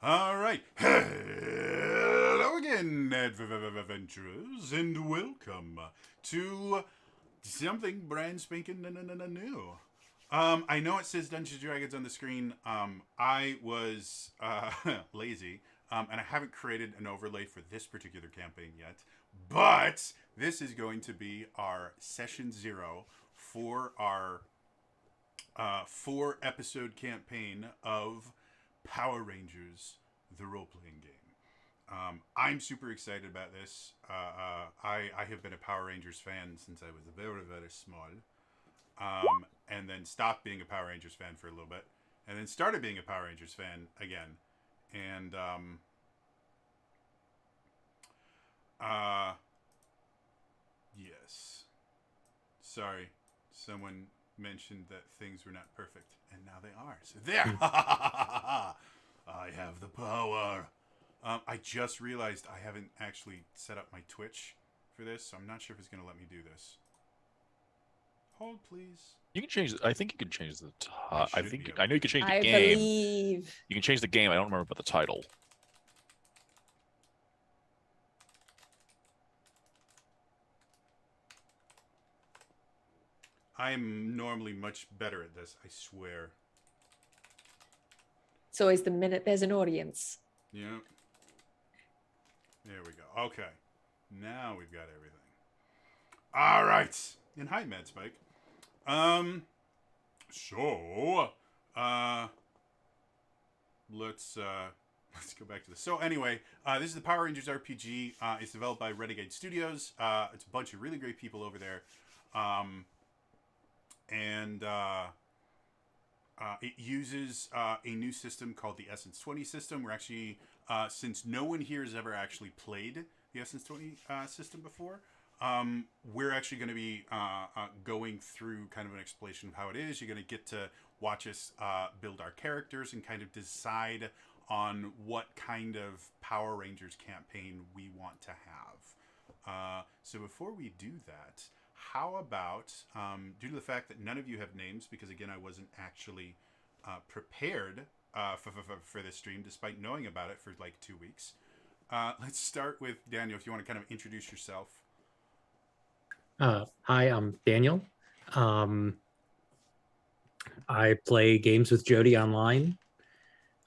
All right. Hello again, adventurers, and welcome to something brand spanking new. I know it says Dungeons and Dragons on the screen. I was lazy, and I haven't created an overlay for this particular campaign yet. But this is going to be our session 0 for our 4 episode campaign of Power Rangers, the role playing game. I'm super excited about this. I have been a Power Rangers fan since I was very, very small. And then stopped being a Power Rangers fan for a little bit. And then started being a Power Rangers fan again. And, yes. Sorry. Someone mentioned that things were not perfect. And now they are. So there! I have the power. I just realized I haven't actually set up my Twitch for this, so I'm not sure if it's going to let me do this. Hold, please. You can change. I think you can change the. I think I know you can change the I game. believe. You can change the game. I don't remember about the title. I'm normally much better at this, I swear. It's always the minute there's an audience. Yep. There we go. Okay. Now we've got everything. All right. And hi, Mad Spike. So, let's go back to this. So anyway, this is the Power Rangers RPG. It's developed by Renegade Studios. It's a bunch of really great people over there. It uses a new system called the Essence 20 system. We're actually, since no one here has ever actually played the Essence 20 system before, we're actually going to be going through kind of an explanation of how it is. You're going to get to watch us build our characters and kind of decide on what kind of Power Rangers campaign we want to have. So before we do that, how about, due to the fact that none of you have names, because again, I wasn't actually prepared for this stream, despite knowing about it for like 2 weeks. Let's start with Daniel, if you want to kind of introduce yourself. Hi, I'm Daniel. I play games with Jody online.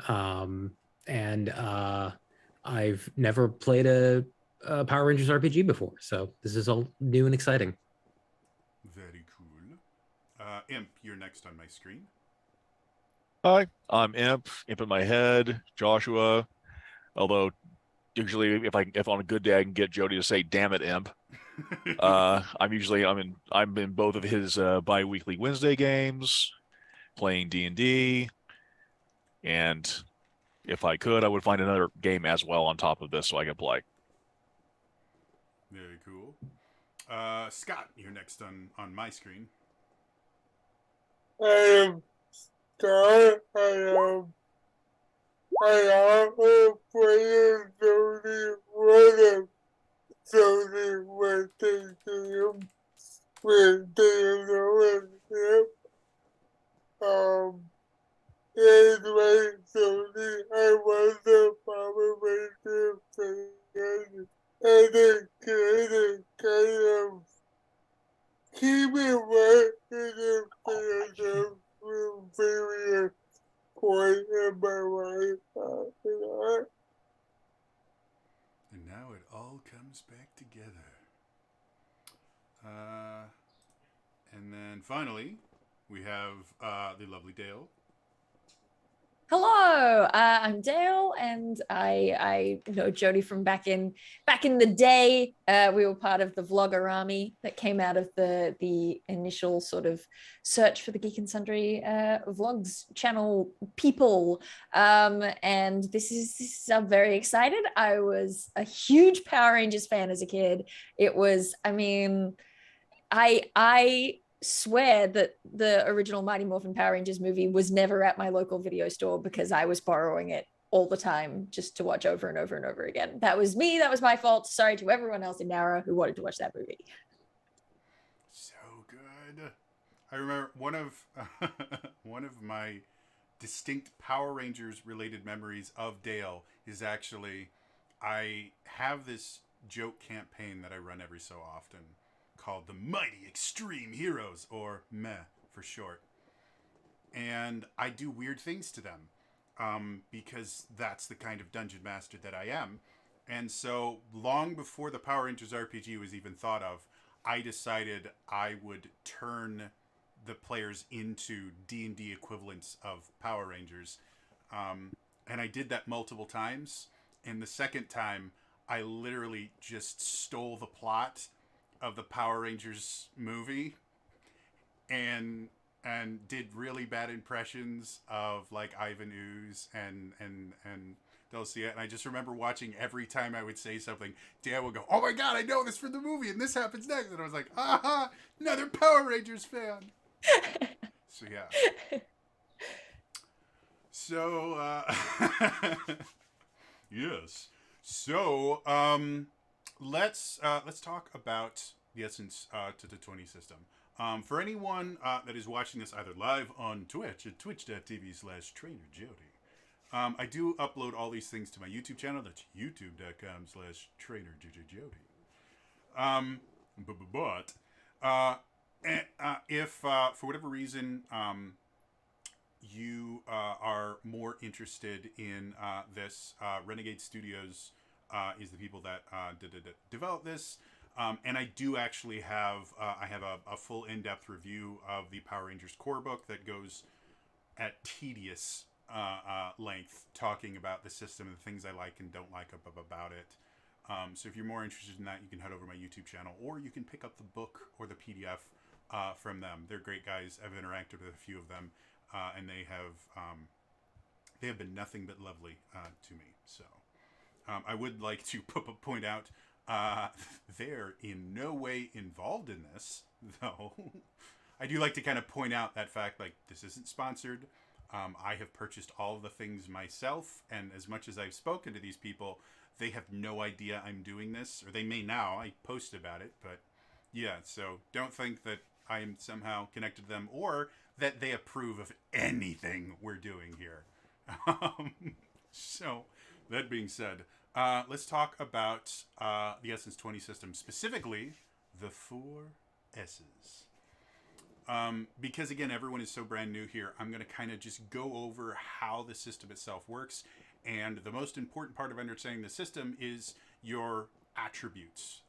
And I've never played a Power Rangers RPG before, so this is all new and exciting. Very cool. Imp, you're next on my screen. Hi, I'm Imp. Imp in my head. Joshua. Although usually, if on a good day I can get Jody to say "Damn it, Imp." I'm in both of his bi-weekly Wednesday games, playing D&D, and if I could, I would find another game as well on top of this so I could play. Very cool. Scott, you're next on my screen. I am Scott. I also play Jody with the game with Daniel and Hip. Anyway, Jody, I was a Power Ranger fan, and it kind of keep it right in the fandom from various point in my life. And now it all comes back together. And then finally, we have the lovely Dale. Hello, I'm Dale, and I know Jody from back in the day. We were part of the Vlogger army that came out of the initial sort of search for the Geek and Sundry vlogs channel people. And this is I'm very excited. I was a huge Power Rangers fan as a kid. It was, I mean, I swear that the original Mighty Morphin Power Rangers movie was never at my local video store because I was borrowing it all the time just to watch over and over and over again. That was me. That was my fault. Sorry to everyone else in Nara who wanted to watch that movie. So good. I remember one of my distinct Power Rangers related memories of Dale is actually I have this joke campaign that I run every so often called the Mighty Extreme Heroes, or MEH for short. And I do weird things to them because that's the kind of dungeon master that I am. And so long before the Power Rangers RPG was even thought of, I decided I would turn the players into D&D equivalents of Power Rangers. And I did that multiple times. And the second time, I literally just stole the plot of the Power Rangers movie and did really bad impressions of like Ivan Ooze and Dulcia. And I just remember watching every time I would say something, Dan would go, "Oh my god, I know this from the movie, and this happens next." And I was like, "Aha, another Power Rangers fan." So yeah. So yes. So let's talk about the Essence to the 20 system. For anyone that is watching this either live on Twitch at twitch.tv/TrainerJody, I do upload all these things to my YouTube channel. That's youtube.com/TrainerJody. But if for whatever reason you are more interested in this, Renegade Studios is the people that develop this. And I do actually have I have a full in-depth review of the Power Rangers core book that goes at tedious length talking about the system and the things I like and don't like about it. So if you're more interested in that, you can head over to my YouTube channel, or you can pick up the book or the PDF from them. They're great guys. I've interacted with a few of them, and they have been nothing but lovely to me. So I would like to point out they're in no way involved in this, though. I do like to kind of point out that fact, like, this isn't sponsored. I have purchased all of the things myself, and as much as I've spoken to these people, they have no idea I'm doing this, or they may now. I post about it, but yeah, so don't think that I am somehow connected to them or that they approve of anything we're doing here. So, that being said, let's talk about the Essence 20 system, specifically the 4 S's. Because again, everyone is so brand new here, I'm going to kind of just go over how the system itself works. And the most important part of understanding the system is your attributes.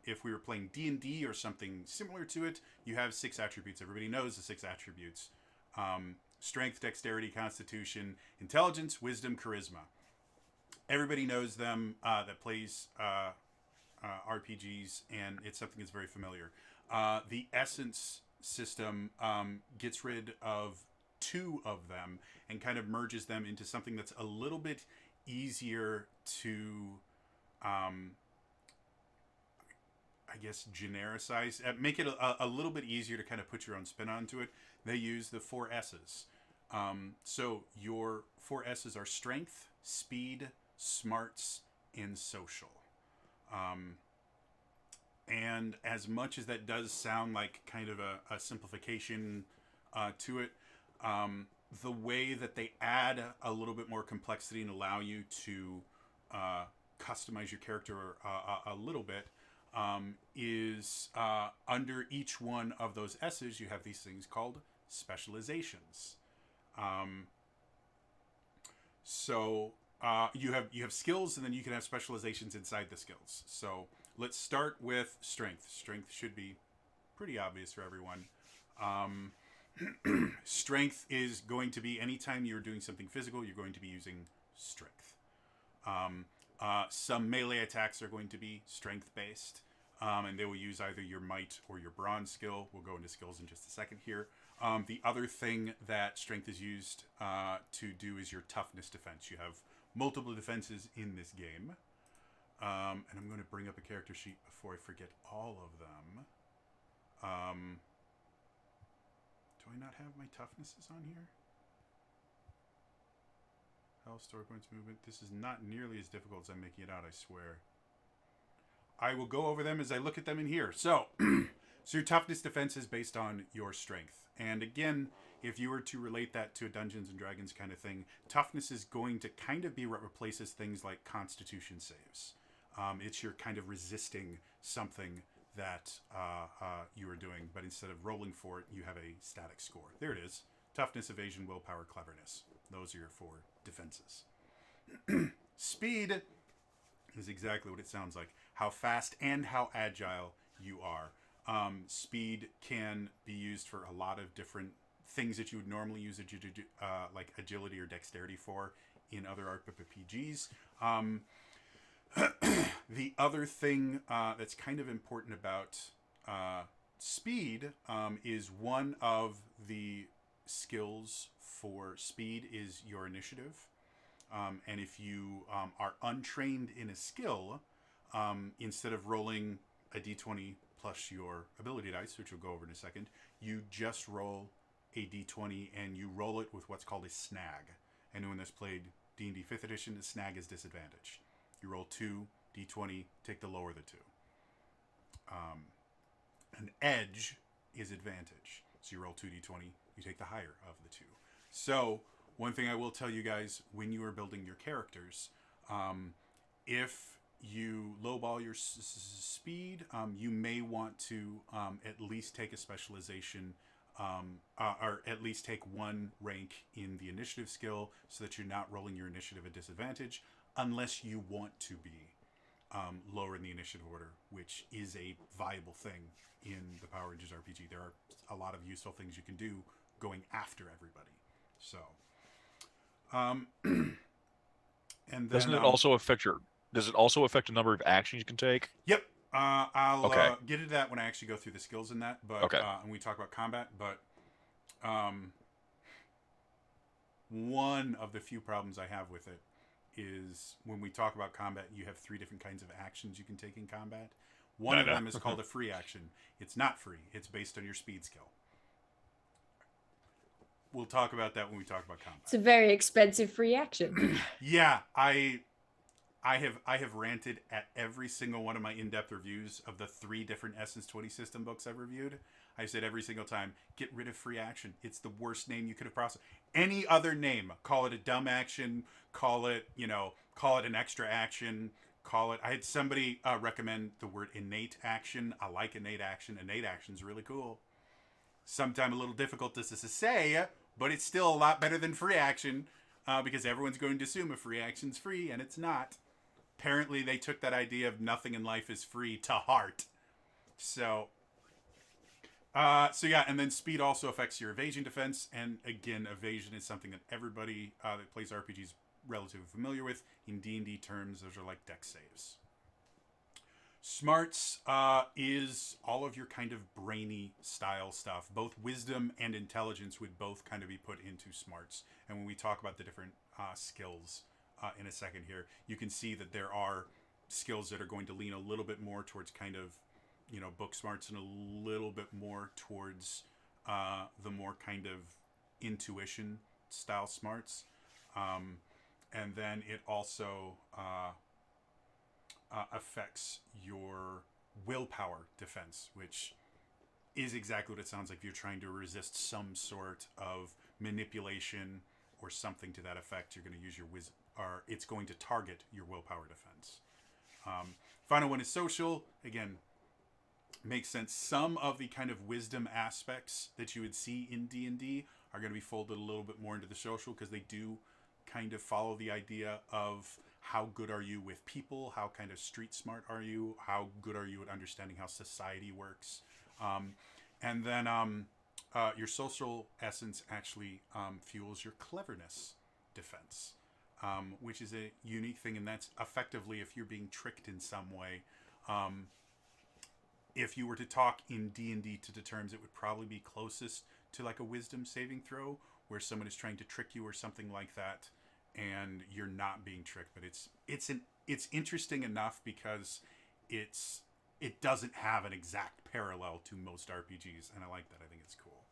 If we were playing D&D or something similar to it, you have 6 attributes. Everybody knows the 6 attributes. Strength, dexterity, constitution, intelligence, wisdom, charisma. Everybody knows them that plays RPGs, and it's something that's very familiar. The Essence system gets rid of 2 of them and kind of merges them into something that's a little bit easier to, I guess, genericize. Make it a little bit easier to kind of put your own spin onto it. They use the 4 S's. So your 4 S's are strength, speed, smarts, and social. And as much as that does sound like kind of a simplification to it, the way that they add a little bit more complexity and allow you to customize your character a little bit is under each one of those S's, you have these things called specializations. So you have skills, and then you can have specializations inside the skills. So let's start with strength. Strength should be pretty obvious for everyone. Strength is going to be anytime you're doing something physical, you're going to be using strength. Some melee attacks are going to be strength based, and they will use either your might or your bronze skill. We'll go into skills in just a second here. The other thing that strength is used to do is your toughness defense. You have multiple defenses in this game. And I'm going to bring up a character sheet before I forget all of them. Do I not have my toughnesses on here? Health, story points, movement. This is not nearly as difficult as I'm making it out, I swear. I will go over them as I look at them in here. So, So your toughness defense is based on your strength. And again, if you were to relate that to a Dungeons and Dragons kind of thing, toughness is going to kind of be what replaces things like Constitution saves. It's your kind of resisting something that you are doing, but instead of rolling for it, you have a static score. There it is. Toughness, evasion, willpower, cleverness. Those are your 4 defenses. Speed is exactly what it sounds like. How fast and how agile you are. Speed can be used for a lot of different things that you would normally use like agility or dexterity for in other RPGs. The other thing that's kind of important about speed is one of the skills for speed is your initiative. And if you are untrained in a skill, instead of rolling a d20 plus your ability dice, which we'll go over in a second, you just roll a d20 and you roll it with what's called a snag. Anyone that's played D&D 5th edition, the snag is disadvantage. You roll 2 d20, take the lower of the 2. An edge is advantage. So you roll 2 d20, you take the higher of the 2. So one thing I will tell you guys when you are building your characters, if you lowball your speed, you may want to at least take a specialization or at least take 1 rank in the initiative skill so that you're not rolling your initiative at disadvantage unless you want to be lower in the initiative order, which is a viable thing in the Power Rangers RPG. There are a lot of useful things you can do going after everybody. So, and then Does it also affect the number of actions you can take? Yep. I'll Okay. get into that when I actually go through the skills in that, but Okay. And we talk about combat. But one of the few problems I have with it is when we talk about combat, you have 3 different kinds of actions you can take in combat. One of them is called a free action. It's not free. It's based on your speed skill. We'll talk about that when we talk about combat. It's a very expensive free action. Yeah, I have ranted at every single one of my in-depth reviews of the 3 different Essence 20 system books I've reviewed. I said every single time, get rid of free action. It's the worst name you could have processed. Any other name, call it a dumb action, call it an extra action, call it. I had somebody recommend the word innate action. I like innate action. Innate action is really cool. Sometimes a little difficult to say, but it's still a lot better than free action because everyone's going to assume a free action's free, and it's not. Apparently, they took that idea of nothing in life is free to heart. So yeah, and then speed also affects your evasion defense, and again, evasion is something that everybody that plays RPGs is relatively familiar with. In D&D terms, those are like dex saves. Smarts is all of your kind of brainy style stuff. Both wisdom and intelligence would both kind of be put into smarts. And when we talk about the different skills in a second here, you can see that there are skills that are going to lean a little bit more towards kind of, book smarts and a little bit more towards the more kind of intuition style smarts. And then it also affects your willpower defense, which is exactly what it sounds like. If you're trying to resist some sort of manipulation or something to that effect, you're going to use your or it's going to target your willpower defense. Final one is social. Again, makes sense. Some of the kind of wisdom aspects that you would see in D&D are going to be folded a little bit more into the social because they do kind of follow the idea of how good are you with people, how kind of street smart are you, how good are you at understanding how society works. And then your social essence actually fuels your cleverness defense, which is a unique thing, and that's effectively if you're being tricked in some way. If you were to talk in D&D to the terms, it would probably be closest to like a wisdom saving throw, where someone is trying to trick you or something like that, and you're not being tricked. But it's interesting enough because it doesn't have an exact parallel to most RPGs, and I like that. I think it's cool.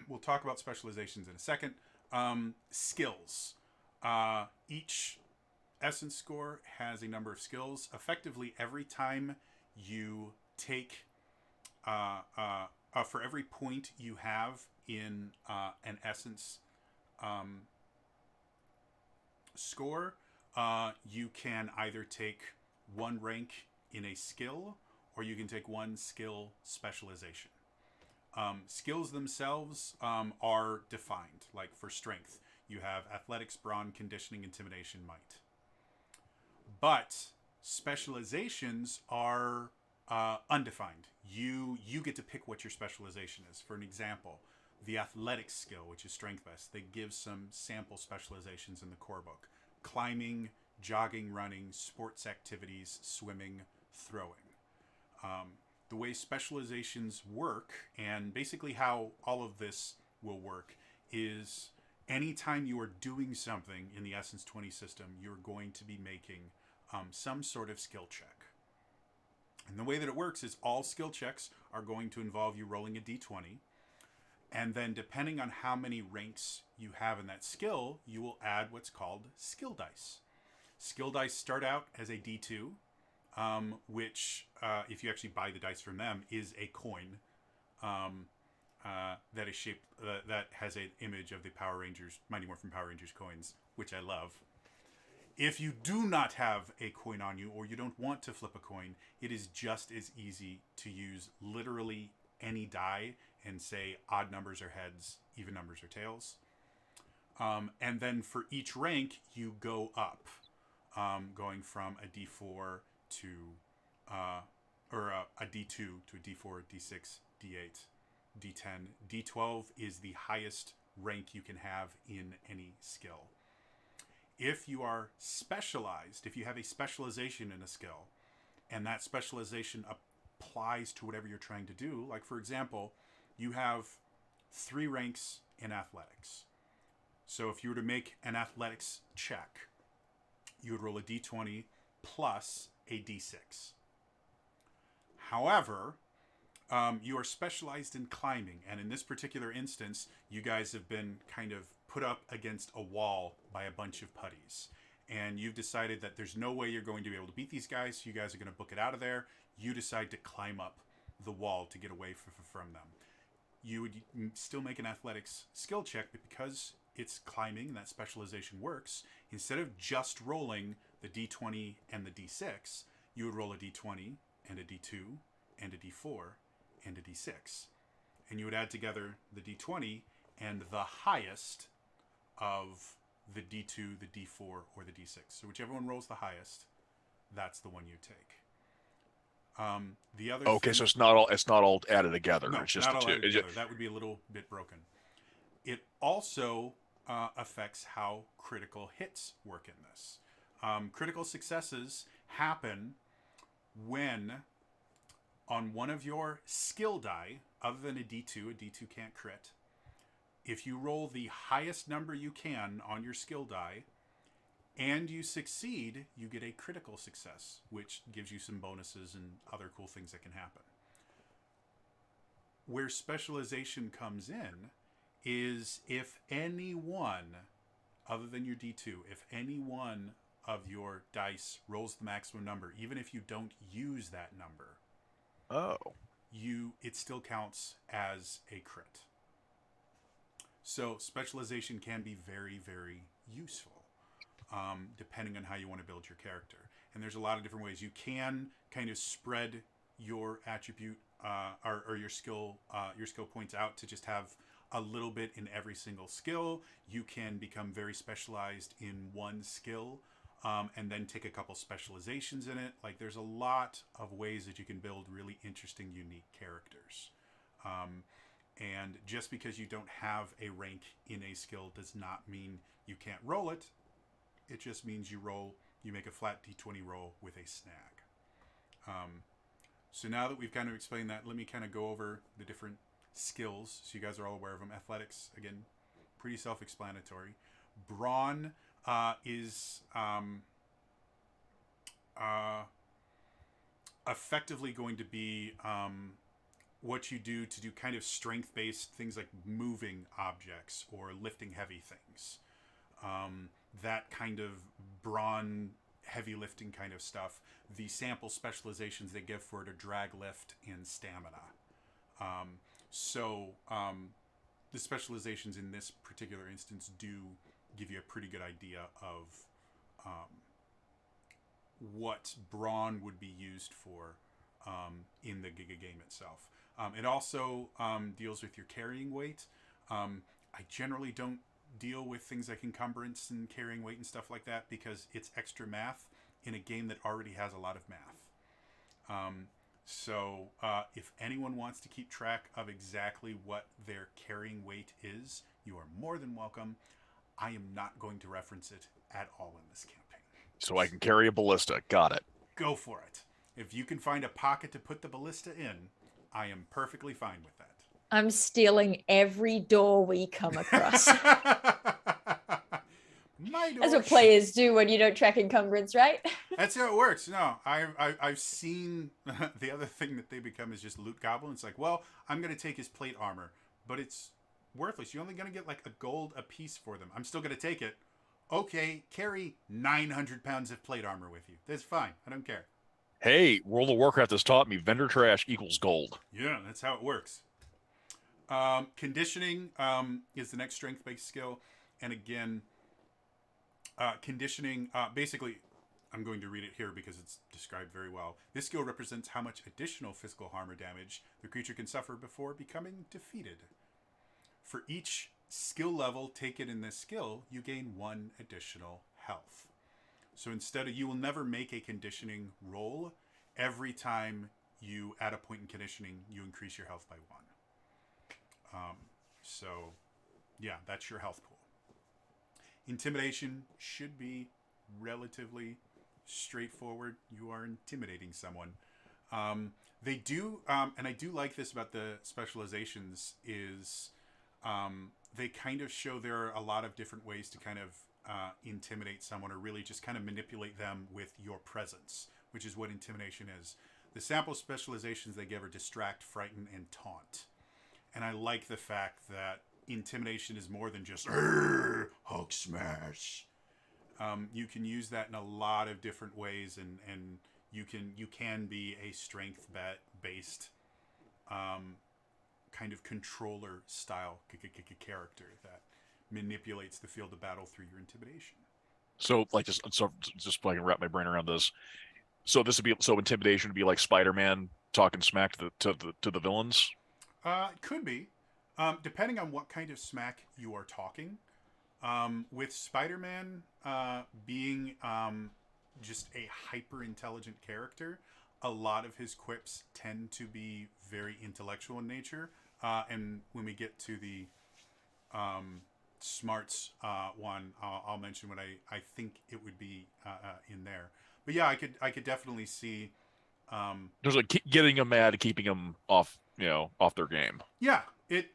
We'll talk about specializations in a second. Skills. Each essence score has a number of skills. Effectively, every time you take for every point you have in an essence score, you can either take one rank in a skill, or you can take one skill specialization. Skills themselves are defined. Like for strength, you have athletics, brawn, conditioning, intimidation, might. But specializations are undefined. You get to pick what your specialization is. For an example, the athletics skill, which is strength best, they give some sample specializations in the core book: climbing, jogging, running, sports activities, swimming, throwing. The way specializations work, and basically how all of this will work, is anytime you are doing something in the Essence 20 system, you're going to be making some sort of skill check. And the way that it works is all skill checks are going to involve you rolling a d20. And then depending on how many ranks you have in that skill, you will add what's called skill dice. Skill dice start out as a d2, which, if you actually buy the dice from them, is a coin that is shaped, that has an image of the Power Rangers, Mighty Morphin Power Rangers coins, which I love. If you do not have a coin on you, or you don't want to flip a coin, it is just as easy to use literally any die and say odd numbers are heads, even numbers are tails. And then for each rank, you go up, going from a D4 to, or a D2 to a D4, D6, D8, D10. D12 is the highest rank you can have in any skill. If you are specialized, if you have a specialization in a skill, and that specialization applies to whatever you're trying to do, like for example, you have 3 ranks in athletics. So if you were to make an athletics check, you would roll a d20 plus a d6. However, you are specialized in climbing, and in this particular instance, you guys have been kind of put up against a wall by a bunch of putties. And you've decided that there's no way you're going to be able to beat these guys, so you guys are going to book it out of there. You decide to climb up the wall to get away from them. You would still make an athletics skill check, but because it's climbing and that specialization works, instead of just rolling the d20 and the d6, you would roll a d20 and a d2 and a d4 and a d6. And you would add together the d20 and the highest of the d2, the d4, or the d6. So whichever one rolls the highest, that's the one you take. The other Okay, thing, so it's not all added together. no, It's just not the all two. added together. That would be a little bit broken. It also affects how critical hits work in this. Critical successes happen when on one of your skill die, other than a D2 can't crit, if you roll the highest number you can on your skill die and you succeed, you get a critical success, which gives you some bonuses and other cool things that can happen. Where specialization comes in is if any one, other than your D2, if any one of your dice rolls the maximum number, even if you don't use that number, it still counts as a crit. So specialization can be very, very useful, depending on how you want to build your character. And there's a lot of different ways you can kind of spread your attribute or your skill points out to just have a little bit in every single skill. You can become very specialized in one skill, and then take a couple specializations in it. Like there's a lot of ways that you can build really interesting, unique characters. And just because you don't have a rank in a skill does not mean you can't roll it. It just means you make a flat d20 roll with a snag. So now that we've kind of explained that, let me kind of go over the different skills so you guys are all aware of them. Athletics, again, pretty self-explanatory. Brawn is effectively going to be what you do to do kind of strength-based things like moving objects or lifting heavy things. That kind of brawn, heavy lifting kind of stuff. The sample specializations they give for it are drag, lift, and stamina. The specializations in this particular instance do give you a pretty good idea of what brawn would be used for in the Giga game itself. It also deals with your carrying weight. I generally don't deal with things like encumbrance and carrying weight and stuff like that because it's extra math in a game that already has a lot of math. If anyone wants to keep track of exactly what their carrying weight is, you are more than welcome. I am not going to reference it at all in this campaign. So I can carry a ballista. Got it. Go for it. If you can find a pocket to put the ballista in, I am perfectly fine with that. I'm stealing every door we come across. That's what players do when you don't track encumbrance, right? That's how it works. No, I've seen the other thing that they become is just loot goblin. It's like, well, I'm going to take his plate armor, but it's worthless. You're only going to get like a gold a piece for them. I'm still going to take it. Okay, carry 900 pounds of plate armor with you. That's fine. I don't care. Hey, World of Warcraft has taught me vendor trash equals gold. Yeah, that's how it works. Conditioning is the next strength-based skill. And again, conditioning, basically, I'm going to read it here because it's described very well. This skill represents how much additional physical harm or damage the creature can suffer before becoming defeated. For each skill level taken in this skill, you gain 1 additional health. So instead of, you will never make a conditioning roll. Every time you add a point in conditioning, you increase your health by 1. Yeah, that's your health pool. Intimidation should be relatively straightforward. You are intimidating someone. They do, and I do like this about the specializations, is they kind of show there are a lot of different ways to kind of intimidate someone or really just kind of manipulate them with your presence, which is what intimidation is. The sample specializations they give are distract, frighten, and taunt. And I like the fact that intimidation is more than just Hulk smash. You can use that in a lot of different ways, and you can be a strength based kind of controller style character that manipulates the field of battle through your intimidation. So like just so I can wrap my brain around this. So this would be intimidation would be like Spider-Man talking smack to the villains. It could be, depending on what kind of smack you are talking. With Spider-Man being just a hyper-intelligent character, a lot of his quips tend to be very intellectual in nature. And when we get to the smarts one, I'll mention what I think it would be in there. But yeah, I could definitely see. There's like getting them mad, keeping them off their game. Yeah, it.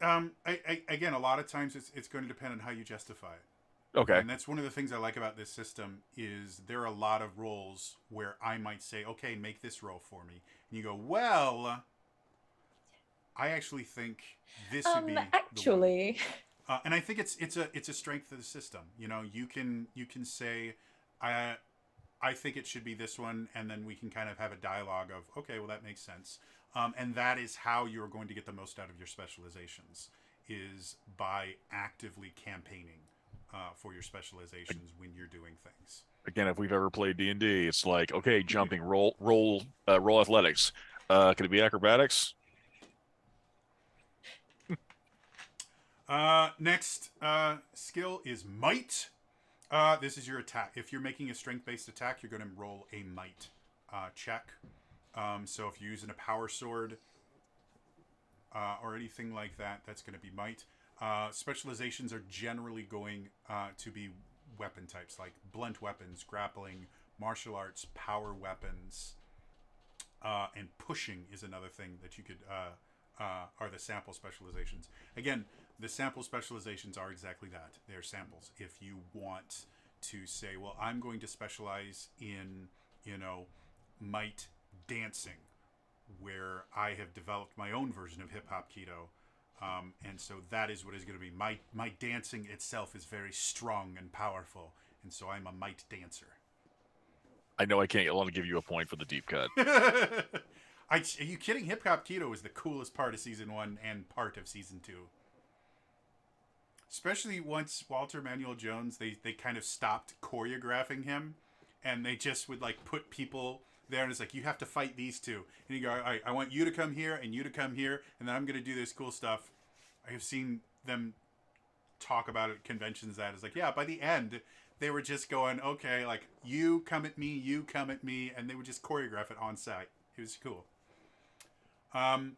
Again, a lot of times it's going to depend on how you justify it. Okay. And that's one of the things I like about this system is there are a lot of roles where I might say, okay, make this roll for me, and you go, well, I actually think this would be actually. And I think it's a strength of the system. You can say, I think it should be this one, and then we can kind of have a dialogue of, okay, well, that makes sense. And that is how you're going to get the most out of your specializations, is by actively campaigning for your specializations when you're doing things. Again, if we've ever played D&D, it's like, okay, jumping, roll athletics. Could it be acrobatics? Next skill is might. This is your attack. If you're making a strength-based attack, you're going to roll a might check. So if you're using a power sword or anything like that, that's going to be might. Specializations are generally going to be weapon types, like blunt weapons, grappling, martial arts, power weapons, and pushing is another thing that you could are the sample specializations. Again, the sample specializations are exactly that. They're samples. If you want to say, well, I'm going to specialize in, might dancing, where I have developed my own version of hip hop keto. And so that is what is going to be. My dancing itself is very strong and powerful. And so I'm a might dancer. I know I can't. I want to give you a point for the deep cut. Are you kidding? Hip Hop Keto was the coolest part of season 1 and part of season 2. Especially once Walter Manuel Jones, they kind of stopped choreographing him, and they just would like put people there, and it's like, you have to fight these two. And you go, all right, I want you to come here and you to come here, and then I'm going to do this cool stuff. I have seen them talk about it at conventions that is like, yeah, by the end, they were just going, okay, like, you come at me, and they would just choreograph it on site. It was cool. And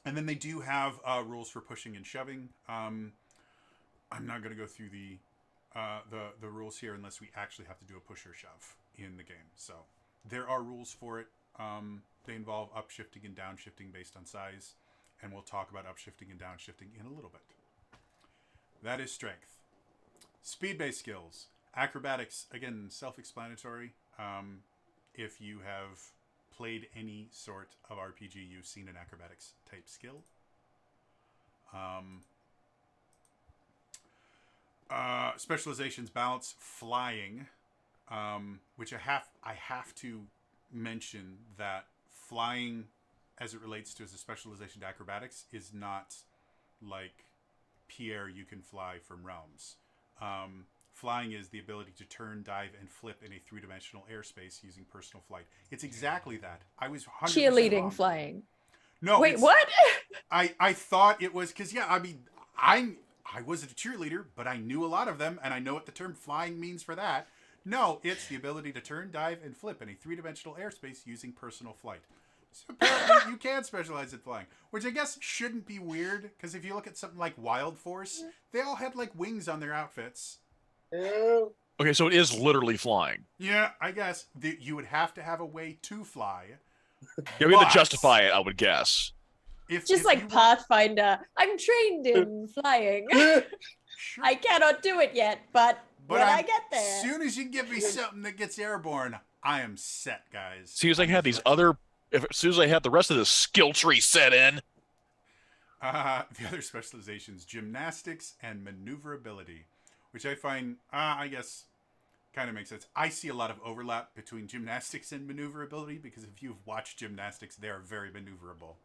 then they do have rules for pushing and shoving. I'm not going to go through the rules here unless we actually have to do a push or shove in the game. So there are rules for it. They involve upshifting and downshifting based on size, and we'll talk about upshifting and downshifting in a little bit. That is strength. Speed-based skills. Acrobatics, again, self-explanatory. If you have played any sort of RPG, you've seen an acrobatics type skill. Specializations, balance, flying, which I have to mention that flying, as it relates to as a specialization to acrobatics, is not like Pierre, you can fly from realms. Flying is the ability to turn, dive, and flip in a three-dimensional airspace using personal flight. It's exactly that. I was 100% Cheerleading wrong. flying. No, Wait, what? I thought it was because, yeah, I mean, I wasn't a cheerleader, but I knew a lot of them, and I know what the term flying means for that. No, it's the ability to turn, dive, and flip in a three-dimensional airspace using personal flight. So apparently you can specialize in flying, which I guess shouldn't be weird, because if you look at something like Wild Force, they all had, like, wings on their outfits. Yeah. Okay, so it is literally flying. Yeah, I guess. You would have to have a way to fly. Yeah, we have But to justify it, I would guess. Just if like you were- Pathfinder. I'm trained in flying. Sure. I cannot do it yet, but when I I'm- get there. As soon as you give me something that gets airborne, I am set, guys. As soon as I I'm had these set. other, as soon as I had the rest of the skill tree set in. The other specializations, gymnastics and maneuverability, which I find, I guess, kind of makes sense. I see a lot of overlap between gymnastics and maneuverability because if you've watched gymnastics, they are very maneuverable.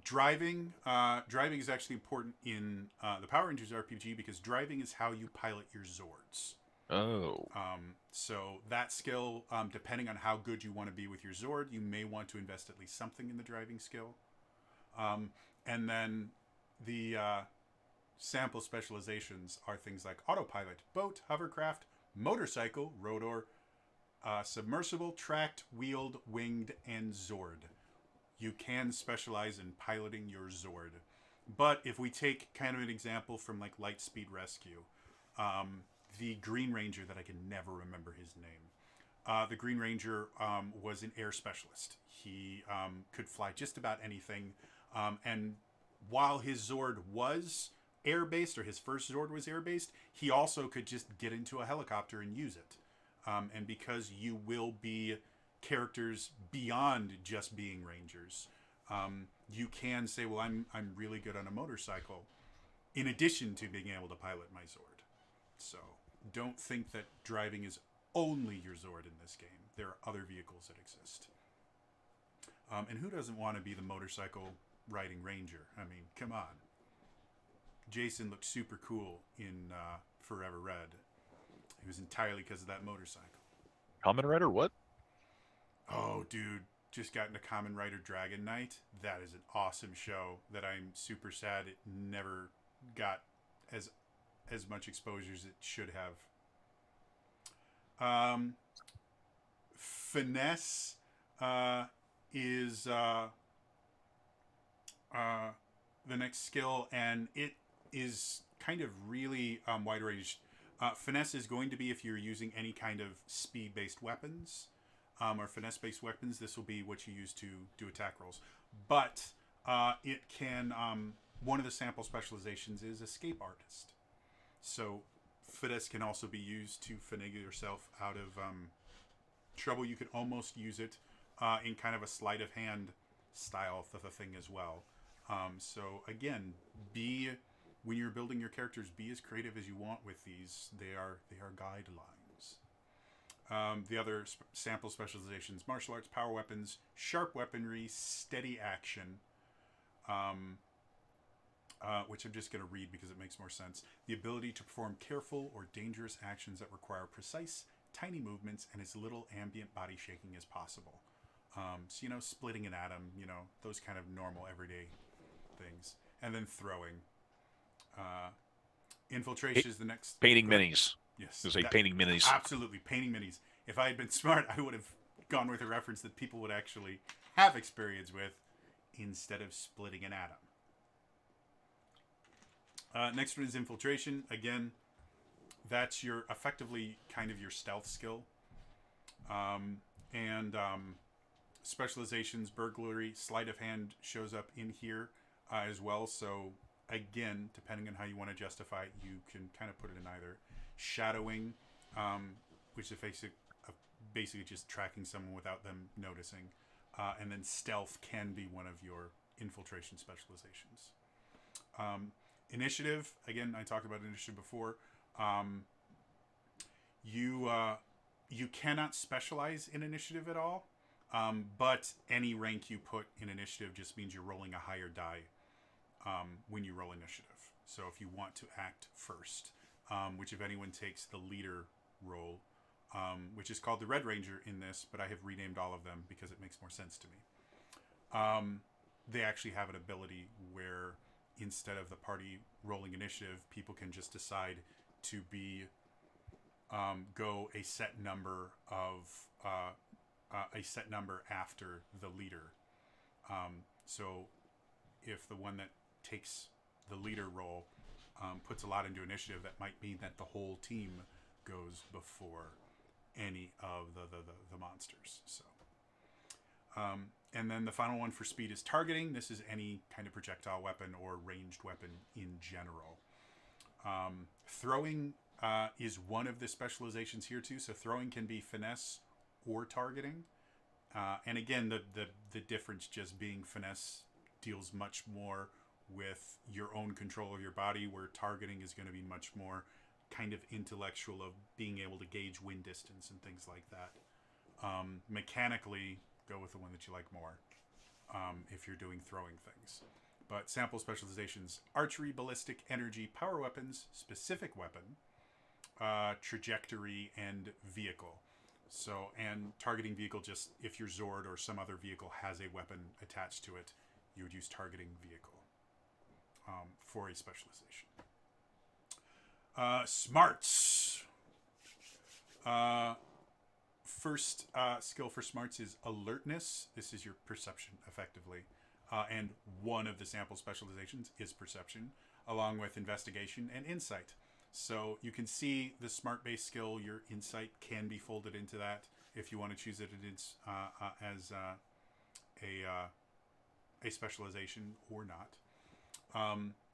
Driving is actually important in the Power Rangers RPG because driving is how you pilot your Zords. Oh. So that skill, depending on how good you want to be with your Zord, you may want to invest at least something in the driving skill. And then the sample specializations are things like autopilot, boat, hovercraft, motorcycle, rotor, submersible, tracked, wheeled, winged, and Zord. You can specialize in piloting your Zord. But if we take kind of an example from like Lightspeed Rescue, the Green Ranger that I can never remember his name. The Green Ranger was an air specialist. He could fly just about anything. And while his Zord was air-based, or his first Zord was air-based, he also could just get into a helicopter and use it. And because you will be characters beyond just being Rangers, you can say, well, I'm really good on a motorcycle, in addition to being able to pilot my Zord. So don't think that driving is only your Zord in this game. There are other vehicles that exist. And who doesn't want to be the motorcycle riding Ranger? I mean, come on. Jason looked super cool in Forever Red. It was entirely because of that motorcycle. Kamen Rider, what? Oh, dude. Just got into Kamen Rider Dragon Knight. That is an awesome show that I'm super sad it never got as much exposure as it should have. Finesse is the next skill, and it is kind of really wide range. Finesse is going to be if you're using any kind of speed-based weapons or finesse-based weapons. This will be what you use to do attack rolls. But it can, one of the sample specializations is escape artist. So finesse can also be used to finagle yourself out of trouble. You could almost use it in kind of a sleight of hand style of a thing as well. So again, when you're building your characters, be as creative as you want with these. They are guidelines. The other sample specializations: martial arts, power weapons, sharp weaponry, steady action. Which I'm just going to read because it makes more sense. The ability to perform careful or dangerous actions that require precise, tiny movements and as little ambient body shaking as possible. So, splitting an atom, those kind of normal everyday things. And then throwing. Infiltration is the next. Painting minis. Yes. To say painting minis. Absolutely, painting minis. If I had been smart, I would have gone with a reference that people would actually have experience with instead of splitting an atom. Next one is infiltration. Again, that's effectively kind of your stealth skill. And specializations, burglary, sleight of hand shows up in here as well. So again, depending on how you want to justify it, you can kind of put it in either. Shadowing, which is basically just tracking someone without them noticing. And then stealth can be one of your infiltration specializations. Initiative, again, I talked about initiative before. You cannot specialize in initiative at all, but any rank you put in initiative just means you're rolling a higher die when you roll initiative. So if you want to act first, which if anyone takes the leader role, which is called the Red Ranger in this, but I have renamed all of them because it makes more sense to me. They actually have an ability where instead of the party rolling initiative, people can just decide to go a set number after the leader. So if the one that takes the leader role puts a lot into initiative, that might mean that the whole team goes before any of the monsters. So. And then the final one for speed is targeting. This is any kind of projectile weapon or ranged weapon in general. Throwing is one of the specializations here too. So throwing can be finesse or targeting. And again, the difference just being finesse deals much more with your own control of your body, where targeting is going to be much more kind of intellectual, of being able to gauge wind distance and things like that. Mechanically, go with the one that you like more if you're doing throwing things. But sample specializations: archery, ballistic, energy, power weapons, specific weapon, trajectory, and vehicle. So, and targeting vehicle, just if your Zord or some other vehicle has a weapon attached to it, you would use targeting vehicle for a specialization. Smarts. First skill for smarts is alertness. This is your perception, effectively. And one of the sample specializations is perception, along with investigation and insight. So you can see the smart-based skill, your insight can be folded into that if you want to choose it as a specialization or not.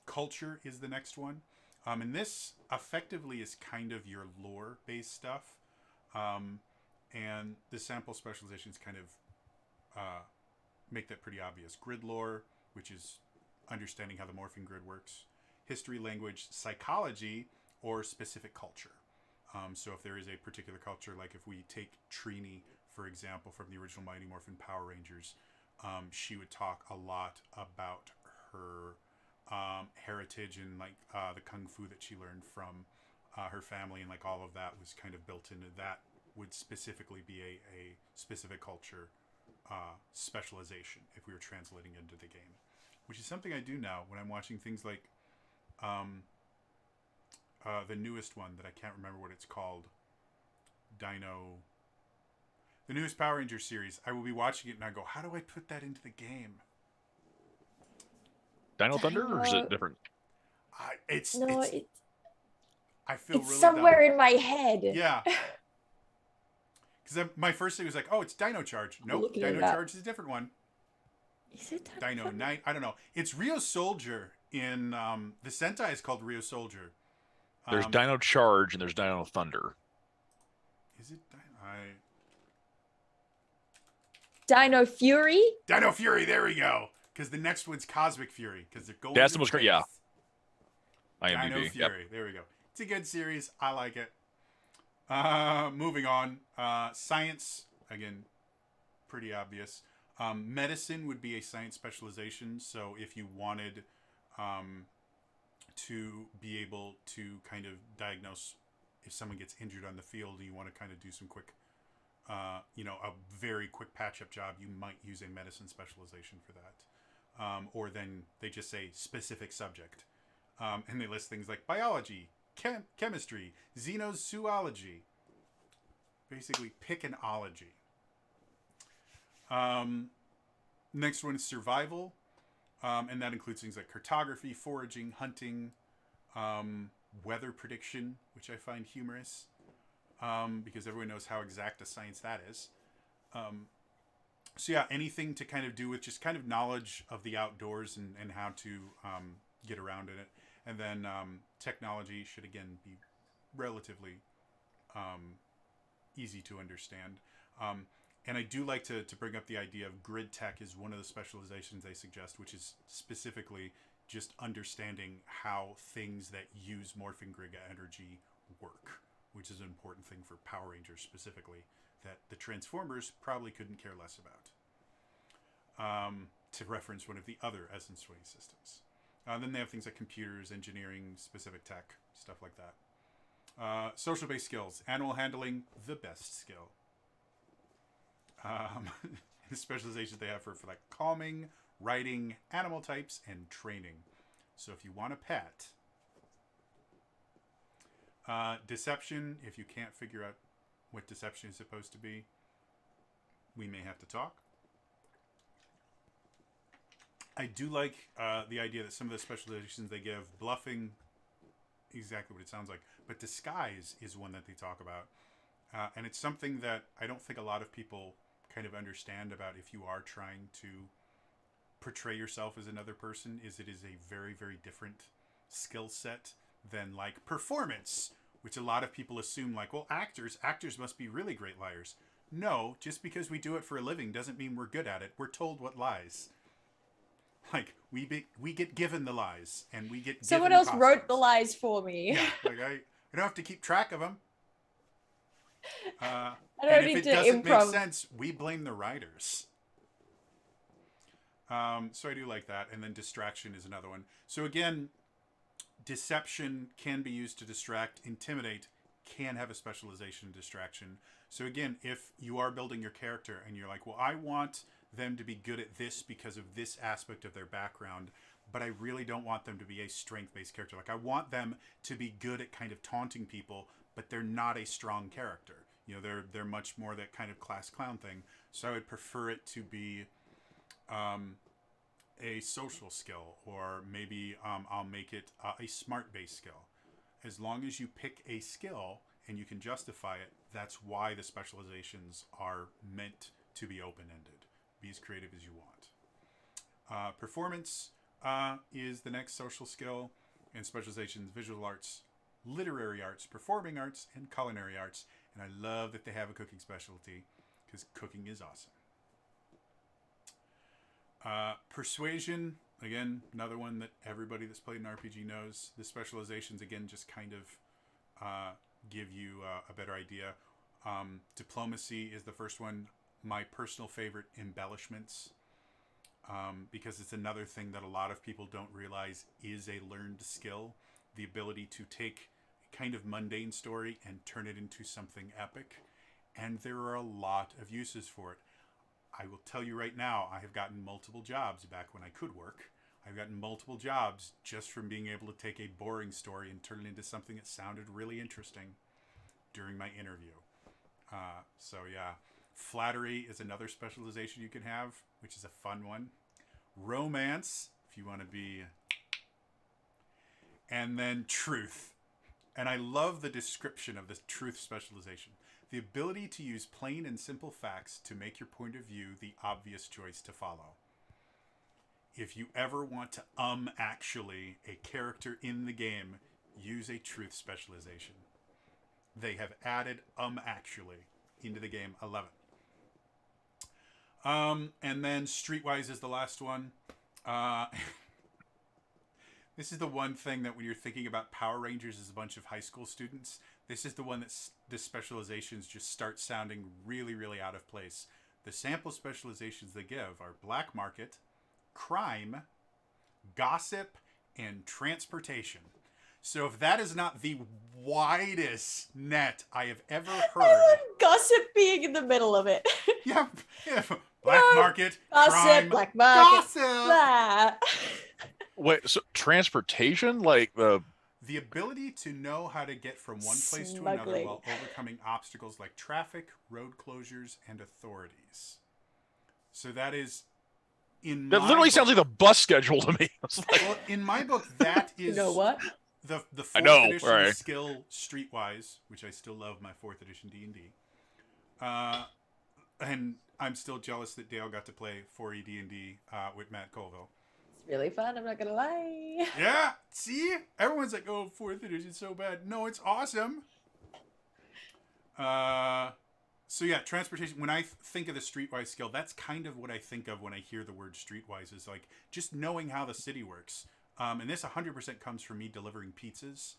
Culture is the next one. And this effectively is kind of your lore-based stuff. And the sample specializations kind of make that pretty obvious. Grid lore, which is understanding how the morphing grid works. History, language, psychology, or specific culture. So if there is a particular culture, like if we take Trini, for example, from the original Mighty Morphin Power Rangers, she would talk a lot about her heritage and like the kung fu that she learned from her family, and like all of that was kind of built into that. Would specifically be a specific culture specialization if we were translating into the game, which is something I do now when I'm watching things like the newest one that I can't remember what it's called, the newest Power Rangers series. I will be watching it and I go, how do I put that into the game? Dino Thunder, or is it different? I feel it's really somewhere dumb. in my head. Yeah. Because my first thing was like, oh, it's Dino Charge. Nope, Looking Dino it up. Charge is a different one. Is it Dino Knight? I don't know. It's Rio Soldier in the Sentai is called Rio Soldier. There's Dino Charge and there's Dino Thunder. Is it Dino Fury? Dino Fury? There we go. Because the next one's Cosmic Fury. Because they're going. That's to the most great. space. Yeah. Dino IMDb. Fury. Yep. There we go. It's a good series. I like it. Moving on. Science, again, pretty obvious. Medicine would be a science specialization. So if you wanted to be able to kind of diagnose if someone gets injured on the field and you want to kind of do some quick, a very quick patch-up job, you might use a medicine specialization for that. Or then they just say specific subject. And they list things like biology, chemistry, xenozoology. Basically, pick an ology. Next one is survival. And that includes things like cartography, foraging, hunting, weather prediction, which I find humorous, because everyone knows how exact a science that is. So yeah, anything to kind of do with just kind of knowledge of the outdoors and how to get around in it. And then technology should, again, be relatively easy to understand. And I do like to bring up the idea of grid tech is one of the specializations they suggest, which is specifically just understanding how things that use morphing grid energy work, which is an important thing for Power Rangers specifically, that the Transformers probably couldn't care less about. To reference one of the other Essence 20 systems. Then they have things like computers, engineering, specific tech, stuff like that. Social-based skills. Animal handling, the best skill. The specializations they have for like calming, writing, animal types, and training. So if you want a pet. Deception, if you can't figure out what deception is supposed to be, we may have to talk. I do like the idea that some of the specializations they give, bluffing, exactly what it sounds like, but disguise is one that they talk about. And it's something that I don't think a lot of people kind of understand about if you are trying to portray yourself as another person, is it is a very, very different skill set than like performance, which a lot of people assume like, well, actors must be really great liars. No, just because we do it for a living doesn't mean we're good at it. We're told what lies. Like we get given the lies, and we get Someone given else wrote the costumes. lies for me. Yeah, like I don't have to keep track of them. I And don't if need it to doesn't make improv. sense, we blame the writers. So I do like that. And then distraction is another one. So again, deception can be used to distract. Intimidate can have a specialization in distraction. So again, if you are building your character and you're like, well, I want them to be good at this because of this aspect of their background, but I really don't want them to be a strength-based character. Like I want them to be good at kind of taunting people, but they're not a strong character. You know, they're much more that kind of class clown thing. So I would prefer it to be a social skill, or maybe I'll make it a smart-based skill. As long as you pick a skill and you can justify it, that's why the specializations are meant to be open-ended. Be as creative as you want. Performance is the next social skill, and specializations: visual arts, literary arts, performing arts, and culinary arts. And I love that they have a cooking specialty, because cooking is awesome. Persuasion, again, another one that everybody that's played an RPG knows. The specializations, again, just kind of give you a better idea. Diplomacy is the first one. My personal favorite, embellishments, because it's another thing that a lot of people don't realize is a learned skill. The ability to take a kind of mundane story and turn it into something epic. And there are a lot of uses for it. I will tell you right now, I have gotten multiple jobs back when I could work. I've gotten multiple jobs just from being able to take a boring story and turn it into something that sounded really interesting during my interview. So yeah. Flattery is another specialization you can have, which is a fun one. Romance, if you want to be. And then truth. And I love the description of this truth specialization. The ability to use plain and simple facts to make your point of view the obvious choice to follow. If you ever want to actually a character in the game, use a truth specialization. They have added actually into the game. I love it. And then Streetwise is the last one. This is the one thing that when you're thinking about Power Rangers as a bunch of high school students, this is the one that's the specializations just start sounding really, really out of place. The sample specializations they give are black market, crime, gossip, and transportation. So if that is not the widest net I have ever heard, Gossip being in the middle of it. yeah, black No, market, Gossip, crime, black market. gossip. Blah. Wait, so transportation, like the The ability to know how to get from one place to another Smuggling. while overcoming obstacles like traffic, road closures, and authorities. So that is in that my literally book, sounds like the bus schedule to me. It's like, well, in my book, that is You know what? the I fourth know, edition right. skill Streetwise, which I still love my fourth edition D&D. And I'm still jealous that Dale got to play 4E D&D with Matt Colville. It's really fun. I'm not gonna lie. Yeah, see? Everyone's like, oh, 4th edition's so bad. No, it's awesome. So yeah, transportation. When I think of the Streetwise skill, that's kind of what I think of when I hear the word Streetwise, is like just knowing how the city works. And this 100% comes from me delivering pizzas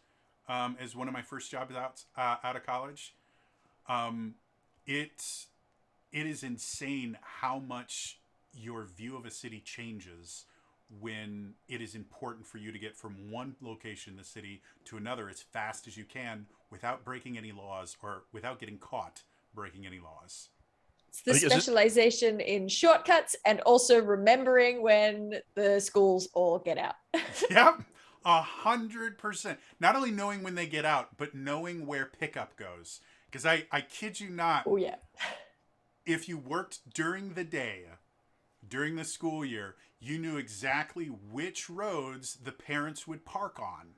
as one of my first jobs out of college. It is insane how much your view of a city changes when it is important for you to get from one location in the city to another as fast as you can without breaking any laws or without getting caught breaking any laws. It's the Like, is it- specialization in shortcuts and also remembering when the schools all get out. Yep, 100%. Not only knowing when they get out, but knowing where pickup goes. Because I kid you not, Oh yeah. if you worked during the day, during the school year, you knew exactly which roads the parents would park on.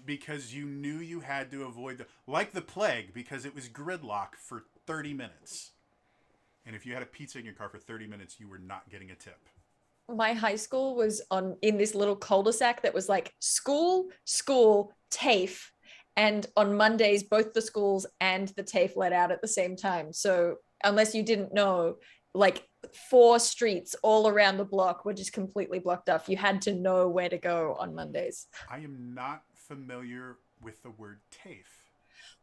Because you knew you had to avoid like the plague, because it was gridlock for 30 minutes. And if you had a pizza in your car for 30 minutes, you were not getting a tip. My high school was in this little cul-de-sac that was like school, TAFE. And on Mondays, both the schools and the TAFE let out at the same time. So unless you didn't know, like 4 streets all around the block were just completely blocked off. You had to know where to go on Mondays. I am not familiar with the word TAFE.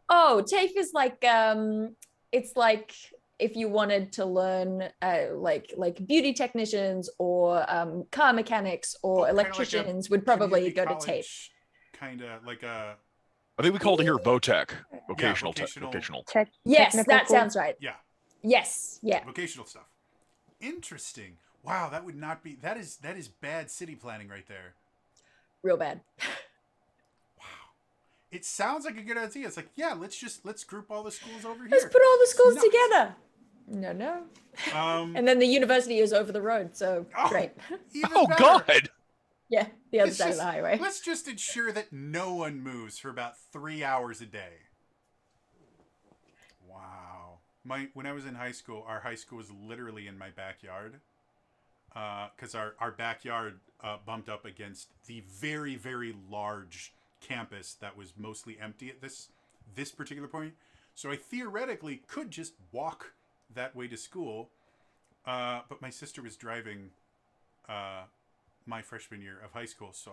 Oh, TAFE is like it's like if you wanted to learn like beauty technicians or car mechanics or Kinda like a electricians would probably community go to TAFE. college, kind of like a, I think we called it here VOTEC, vocational. vocational. Yes, Technical that school. sounds right. Yeah, Yes, yeah. vocational stuff. Interesting. Wow, that would not be, that is bad city planning right there. Real bad. It sounds like a good idea. It's like, yeah, let's group all the schools over here. Let's put all the schools Nuts. together. No. And then the university is over the road, so Oh, great. even Oh better. God! Yeah, the other It's side of just- the highway. Let's just ensure that no one moves for about 3 hours a day. Wow. When I was in high school, our high school was literally in my backyard. Because our backyard bumped up against the very, very large campus that was mostly empty at this particular point. So I theoretically could just walk that way to school. But my sister was driving my freshman year of high school, so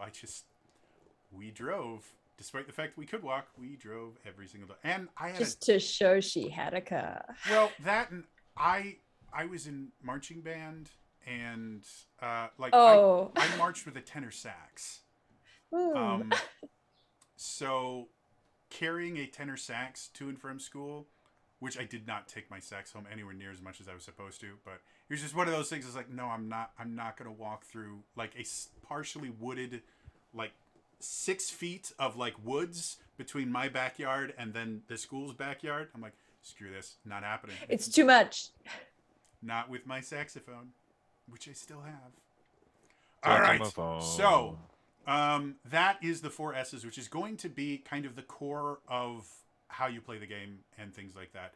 we drove. Despite the fact we could walk, we drove every single day. And I had Just to show she had a car. that, and I was in marching band, and Oh. I marched with a tenor sax. Hmm. So carrying a tenor sax to and from school, which I did not take my sax home anywhere near as much as I was supposed to, but it was just one of those things. It's like, no, I'm not going to walk through like a partially wooded, like 6 feet of like woods between my backyard and then the school's backyard. I'm like, screw this, not happening. It's too much. Not with my saxophone, which I still have. All right. Saxophone. So, that is the 4 S's, which is going to be kind of the core of how you play the game and things like that.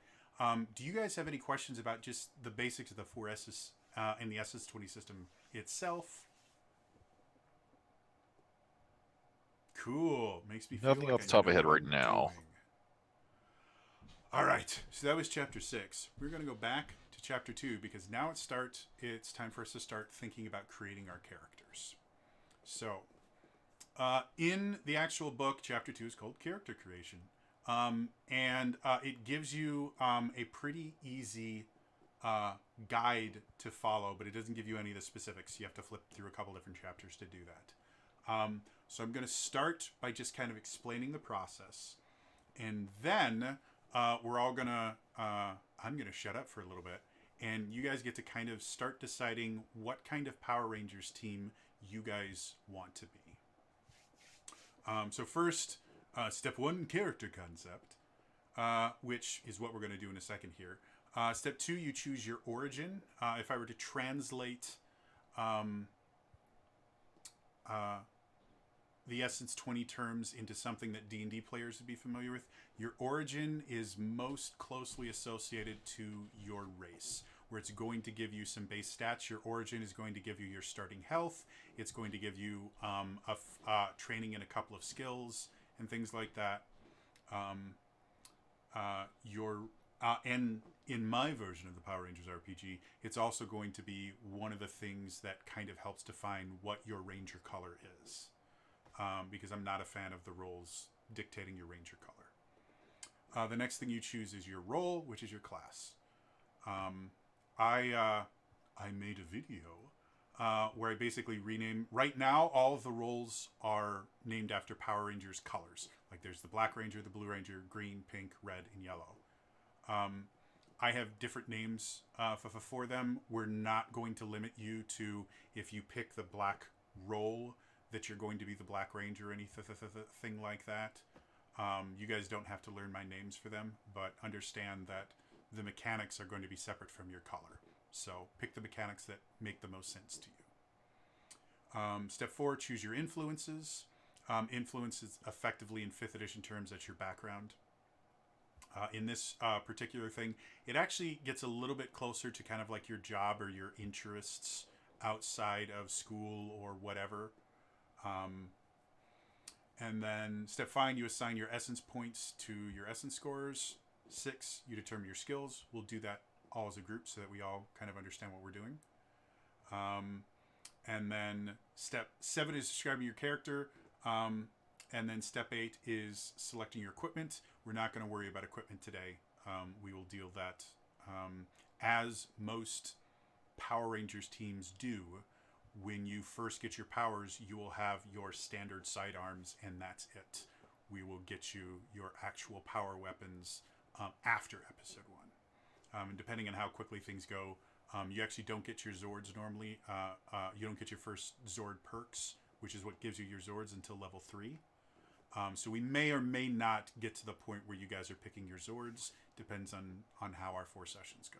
Do you guys have any questions about just the basics of the 4 S's and the SS20 system itself? Cool. Makes me feel Nothing like off the I top of know my head what right I'm now. doing. All right. So that was chapter 6. We're going to go back to chapter 2 because now it's time for us to start thinking about creating our characters. So In the actual book, chapter 2 is called Character Creation. And it gives you a pretty easy guide to follow, but it doesn't give you any of the specifics. You have to flip through a couple different chapters to do that. So I'm going to start by just kind of explaining the process. And then we're all going to, I'm going to shut up for a little bit. And you guys get to kind of start deciding what kind of Power Rangers team you guys want to be. So first, step 1, character concept, which is what we're going to do in a second here. Step 2, you choose your origin. If I were to translate the Essence 20 terms into something that D&D players would be familiar with, your origin is most closely associated to your race, where it's going to give you some base stats. Your origin is going to give you your starting health. It's going to give you training in a couple of skills and things like that. And in my version of the Power Rangers RPG, it's also going to be one of the things that kind of helps define what your Ranger color is. Because I'm not a fan of the roles dictating your Ranger color. The next thing you choose is your role, which is your class. I made a video where I basically rename. Right now, all of the roles are named after Power Rangers colors. Like there's the Black Ranger, the Blue Ranger, green, pink, red, and yellow. I have different names for them. We're not going to limit you to, if you pick the black role, that you're going to be the Black Ranger or anything like that. You guys don't have to learn my names for them, but understand that the mechanics are going to be separate from your color. So pick the mechanics that make the most sense to you. Step 4, choose your influences. Influences effectively in 5th edition terms, that's your background. In this particular thing, it actually gets a little bit closer to kind of like your job or your interests outside of school or whatever. And then step 5, you assign your essence points to your essence scores. 6, you determine your skills. We'll do that all as a group so that we all kind of understand what we're doing. And then step 7 is describing your character. And then step 8 is selecting your equipment. We're not going to worry about equipment today. We will deal that as most Power Rangers teams do. When you first get your powers, you will have your standard sidearms, and that's it. We will get you your actual power weapons after episode 1. And depending on how quickly things go, you actually don't get your Zords normally. You don't get your first Zord perks, which is what gives you your Zords, until level 3. So we may or may not get to the point where you guys are picking your Zords. Depends on how our 4 sessions go.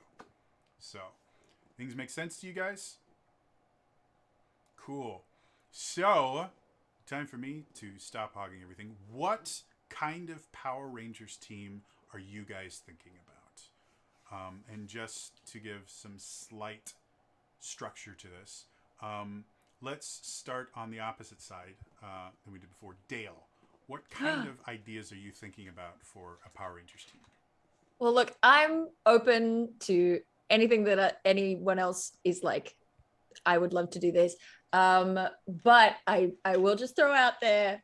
So, things make sense to you guys? Cool. So, time for me to stop hogging everything. What kind of Power Rangers team are you guys thinking about? And just to give some slight structure to this, let's start on the opposite side than we did before. Dale, what kind of ideas are you thinking about for a Power Rangers team? Well, look, I'm open to anything that anyone else is like. I would love to do this. But I will just throw out there,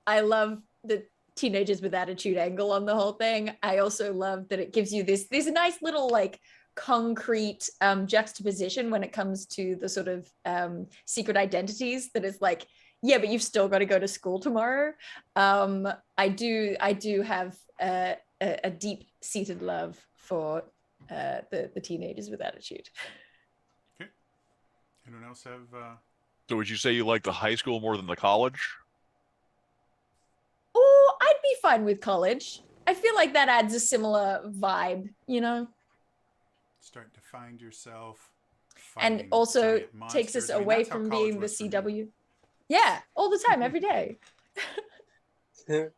I love the teenagers with attitude angle on the whole thing. I also love that it gives you this nice little like concrete juxtaposition when it comes to the sort of secret identities that is like, yeah, but you've still got to go to school tomorrow. I do have a deep-seated love for the teenagers with attitude. Okay. Anyone else have... So would you say you like the high school more than the college? Oh, I'd be fine with college. I feel like that adds a similar vibe, you know? Starting to find yourself. And also takes us away from being the CW. Yeah, all the time, every day. But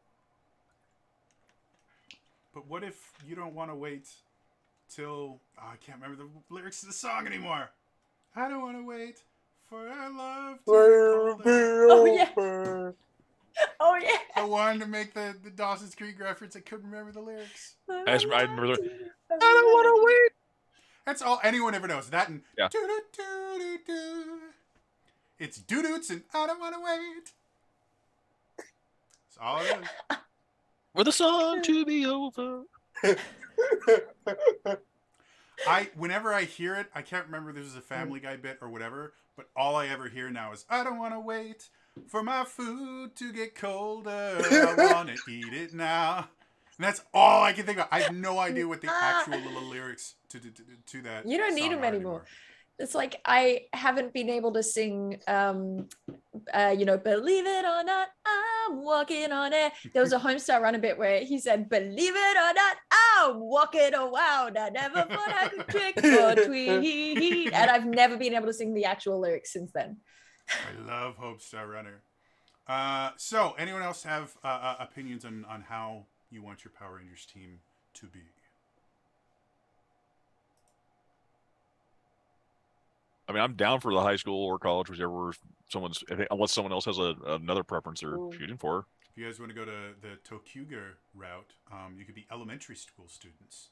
what if you don't want to wait till... Oh, I can't remember the lyrics of the song anymore. I don't want to wait for our love to Will be Oh, yeah. over. Oh, yeah. I wanted to make the Dawson's Creek reference. I couldn't remember the lyrics. I remember I don't want to wait. That's all anyone ever knows. That and Yeah. doo-doo-doo-doo-doo. It's doo-doots and I don't want to wait. That's all it is. For the song to be over. Whenever I hear it, I can't remember if this is a Family Guy bit or whatever, but all I ever hear now is, I don't want to wait for my food to get colder. I want to eat it now. And that's all I can think of. I have no idea what the actual little lyrics to that. You don't need song them are anymore. It's like I haven't been able to sing, believe it or not, I'm walking on air. There was a Homestar Runner bit where he said, believe it or not, I'm walking around. I never thought I could trick or tweet. And I've never been able to sing the actual lyrics since then. I love Homestar Runner. So, anyone else have opinions on how you want your Power Rangers team to be? I mean, I'm down for the high school or college, whichever unless someone else has another preference they're shooting for. If you guys want to go to the Tokuga route, you could be elementary school students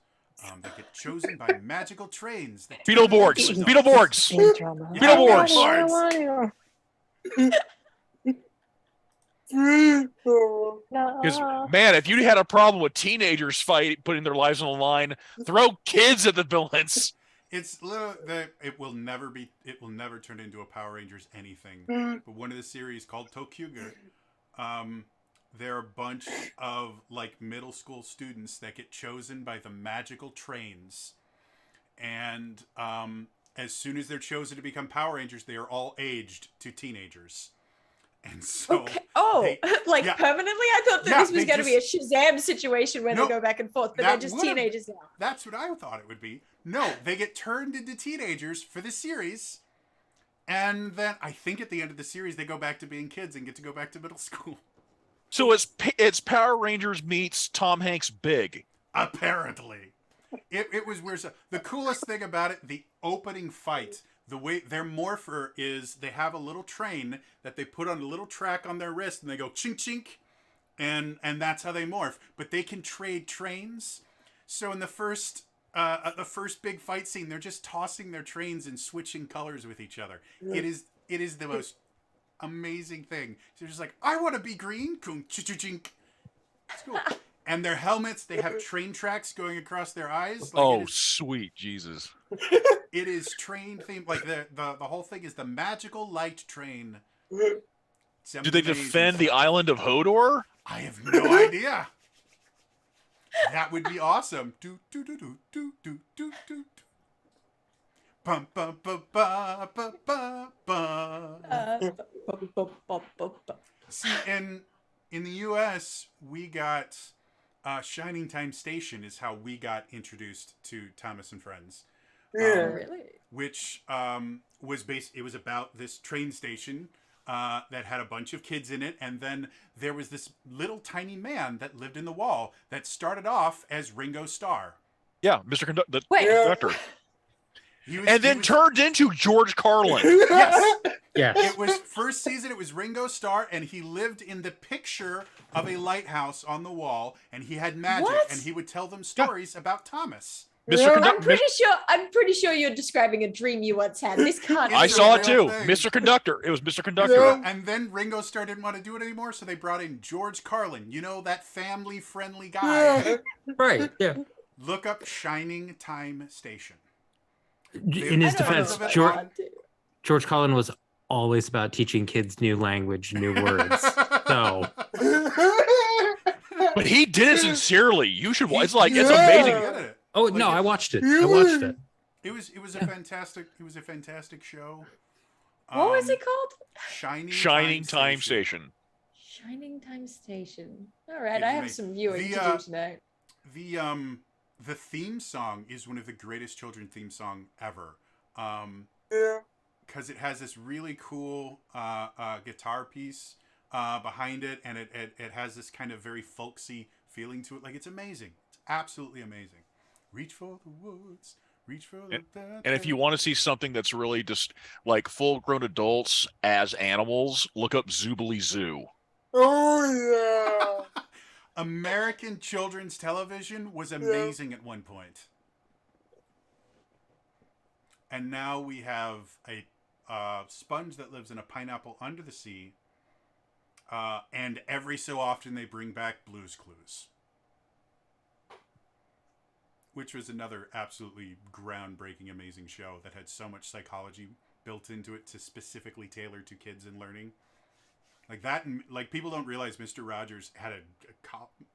that get chosen by magical trains. Beetleborgs! Beetleborgs! Beetleborgs! Because, man, if you had a problem with teenagers putting their lives on the line, throw kids at the villains. It will never turn into a Power Rangers anything. But one of the series called Tokuga, there are a bunch of like middle school students that get chosen by the magical trains, and as soon as they're chosen to become Power Rangers, they are all aged to teenagers. And so, permanently? I thought that this was going to be a Shazam situation where they go back and forth, but they're just teenagers now. That's what I thought it would be. No, they get turned into teenagers for the series, and then I think at the end of the series they go back to being kids and get to go back to middle school. So it's Power Rangers meets Tom Hanks Big. Apparently, it was weird. The coolest thing about it, the opening fight. The way their morpher is, they have a little train that they put on a little track on their wrist, and they go chink chink, and that's how they morph. But they can trade trains. So in the first big fight scene, they're just tossing their trains and switching colors with each other. It is the most amazing thing. So they're just like, I want to be green, chink. It's cool. And their helmets, they have train tracks going across their eyes. Like sweet Jesus. It is train themed. Like the whole thing is the magical light train. Do they defend the island of Hodor? I have no idea. That would be awesome. Do do do do do do do do. Bum bum bum bum bum bum bum. See, in the U.S., we got Shining Time Station is how we got introduced to Thomas and Friends. Really? Which it was about this train station that had a bunch of kids in it, and then there was this little tiny man that lived in the wall that started off as Ringo Starr. Yeah, Mr. Conductor. Then turned into George Carlin. Yes. Yes. It was first season. It was Ringo Starr, and he lived in the picture of a lighthouse on the wall, and he had magic, and he would tell them stories about Thomas. I'm pretty sure you're describing a dream you once had. This can't. I saw it too. Mr. Conductor. It was Mr. Conductor. Yeah. And then Ringo Starr didn't want to do it anymore, so they brought in George Carlin. You know, that family-friendly guy. Yeah. Right. Yeah. Look up Shining Time Station. In his defense, George Carlin was always about teaching kids new language, new words. So, but he did it sincerely. You should. It's amazing. Oh no, I watched it. I watched it. It was a fantastic show. What was it called? Shining Time Station. Shining Time Station. All right, I have some viewing to do tonight. The theme song is one of the greatest children's theme song ever. Because it has this really cool guitar piece behind it, and it has this kind of very folksy feeling to it. Like, it's amazing. It's absolutely amazing. Reach for the woods. Reach for the... And if you want to see something that's really just like full-grown adults as animals, look up Zoobilee Zoo. Oh, yeah. American children's television was amazing at one point. And now we have a sponge that lives in a pineapple under the sea. and every so often they bring back Blue's Clues, which was another absolutely groundbreaking, amazing show that had so much psychology built into it to specifically tailor to kids and learning. Like that, and like people don't realize Mr. Rogers had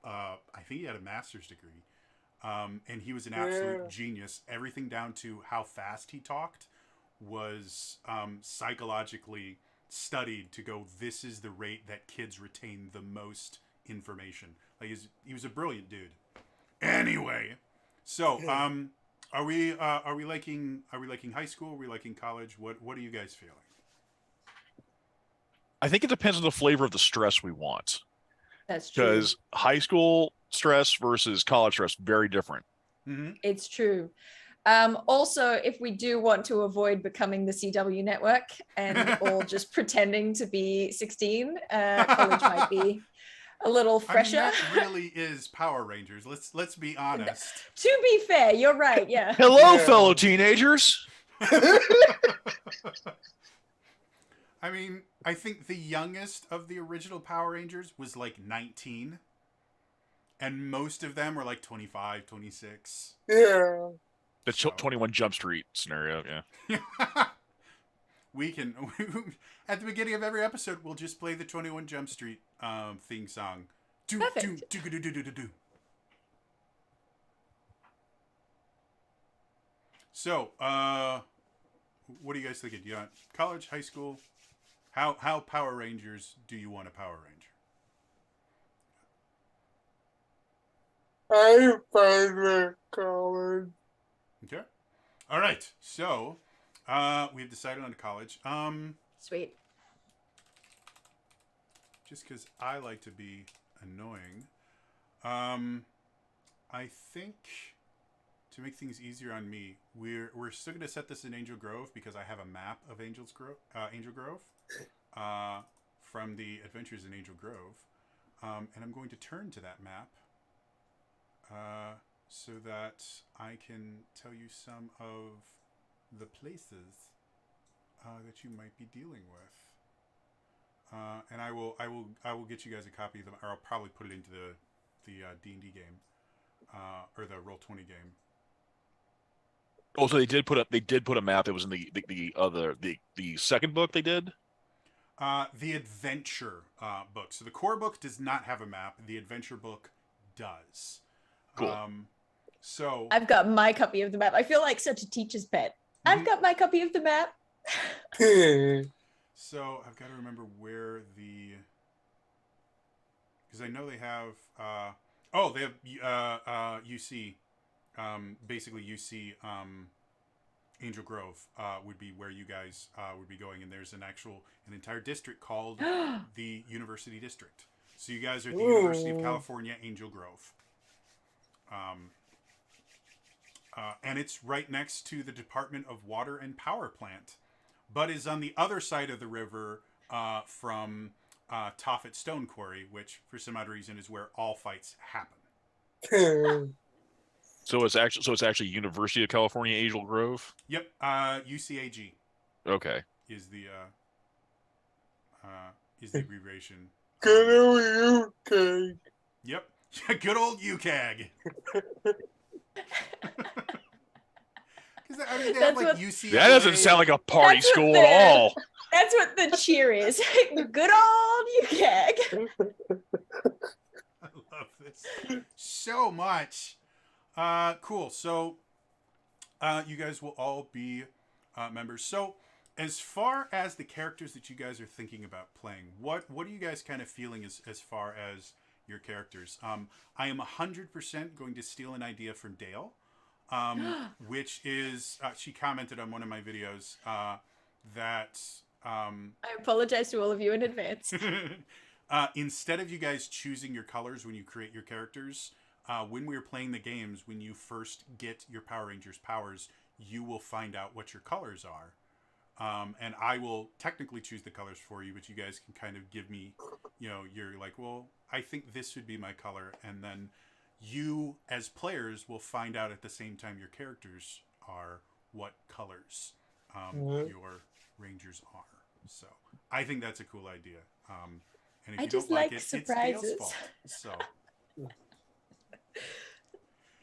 I think he had a master's degree, and he was an absolute genius. Everything down to how fast he talked was psychologically studied to go, this is the rate that kids retain the most information. Like he was a brilliant dude. Anyway, so are we liking high school? Are we liking college? What are you guys feeling? I think it depends on the flavor of the stress we want. That's true. Because high school stress versus college stress, very different. Mm-hmm. It's true. Also, if we do want to avoid becoming the CW network and all just pretending to be 16, college might be a little fresher. I mean, that really is Power Rangers. Let's be honest. To be fair, you're right. Yeah. Hello, fellow teenagers. I mean, I think the youngest of the original Power Rangers was like 19. And most of them were like 25, 26. Yeah. The 21 Jump Street scenario, yeah. We can, at the beginning of every episode, we'll just play the 21 Jump Street theme song. Perfect. So, what are you guys thinking? Do you want college, high school? How Power Rangers do you want a Power Ranger? I find college. Okay. All right. So, we've decided on college. Sweet. Just because I like to be annoying, I think to make things easier on me, we're still going to set this in Angel Grove because I have a map of Angel Grove, from the Adventures in Angel Grove, and I'm going to turn to that map, so that I can tell you some of the places that you might be dealing with, and I will get you guys a copy of them, or I'll probably put it into the D&D game, or the Roll20 game. Oh, so they did put a map that was in the second book they did? The adventure book. So the core book does not have a map. The adventure book does. Cool. So I've got my copy of the map. I feel like such a teacher's pet. I've got my copy of the map. So I've got to remember where because I know they have they have UC, basically UC Angel Grove would be where you guys would be going, and there's an entire district called the University District. So you guys are at the University of California, Angel Grove. And it's right next to the Department of Water and Power Plant, but is on the other side of the river from Tophet Stone Quarry, which for some odd reason is where all fights happen. So it's actually University of California, Angel Grove? Yep, UCAG. Okay. Is the abbreviation. Good old UK. Yep. Good old UCAG. I mean, they have like UCLA. That doesn't sound like a party school at all. That's what the cheer is. Good old UCAG. I love this so much. Cool. So, you guys will all be members. So, as far as the characters that you guys are thinking about playing, what are you guys kind of feeling as far as your characters? I am 100% going to steal an idea from Dale, which is she commented on one of my videos that I apologize to all of you in advance. instead of you guys choosing your colors when you create your characters, when we were playing the games, when you first get your Power Rangers powers, you will find out what your colors are. And I will technically choose the colors for you, but you guys can kind of give me, you're like, well, I think this would be my color. And then you, as players, will find out at the same time your characters are what colors your Rangers are. So I think that's a cool idea. And if I you just don't like like it, it's Gail's surprises. fault.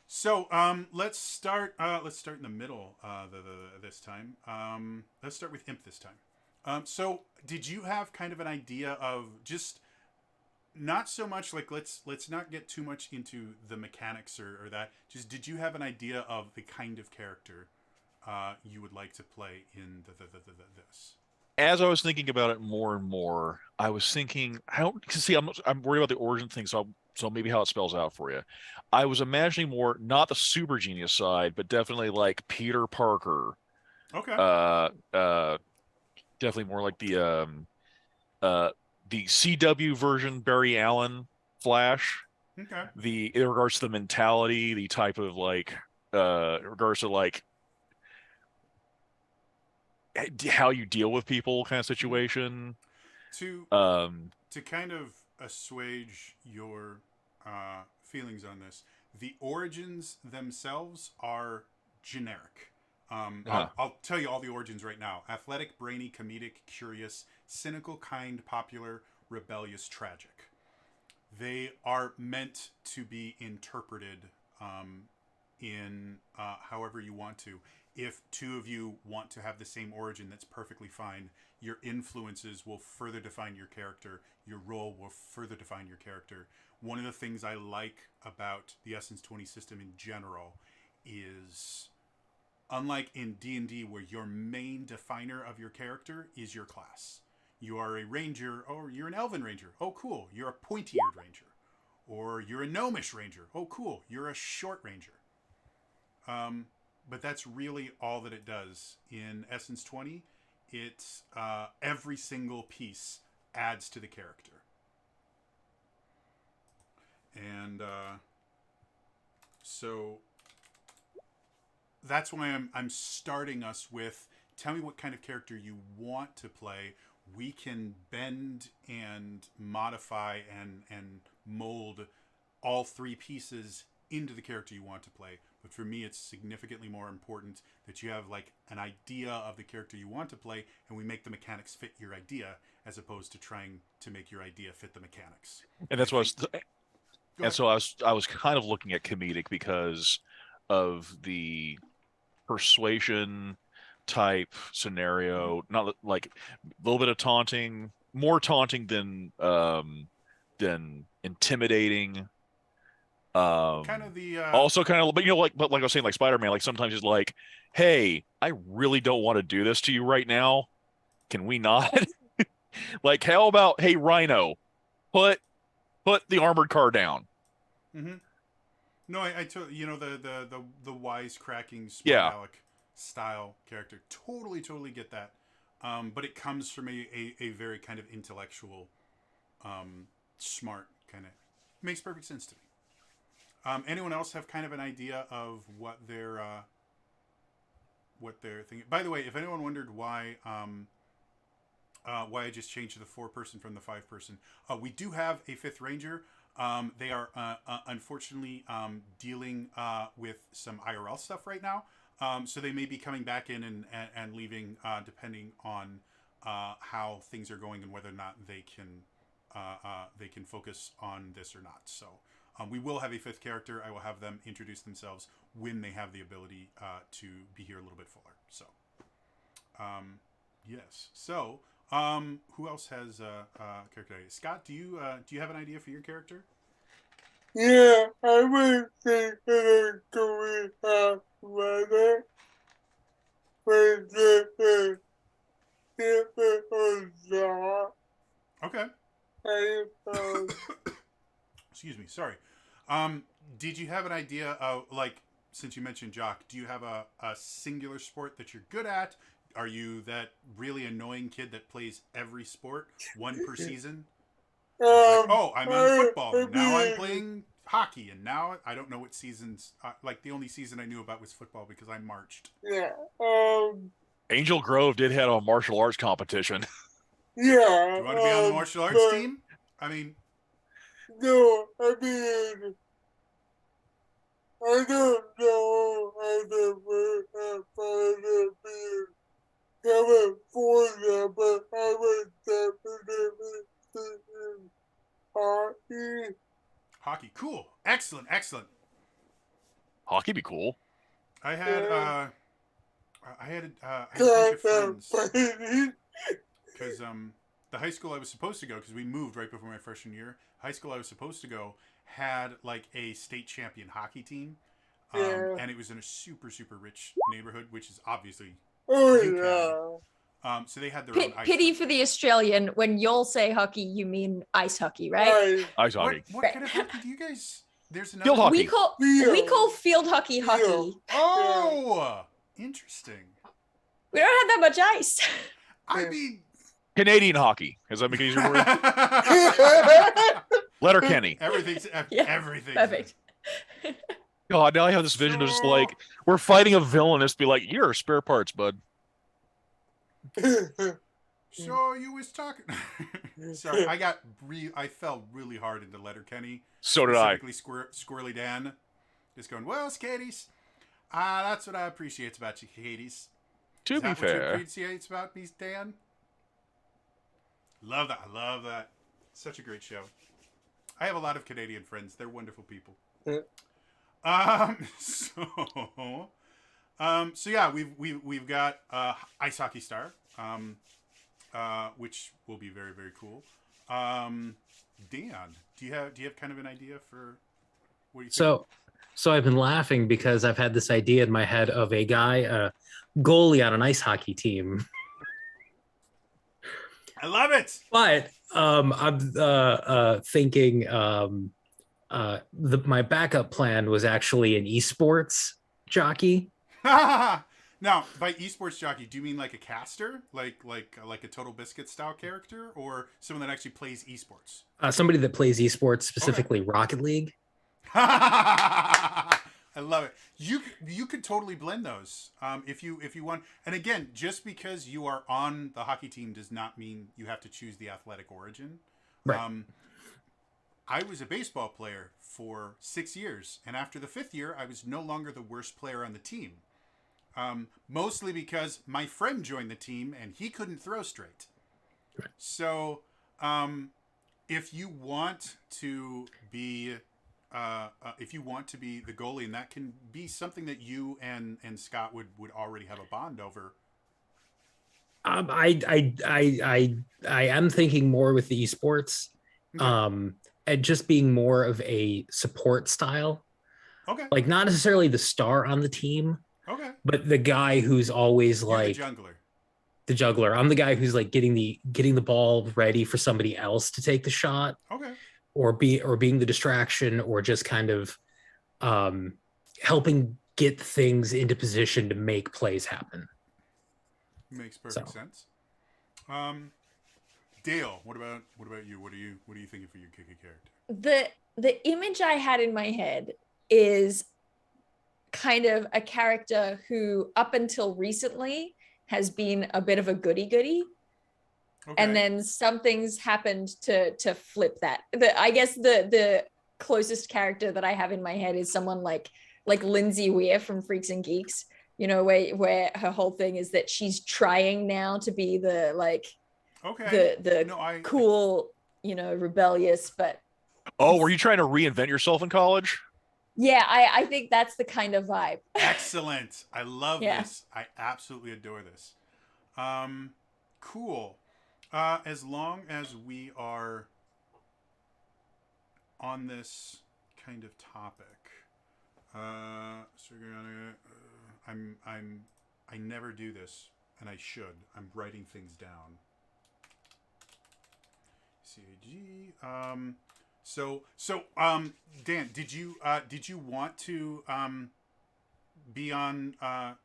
So, let's start. Let's start in the middle. This time. Let's start with Imp this time. So, did you have kind of an idea of just not so much like let's not get too much into the mechanics or that. Just did you have an idea of the kind of character you would like to play in this? As I was thinking about it more and more, I was thinking, how, cause see, I'm worried about the origin thing, so maybe how it spells out for you. I was imagining more, not the super genius side, but definitely like Peter Parker. Okay. Uh, definitely more like uh, the CW version Barry Allen Flash. Okay. In regards to the mentality, the type of like, in regards to like how you deal with people kind of situation. To Um, to kind of assuage your feelings on this, the origins themselves are generic. Huh. I'll tell you all the origins right now: athletic, brainy, comedic, curious, cynical, kind, popular, rebellious, tragic. They are meant to be interpreted in however you want to. If two of you want to have the same origin, that's perfectly fine. Your influences will further define your character. Your role will further define your character. One of the things I like about the Essence 20 system in general is, unlike in D&D where your main definer of your character is your class. You are a ranger, or you're an elven ranger. Oh, cool. You're a pointy-eared ranger. Or you're a gnomish ranger. Oh, cool. You're a short ranger. But that's really all that it does. In Essence 20, it's every single piece adds to the character. And so that's why I'm starting us with, tell me what kind of character you want to play. We can bend and modify and mold all three pieces into the character you want to play. But for me, it's significantly more important that you have like an idea of the character you want to play, and we make the mechanics fit your idea, as opposed to trying to make your idea fit the mechanics. and that's what I was, Go and ahead. so I was kind of looking at comedic because of the persuasion type scenario, not like a little bit of taunting, more taunting than intimidating. Kind of the Also kind of, but but like I was saying, like Spider-Man, like sometimes he's like, "Hey, I really don't want to do this to you right now. Can we not?" Like, how about, "Hey, Rhino, put the armored car down." mm-hmm. No, I took the wise cracking smart Yeah, aleck style character. Totally get that. But it comes from a very kind of intellectual, smart kind of, makes perfect sense to me. Anyone else have kind of an idea of what they're thinking? By the way, if anyone wondered why I just changed to the 4-person from the 5-person, we do have a 5th ranger. They are unfortunately dealing with some IRL stuff right now. So they may be coming back in and leaving depending on how things are going and whether or not they can focus on this or not. So we will have a 5th character. I will have them introduce themselves when they have the ability to be here a little bit fuller. So yes. So who else has a character idea? Scott, do you have an idea for your character? Yeah, I would think that I'm going weather with the jaw. Okay. I Excuse me. Sorry. Did you have an idea of, like, since you mentioned Jock, do you have a singular sport that you're good at? Are you that really annoying kid that plays every sport, one per season? It's like, oh, I'm in football. And now I'm playing hockey, and now I don't know what seasons. Like the only season I knew about was football because I marched. Yeah. Angel Grove did have a martial arts competition. Yeah. Do you want to be on the martial arts team? I mean, no. I mean, I don't know. I never have fun of being California, but I would definitely Hockey. Cool. Excellent. Excellent. Hockey be cool. I had a bunch of friends because the high school I was supposed to go, because we moved right before my freshman year. High school I was supposed to go had like a state champion hockey team, and it was in a super rich neighborhood, which is obviously so they had their own ice Pity rink. for the Australian. When y'all say hockey, you mean ice hockey, right? Ice hockey. What kind of hockey do you guys? There's another Field hockey. We call field hockey hockey. Oh, interesting. We don't have that much ice. I mean, Canadian hockey. Does that make it easier for you? Letterkenny. everything's Yeah, everything's Perfect. God, now I have this vision of just like we're fighting a villain. Just be like, here are spare parts, bud. So you was talking. Sorry, I fell really hard into Letterkenny. So did I. Specifically, Squirrely Dan, just going, well, Skaties. That's what I appreciate about you, Hades. To Is be that what you fair, appreciate about me, Dan? Love that. I love that. Such a great show. I have a lot of Canadian friends. They're wonderful people. So yeah, we've got Ice Hockey Star, which will be very cool. Dan, do you have kind of an idea for what do you think? So I've been laughing because I've had this idea in my head of a guy, a goalie on an ice hockey team. I love it. But I'm thinking my backup plan was actually an esports jockey. Now, by esports jockey, do you mean like a caster, like a Total Biscuit style character, or someone that actually plays esports? Somebody that plays esports, specifically Rocket League. I love it. You could totally blend those if you want. And again, just because you are on the hockey team does not mean you have to choose the athletic origin. Right. I was a baseball player for 6 years, and after the 5th year, I was no longer the worst player on the team. Mostly because my friend joined the team and he couldn't throw straight. Right. So, if you want to be the goalie, and that can be something that you and Scott would already have a bond over. I am thinking more with the esports, and just being more of a support style. Okay. Like not necessarily the star on the team. Okay. But the guy who's always like the juggler. I'm the guy who's like getting the ball ready for somebody else to take the shot. Okay. Or being the distraction, or just kind of helping get things into position to make plays happen. Makes perfect sense. Dale, what about you? What are you thinking for your kicky character? The image I had in my head is kind of a character who up until recently has been a bit of a goody-goody. Okay. And then something's happened to flip that. I guess the closest character that I have in my head is someone like Lindsay Weir from Freaks and Geeks, you know, where her whole thing is that she's trying now to be the cool, you know, rebellious, but were you trying to reinvent yourself in college? Yeah, I think that's the kind of vibe. Excellent. I love this. I absolutely adore this. Cool. As long as we are on this kind of topic, so I never do this, and I should. I'm writing things down. CAG. So Dan, did you want to be on the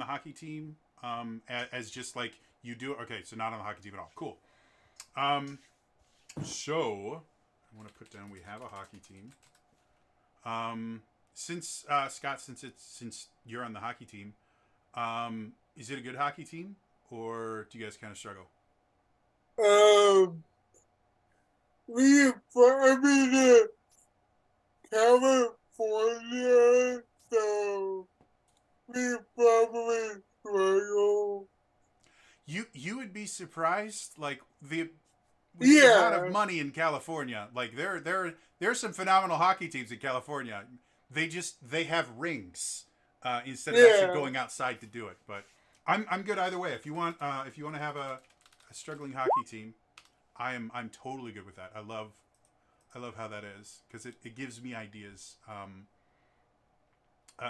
hockey team as just like you do? Okay, so not on the hockey team at all. Cool. So I want to put down we have a hockey team. Since Scott, since you're on the hockey team, is it a good hockey team, or do you guys kind of struggle? We probably in California, so we probably struggle. You would be surprised, like with the Yeah. amount of money in California, like there's some phenomenal hockey teams in California. They have rings instead of actually Yeah. going outside to do it. But I'm good either way. If you want to have a struggling hockey team, I'm totally good with that. I love how that is because it gives me ideas.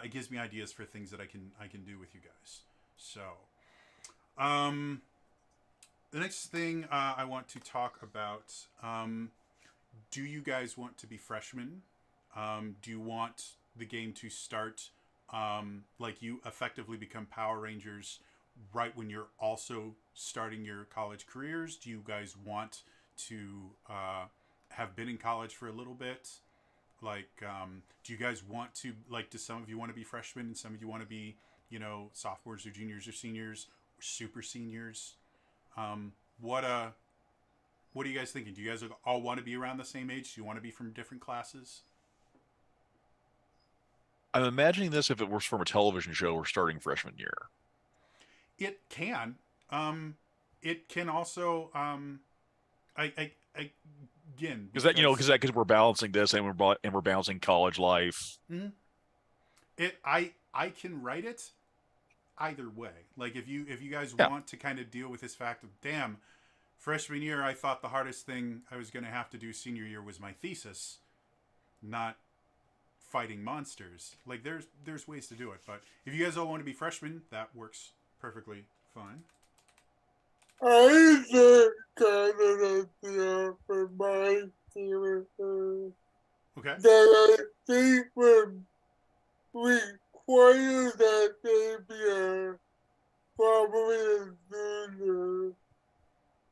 It gives me ideas for things that I can do with you guys. So, the next thing I want to talk about. Do you guys want to be freshmen? Do you want the game to start like you effectively become Power Rangers right when you're also starting your college careers? Do you guys want to have been in college for a little bit? Like, do you guys want to, like, do some of you want to be freshmen and some of you want to be, sophomores or juniors or seniors or super seniors? What are you guys thinking? Do you guys all want to be around the same age? Do you want to be from different classes? I'm imagining this if it was from a television show or starting freshman year. It can. It can also. Again, Because we're balancing this and we're balancing college life. Mm-hmm. I can write it either way. Like if you guys want to kind of deal with this fact of damn, freshman year I thought the hardest thing I was going to have to do senior year was my thesis, not fighting monsters. Like there's ways to do it, but if you guys all want to be freshmen, that works perfectly fine. I just got an idea for my character Okay. that I think would require that they be probably a junior.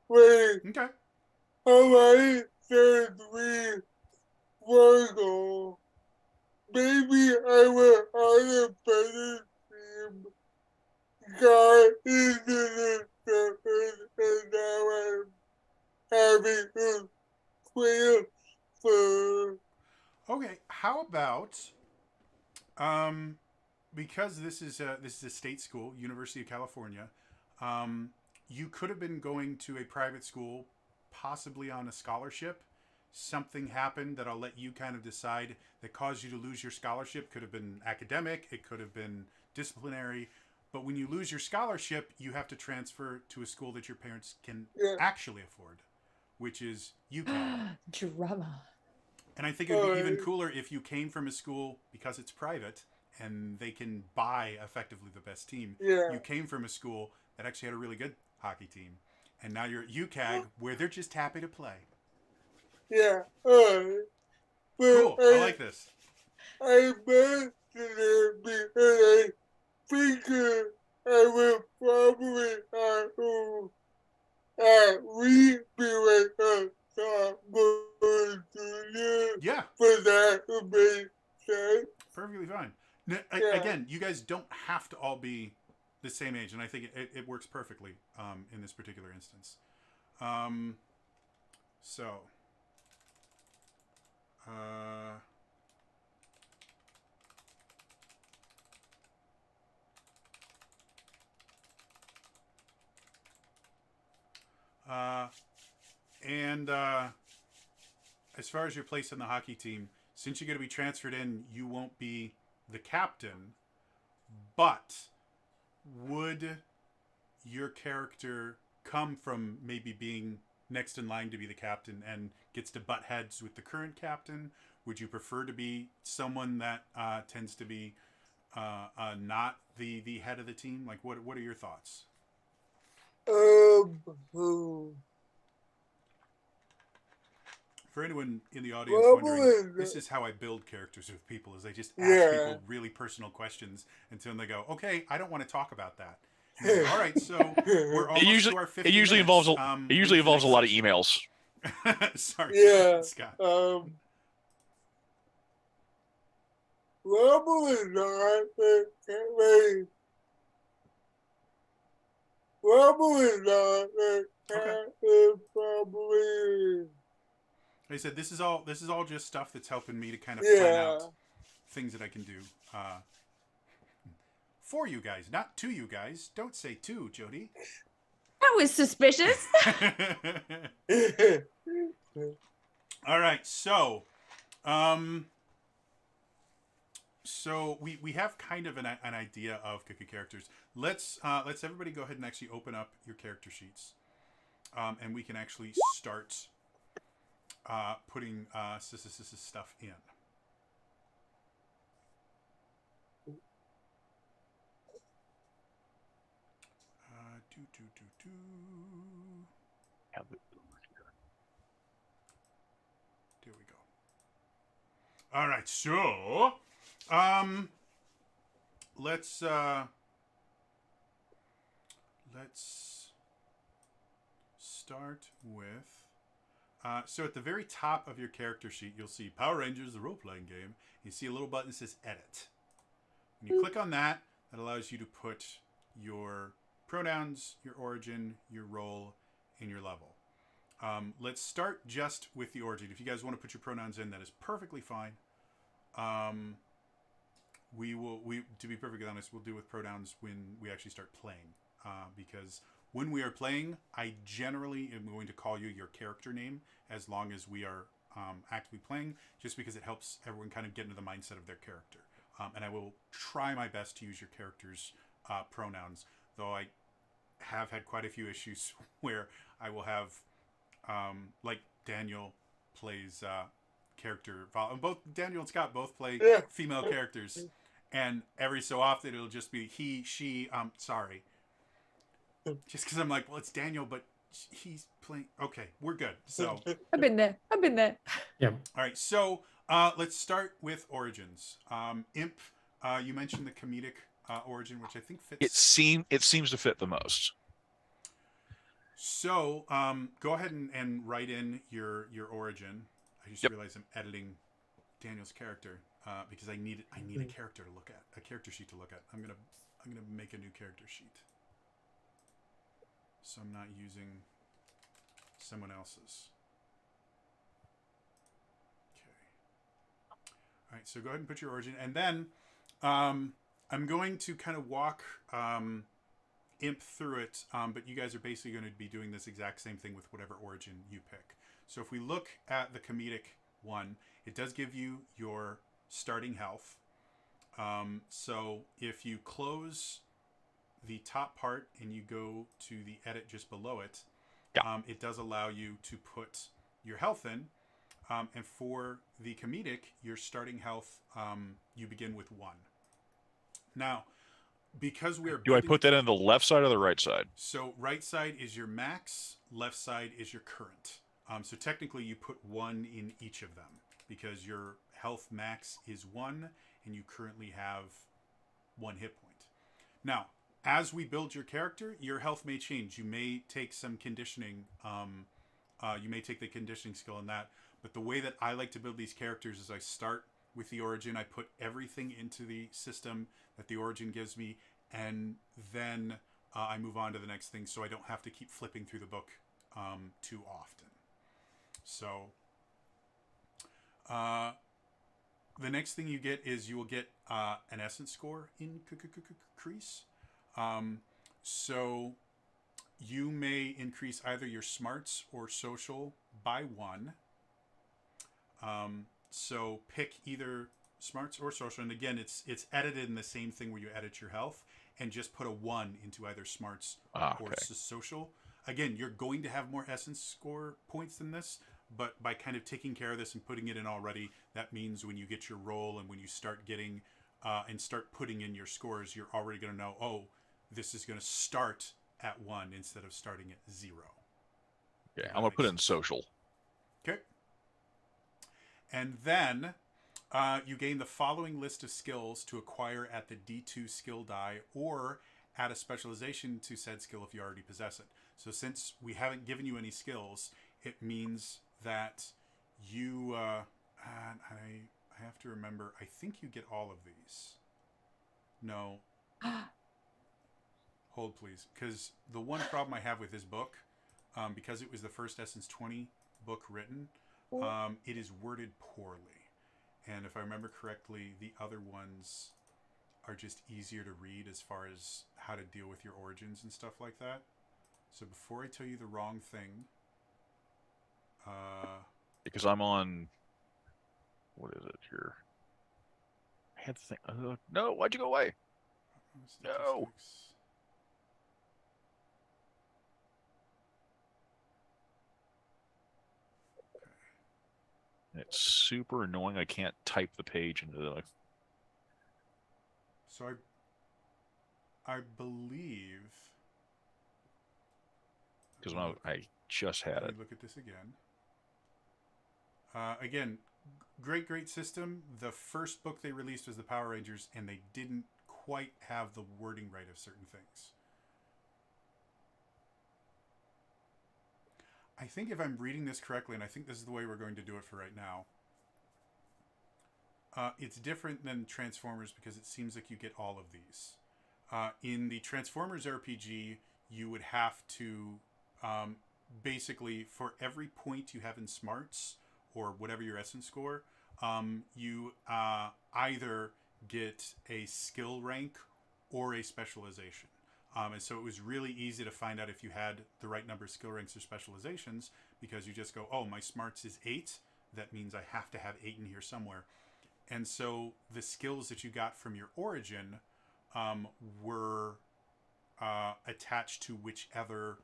Wait, Okay. how I said we struggle. Maybe I will on a better team. Got into the circus and now I'm having to clear for. Okay. How about because this is a state school, University of California, you could have been going to a private school, possibly on a scholarship. Something happened that I'll let you kind of decide that caused you to lose your scholarship. Could have been academic, it could have been disciplinary. But when you lose your scholarship, you have to transfer to a school that your parents can actually afford, which is UCAD. Drama. And I think it would be even cooler if you came from a school, because it's private and they can buy effectively the best team. Yeah. You came from a school that actually had a really good hockey team. And now you're at UCAG where they're just happy to play. Yeah. Cool. I like this. I mentioned it because I figure I will probably have to rebuild a sophomore junior. Yeah. For that to make sense. Perfectly fine. Again, you guys don't have to all be the same age, and I think it works perfectly in this particular instance. And as far as your place in the hockey team, since you're going to be transferred in, you won't be the captain, but would your character come from maybe being next in line to be the captain and gets to butt heads with the current captain? Would you prefer to be someone that tends to be not the head of the team? Like, what are your thoughts? For anyone in the audience wondering, this is how I build characters with people, is I just ask people really personal questions until they go, okay, I don't want to talk about that. Like, all right, so we're almost to our 50 It usually minutes. involves a lot of emails. Sorry, Scott. Probably not. Probably not. Probably. Like I said, this is all just stuff that's helping me to kind of plan out things that I can do for you guys, not to you guys. Don't say to, Jody. That was suspicious. All right, so we have kind of an idea of cookie characters. Let's everybody go ahead and actually open up your character sheets, and we can actually start putting stuff in. There we go. All right, so let's start with so at the very top of your character sheet, you'll see Power Rangers, the role-playing game. You see a little button that says Edit. When you click on that, that allows you to put your pronouns, your origin, your role, and your level. Let's start just with the origin. If you guys want to put your pronouns in, that is perfectly fine. To be perfectly honest, we'll do with pronouns when we actually start playing. Because when we are playing, I generally am going to call you your character name as long as we are actively playing, just because it helps everyone kind of get into the mindset of their character. And I will try my best to use your character's pronouns, though I have had quite a few issues where I will have, like Daniel plays character. Both Daniel and Scott both play female characters, and every so often it'll just be he, she. Sorry, just because I'm like, well, it's Daniel, but he's playing. Okay, we're good. So I've been there. Yeah. all right, so let's start with origins. Imp, you mentioned the comedic origin, which I think fits. It seems to fit the most. So go ahead and write in your origin. I just realized I'm editing Daniel's character because I need a character to look at, a character sheet to look at. I'm gonna make a new character sheet, so I'm not using someone else's. Okay. All right. So go ahead and put your origin, and then I'm going to kind of walk Imp through it, but you guys are basically going to be doing this exact same thing with whatever origin you pick. So if we look at the comedic one, it does give you your starting health. So if you close the top part and you go to the edit just below it, it does allow you to put your health in. And for the comedic, your starting health, you begin with 1. Now, because we are... Do I put that in the left side or the right side? So right side is your max, left side is your current. So technically you put 1 in each of them because your health max is 1 and you currently have 1 hit point. Now, as we build your character, your health may change. You may take some conditioning. You may take the conditioning skill in that. But the way that I like to build these characters is I start with the origin. I put everything into the system that the origin gives me. And then I move on to the next thing so I don't have to keep flipping through the book too often. So the next thing you get is you will get an essence score increase. So you may increase either your smarts or social by 1. So pick either smarts or social. And again, it's edited in the same thing where you edit your health and just put a 1 into either smarts or social. Again, you're going to have more essence score points than this, but by kind of taking care of this and putting it in already, that means when you get your roll and when you start getting and start putting in your scores, you're already going to know, oh, this is going to start at 1 instead of starting at 0. Okay, I'm going to put in social. Okay. And then you gain the following list of skills to acquire at the D2 skill die or add a specialization to said skill if you already possess it. So since we haven't given you any skills, it means that you... I have to remember, I think you get all of these. No. Hold, please. Because the one problem I have with this book, because it was the first Essence 20 book written, it is worded poorly. And if I remember correctly, the other ones are just easier to read as far as how to deal with your origins and stuff like that. So before I tell you the wrong thing, because I'm on. What is it here? I had to think. No, why'd you go away? No. statistics. It's super annoying. I can't type the page into the. So I believe. Because I just had Let it. me look at this again. Again, great system. The first book they released was the Power Rangers, and they didn't quite have the wording right of certain things. I think if I'm reading this correctly, and I think this is the way we're going to do it for right now, it's different than Transformers because it seems like you get all of these. In the Transformers RPG, you would have to basically, for every point you have in smarts or whatever your essence score, you either get a skill rank or a specialization. And so it was really easy to find out if you had the right number of skill ranks or specializations because you just go, oh, my smarts is 8. That means I have to have 8 in here somewhere. And so the skills that you got from your origin were attached to whichever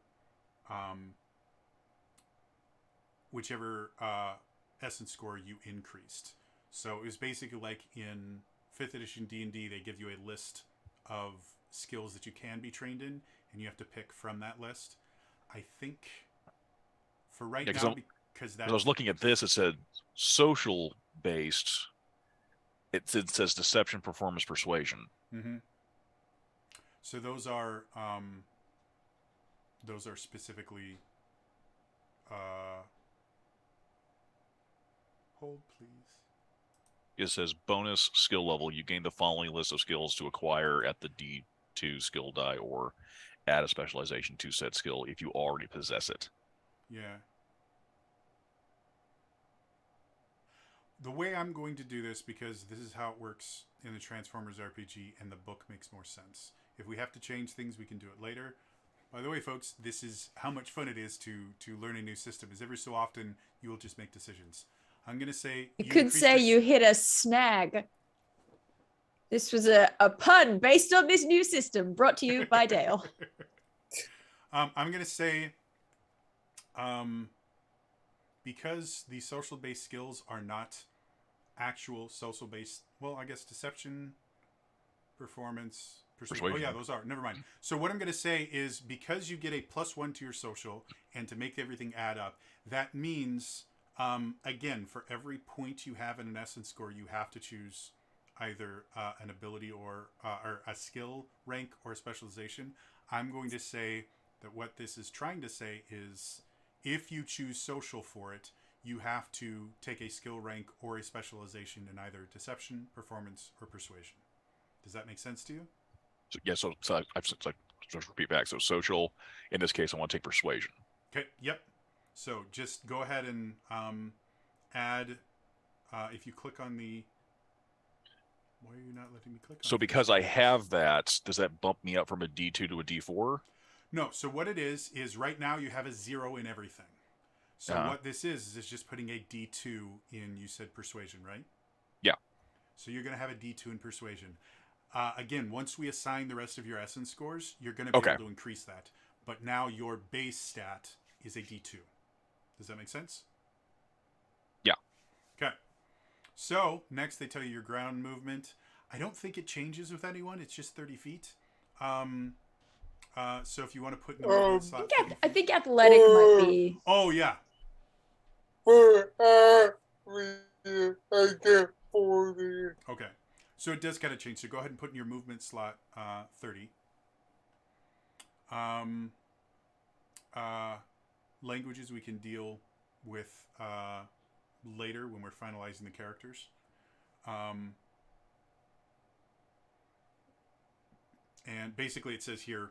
essence score you increased. So it was basically like in 5th edition D&D, they give you a list of skills that you can be trained in, and you have to pick from that list. I think for right now, because that I was looking at this, it said social based. It says deception, performance, persuasion. Mm-hmm. So those are specifically. Hold, please. It says bonus skill level. You gain the following list of skills to acquire at the D2 skill die or add a specialization to said skill if you already possess it. Yeah. The way I'm going to do this, because this is how it works in the Transformers RPG and the book makes more sense. If we have to change things, we can do it later. By the way, folks, this is how much fun it is to learn a new system. Is every so often you will just make decisions. I'm going to say... You could say you hit a snag. This was a pun based on this new system brought to you by Dale. I'm going to say... because the social-based skills are not actual social-based... Well, I guess deception, performance... Persuasion. Oh, yeah, those are. Never mind. So what I'm going to say is because you get a +1 to your social and to make everything add up, that means, again, for every point you have in an essence score, you have to choose either an ability or a skill rank or a specialization. I'm going to say that what this is trying to say is if you choose social for it, you have to take a skill rank or a specialization in either deception, performance, or persuasion. Does that make sense to you? So, yeah, so I've just repeat back. So social, in this case, I want to take persuasion. Okay, yep. So just go ahead and add, if you click on the, why are you not letting me click on So because I have that, does that bump me up from a D2 to a D4? No, so what it is right now you have a 0 in everything. So what this is just putting a D2 in, you said persuasion, right? Yeah. So you're going to have a D2 in persuasion. Again, once we assign the rest of your essence scores, you're going to be able to increase that. But now your base stat is a D2. Does that make sense? Yeah. Okay. So next they tell you your ground movement. I don't think it changes with anyone. It's just 30 feet. So if you want to put in the movement slot, I think athletic might be. Oh yeah. I get 40. Okay. So it does kind of change. So go ahead and put in your movement slot 30. Languages we can deal with later when we're finalizing the characters. And basically it says here,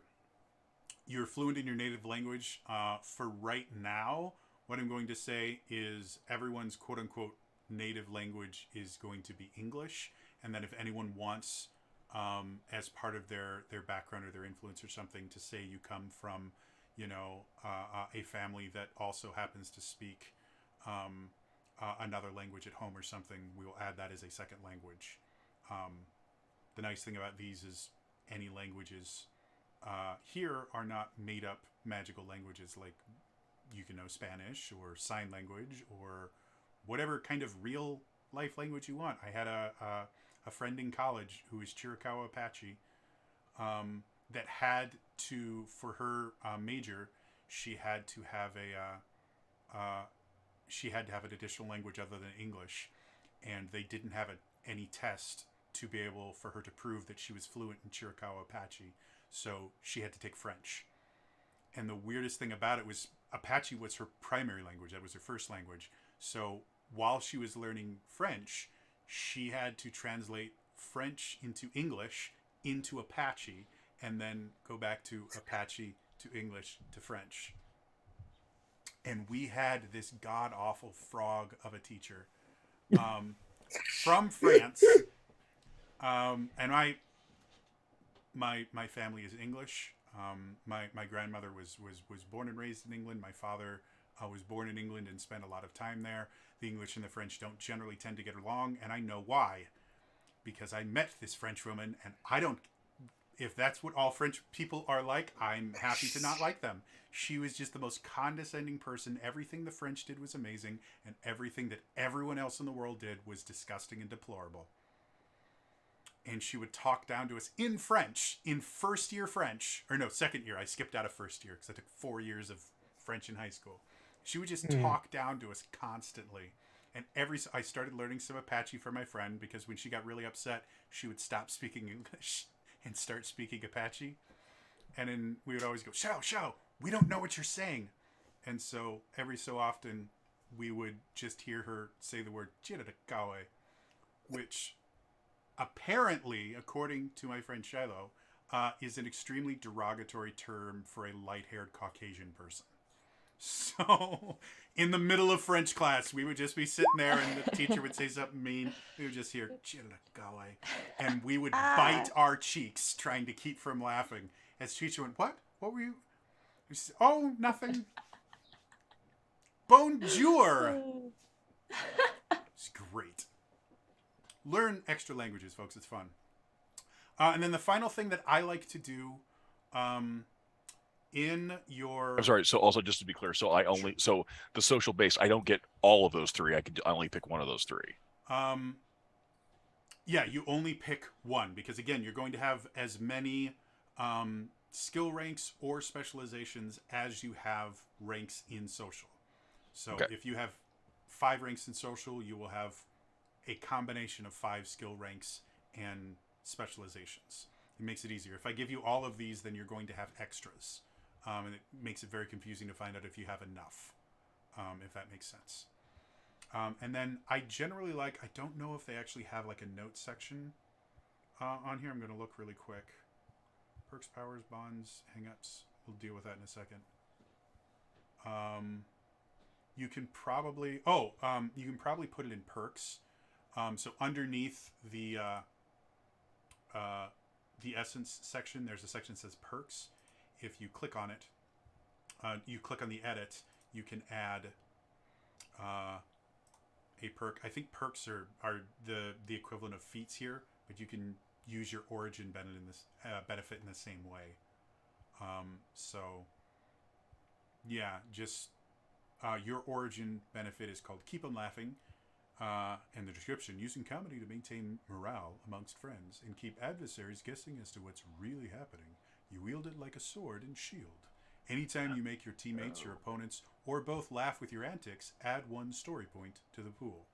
you're fluent in your native language. For right now, what I'm going to say is everyone's quote-unquote native language is going to be English. And then if anyone wants, as part of their background or their influence or something, to say you come from, a family that also happens to speak another language at home or something, we will add that as a second language. The nice thing about these is any languages here are not made up magical languages. Like, you can know Spanish or sign language or whatever kind of real life language you want. I had a friend in college who is Chiricahua Apache, that had to, for her major, she had to have an additional language other than English, and they didn't have any test to be able for her to prove that she was fluent in Chiricahua Apache, so she had to take French. And the weirdest thing about it was Apache was her primary language. That was her first language. So while she was learning French, she had to translate French into English into Apache, and then go back to Apache to English to French. And we had this god-awful frog of a teacher from France. And my family is English. My grandmother was born and raised in England. My father was born in England and spent a lot of time there. The English and the French don't generally tend to get along, and I know why. Because I met this French woman, and if that's what all French people are like, I'm happy to not like them. She was just the most condescending person. Everything the French did was amazing, and everything that everyone else in the world did was disgusting and deplorable. And she would talk down to us in French, in first year French, or no, second year. I skipped out of first year because I took 4 years of French in high school. She would just talk down to us constantly. And I started learning some Apache for my friend, because when she got really upset, she would stop speaking English and start speaking Apache. And then we would always go, show, we don't know what you're saying. And so every so often we would just hear her say the word Chiricahua, which apparently, according to my friend Shiloh, is an extremely derogatory term for a light-haired Caucasian person. So in the middle of French class, we would just be sitting there and the teacher would say something mean. We would just hear Chiricahua, and we would bite our cheeks trying to keep from laughing. As teacher went, what? What were you? We said, oh, nothing. Bonjour. It's great. Learn extra languages, folks. It's fun. And then the final thing that I like to do, in your... I'm sorry. So also, just to be clear, so the social base, I don't get all of those three. I only pick one of those three. Yeah, you only pick one, because again, you're going to have as many skill ranks or specializations as you have ranks in social. So if you have 5 ranks in social, you will have a combination of 5 skill ranks and specializations. It makes it easier. If I give you all of these, then you're going to have extras. And it makes it very confusing to find out if you have enough, if that makes sense. And then I generally I don't know if they actually have like a notes section on here. I'm going to look really quick. Perks, powers, bonds, hangups. We'll deal with that in a second. You can probably put it in perks. So underneath the essence section, there's a section that says perks. If you click on it, you click on the edit, you can add a perk. I think perks are the equivalent of feats here, but you can use your origin benefit in the same way. So yeah, just your origin benefit is called Keep 'em Laughing. And the description, using comedy to maintain morale amongst friends and keep adversaries guessing as to what's really happening. You wield it like a sword and shield. Anytime you make your teammates, your opponents, or both laugh with your antics, add 1 story point to the pool.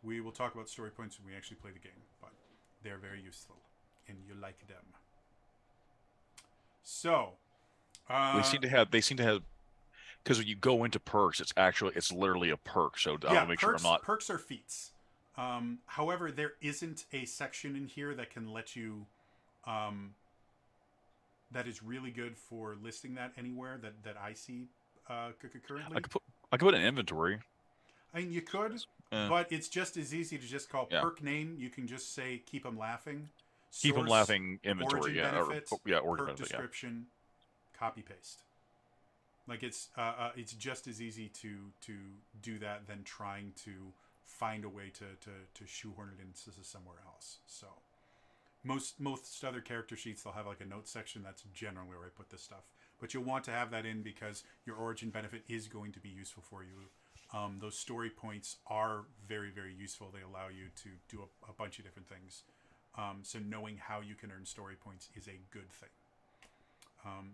We will talk about story points when we actually play the game, but they're very useful, and you like them. So, they seem to have, because when you go into perks, it's literally a perk. So I'll make sure I'm not. Perks are feats. However, there isn't a section in here that can let you, that is really good for listing that anywhere that I see currently. I could put an inventory. I mean, you could, but it's just as easy to just call perk name. You can just say "Keep 'em laughing." Keep 'em laughing inventory. Origin benefit, origin perk benefit, description, copy paste. Like it's just as easy to do that than trying to find a way to shoehorn it into somewhere else. So most other character sheets, they'll have like a notes section. That's generally where I put this stuff. But you'll want to have that in because your origin benefit is going to be useful for you. Those story points are very, very useful. They allow you to do a bunch of different things. So knowing how you can earn story points is a good thing.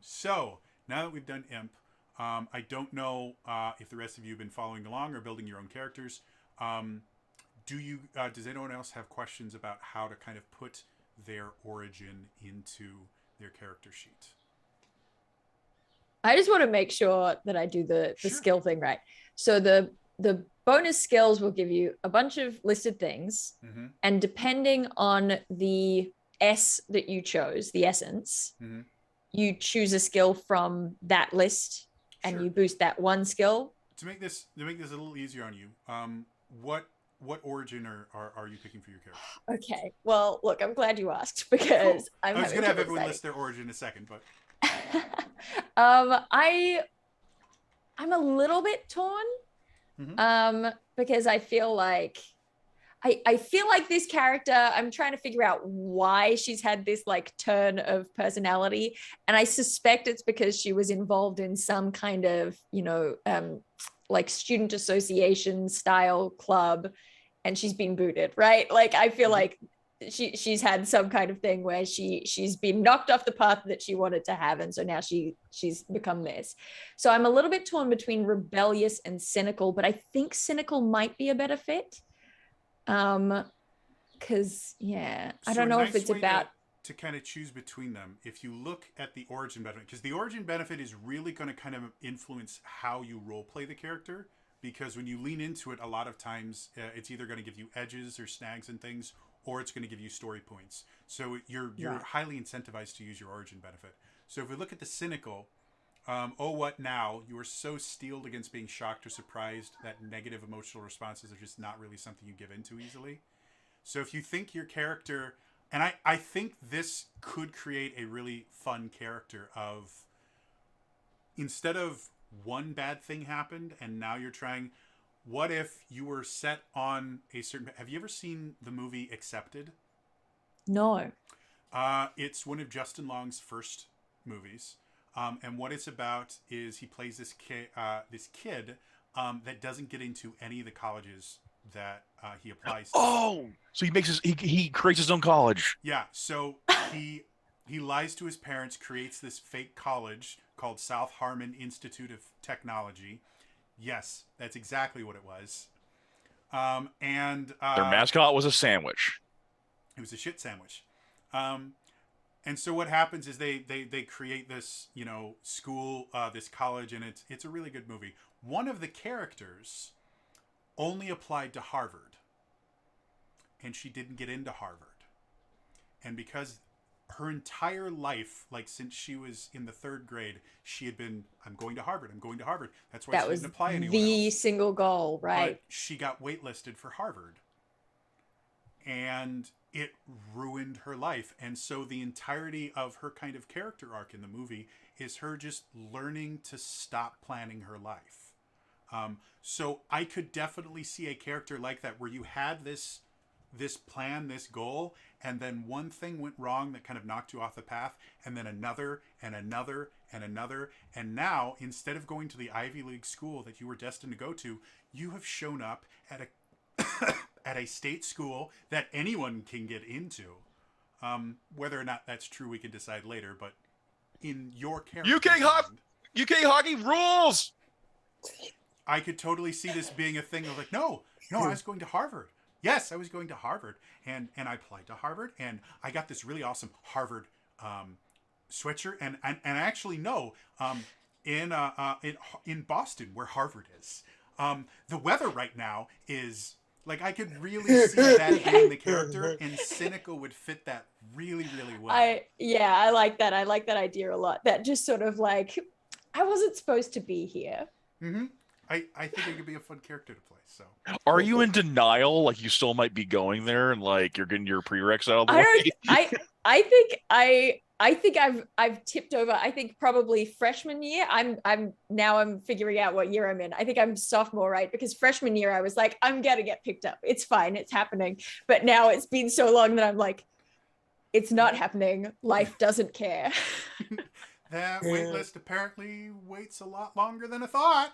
So now that we've done Imp, I don't know if the rest of you have been following along or building your own characters. Does anyone else have questions about how to kind of put their origin into their character sheet? I just want to make sure that I do the Sure. skill thing right. So the bonus skills will give you a bunch of listed things, Mm-hmm. and depending on the S that you chose, the essence, Mm-hmm. you choose a skill from that list, and Sure. you boost that one skill. To make this a little easier on you, what origin are you picking for your character? Okay. Well, look, I'm glad you asked because I was having gonna have trouble everyone deciding. list their origin in a second, but I'm a little bit torn. Mhm. Because I feel like I feel like this character, I'm trying to figure out why she's had this like turn of personality. And I suspect it's because she was involved in some kind of, like student association style club, and she's been booted, right? Like I feel like she's had some kind of thing where she's been knocked off the path that she wanted to have, and so now she's become this. So I'm a little bit torn between rebellious and cynical, but I think cynical might be a better fit. Because I don't know if it's about to kind of choose between them. If you look at the origin benefit, because the origin benefit is really going to kind of influence how you role play the character. Because when you lean into it, a lot of times it's either going to give you edges or snags and things, or it's going to give you story points. So you're highly incentivized to use your origin benefit. So if we look at the cynical, oh, what now? You are so steeled against being shocked or surprised that negative emotional responses are just not really something you give into easily. So if you think your character, and I think this could create a really fun character of, instead of one bad thing happened and now you're trying, what if you were set on a certain, have you ever seen the movie Accepted? no. It's one of Justin Long's first movies. And what it's about is he plays this kid that doesn't get into any of the colleges that he applies to. Oh, so he creates his own college. Yeah, so he lies to his parents, creates this fake college called South Harmon Institute of Technology. Yes, that's exactly what it was. And Their mascot was a sandwich. it was a shit sandwich. And so what happens is they create this, school, this college, and it's a really good movie. One of the characters only applied to Harvard, and she didn't get into Harvard. And because her entire life, like since she was in the 3rd grade, she had been, I'm going to Harvard. That's why That she was didn't apply anywhere the else. single goal, right? But she got waitlisted for Harvard. And it ruined her life. And so the entirety of her kind of character arc in the movie is her just learning to stop planning her life. So I could definitely see a character like that where you had this plan, this goal, and then one thing went wrong that kind of knocked you off the path, and then another and another and another. And now, instead of going to the Ivy League school that you were destined to go to, you have shown up at a state school that anyone can get into. Whether or not that's true, we can decide later. But in your character, UK hockey rules. I could totally see this being a thing of like, no, I was going to Harvard. Yes, I was going to Harvard, and I applied to Harvard, and I got this really awesome Harvard sweatshirt, and I actually know in Boston where Harvard is, the weather right now is. Like, I could really see that being the character, and Cynical would fit that really, really well. I like that. I like that idea a lot. That just sort of like, I wasn't supposed to be here. Mm-hmm. I think it could be a fun character to play. So, are you in denial? Like you still might be going there, and like you're getting your prereqs out of the way? I think I think I've tipped over. I think probably freshman year. I'm figuring out what year I'm in. I think I'm sophomore, right? Because freshman year I was like, I'm gonna get picked up. It's fine, it's happening. But now it's been so long that I'm like, it's not happening. Life doesn't care. That wait list apparently waits a lot longer than I thought.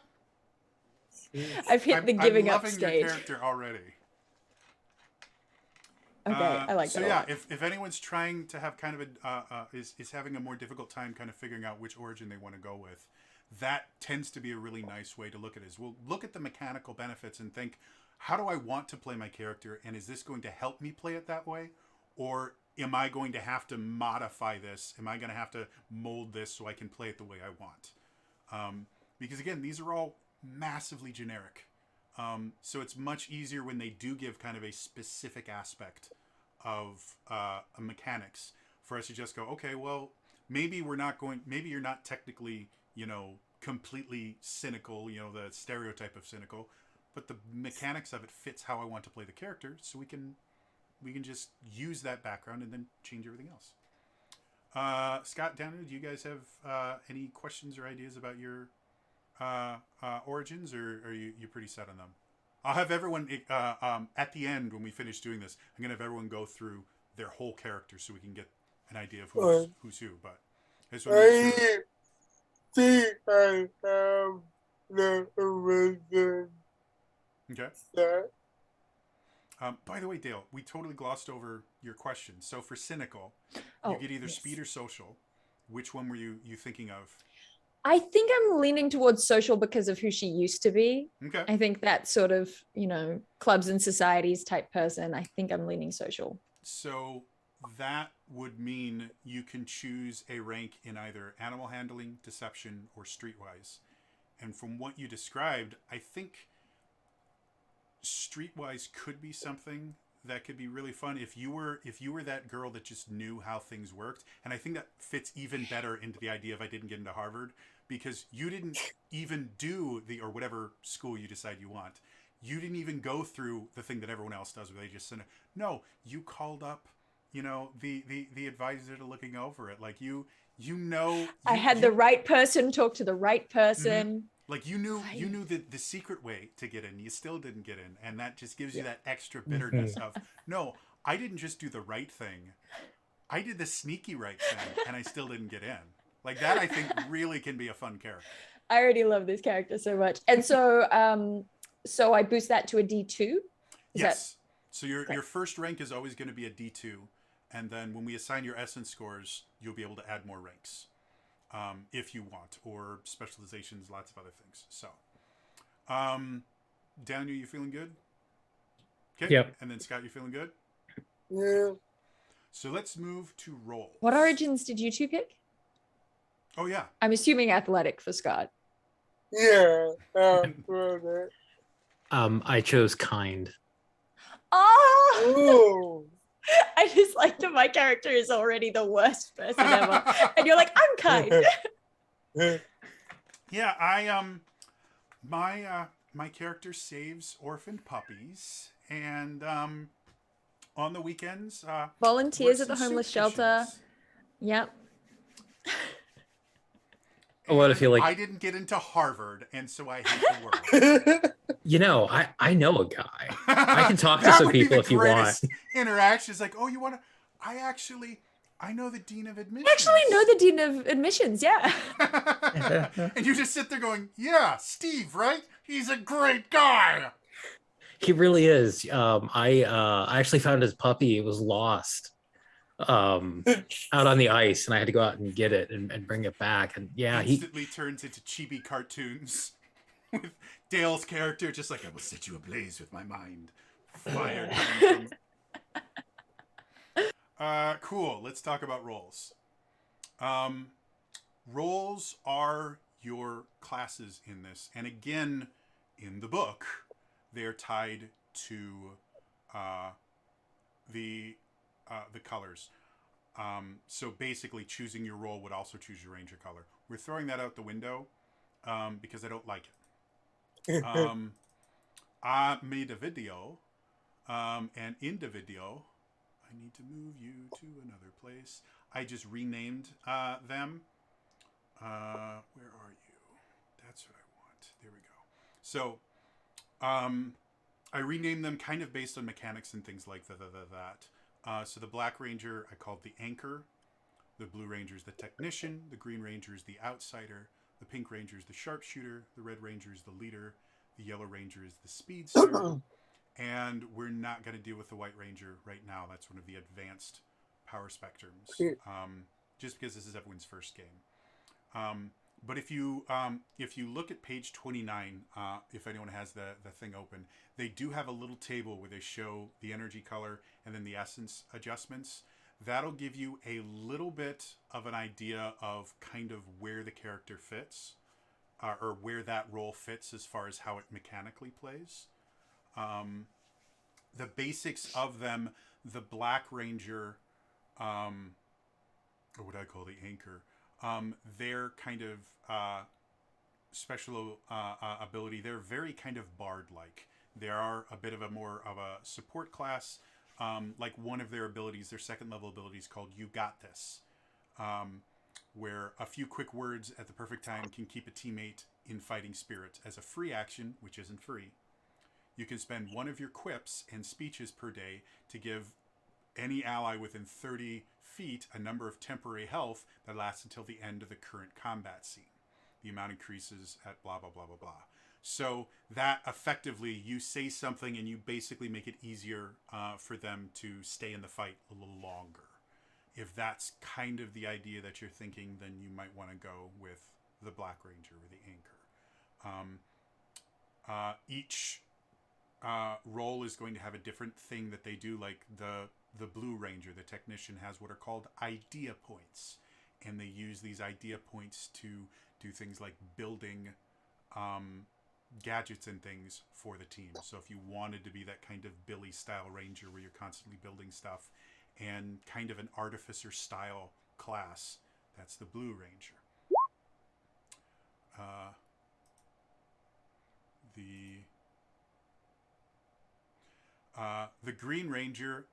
I've hit the giving I'm up loving stage. your character already. Okay, I like so that. yeah, if anyone's trying to have kind of a is having a more difficult time kind of figuring out which origin they want to go with, that tends to be a really nice way to look at it. Is we'll look at the mechanical benefits and think, how do I want to play my character, and is this going to help me play it that way, or am I going to have to modify this? Am I going to have to mold this so I can play it the way I want? Because again, these are all massively generic. So it's much easier when they do give kind of a specific aspect of a mechanics for us to just go, okay, well, maybe you're not technically, completely cynical, the stereotype of cynical, but the mechanics of it fits how I want to play the character, so we can just use that background and then change everything else. Scott, Daniel, do you guys have any questions or ideas about your origins, or are you pretty set on them? I'll have everyone at the end when we finish doing this. I'm gonna have everyone go through their whole character so we can get an idea of who's who. But I just want to make sure. think I have the origin. Okay. Set. By the way, Dale, we totally glossed over your question. So for cynical, Oh, you get either yes. speed or social. Which one were you thinking of? I think I'm leaning towards social because of who she used to be. Okay. I think that sort of, clubs and societies type person. I think I'm leaning social. So that would mean you can choose a rank in either animal handling, deception, or streetwise. And from what you described, I think streetwise could be something that could be really fun if you were that girl that just knew how things worked. And I think that fits even better into the idea of I didn't get into Harvard, because you didn't even do or whatever school you decide you want. You didn't even go through the thing that everyone else does where they just send it. No, you called up, the advisor to looking over it. Like I had the right person talk to the right person. Mm-hmm. Like you knew the secret way to get in. You still didn't get in, and that just gives you that extra bitterness of, no, I didn't just do the right thing. I did the sneaky right thing, and I still didn't get in. Like that, I think really can be a fun character. I already love this character so much. And so so I boost that to a D2. Yes. So your first rank is always going to be a D2, and then when we assign your essence scores, you'll be able to add more ranks. If you want, or specializations, lots of other things. So, Daniel, you feeling good? Okay. Yep. And then Scott, you feeling good? Yeah. So let's move to roll. What origins did you two pick? Oh yeah. I'm assuming athletic for Scott. Yeah. I chose kind. Oh, Oh. I just like that my character is already the worst person ever. And you're like, I'm kind. Yeah, I my character saves orphaned puppies, and on the weekends Volunteers works at the in homeless soup shelter. kitchens. Yep. What if you like? I didn't get into Harvard, and so I hate the world. I know a guy. I can talk to That some would be people the if you want. greatest interaction is like, oh, you want to? I know the dean of admissions. I actually know the dean of admissions. Yeah. And you just sit there going, yeah, Steve, right? He's a great guy. He really is. I actually found his puppy. It was lost out on the ice, and I had to go out and get it and bring it back. And yeah, Instantly turns into chibi cartoons with Dale's character just like, I will set you ablaze with my mind. Fire coming from... Cool. Let's talk about roles. Roles are your classes in this. And again, in the book, they're tied to the colors. So basically, choosing your role would also choose your ranger color. We're throwing that out the window because I don't like it. I made a video, and in the video, I need to move you to another place. I just renamed them. Where are you? That's what I want. There we go. So, I renamed them kind of based on mechanics and things like that. So the Black Ranger I called the Anchor. The Blue Ranger is the Technician. The Green Ranger is the Outsider. The Pink Ranger is the Sharpshooter. The Red Ranger is the Leader. The Yellow Ranger is the Speedster. And we're not going to deal with the White Ranger right now. That's one of the advanced power spectrums. Just because this is everyone's first game. But if you look at page 29, if anyone has the thing open, they do have a little table where they show the energy color and then the essence adjustments. That'll give you a little bit of an idea of kind of where the character fits, or where that role fits as far as how it mechanically plays. The basics of them, the Black Ranger, or what I call the Anchor, their kind of special ability, they're very kind of bard-like. They are a bit of a more of a support class. Like one of their abilities, their second level ability is called You Got This, where a few quick words at the perfect time can keep a teammate in fighting spirit. As a free action, which isn't free, you can spend one of your quips and speeches per day to give any ally within 30 feet a number of temporary health that lasts until the end of the current combat scene. The amount increases at blah, blah, blah, blah, blah. So that effectively, you say something and you basically make it easier for them to stay in the fight a little longer. If that's kind of the idea that you're thinking, then you might want to go with the Black Ranger or the Anchor. Each role is going to have a different thing that they do. Like the Blue Ranger, the Technician, has what are called idea points, and they use these idea points to do things like building gadgets and things for the team. So if you wanted to be that kind of Billy style ranger where you're constantly building stuff and kind of an artificer style class, that's the Blue Ranger. The Green Ranger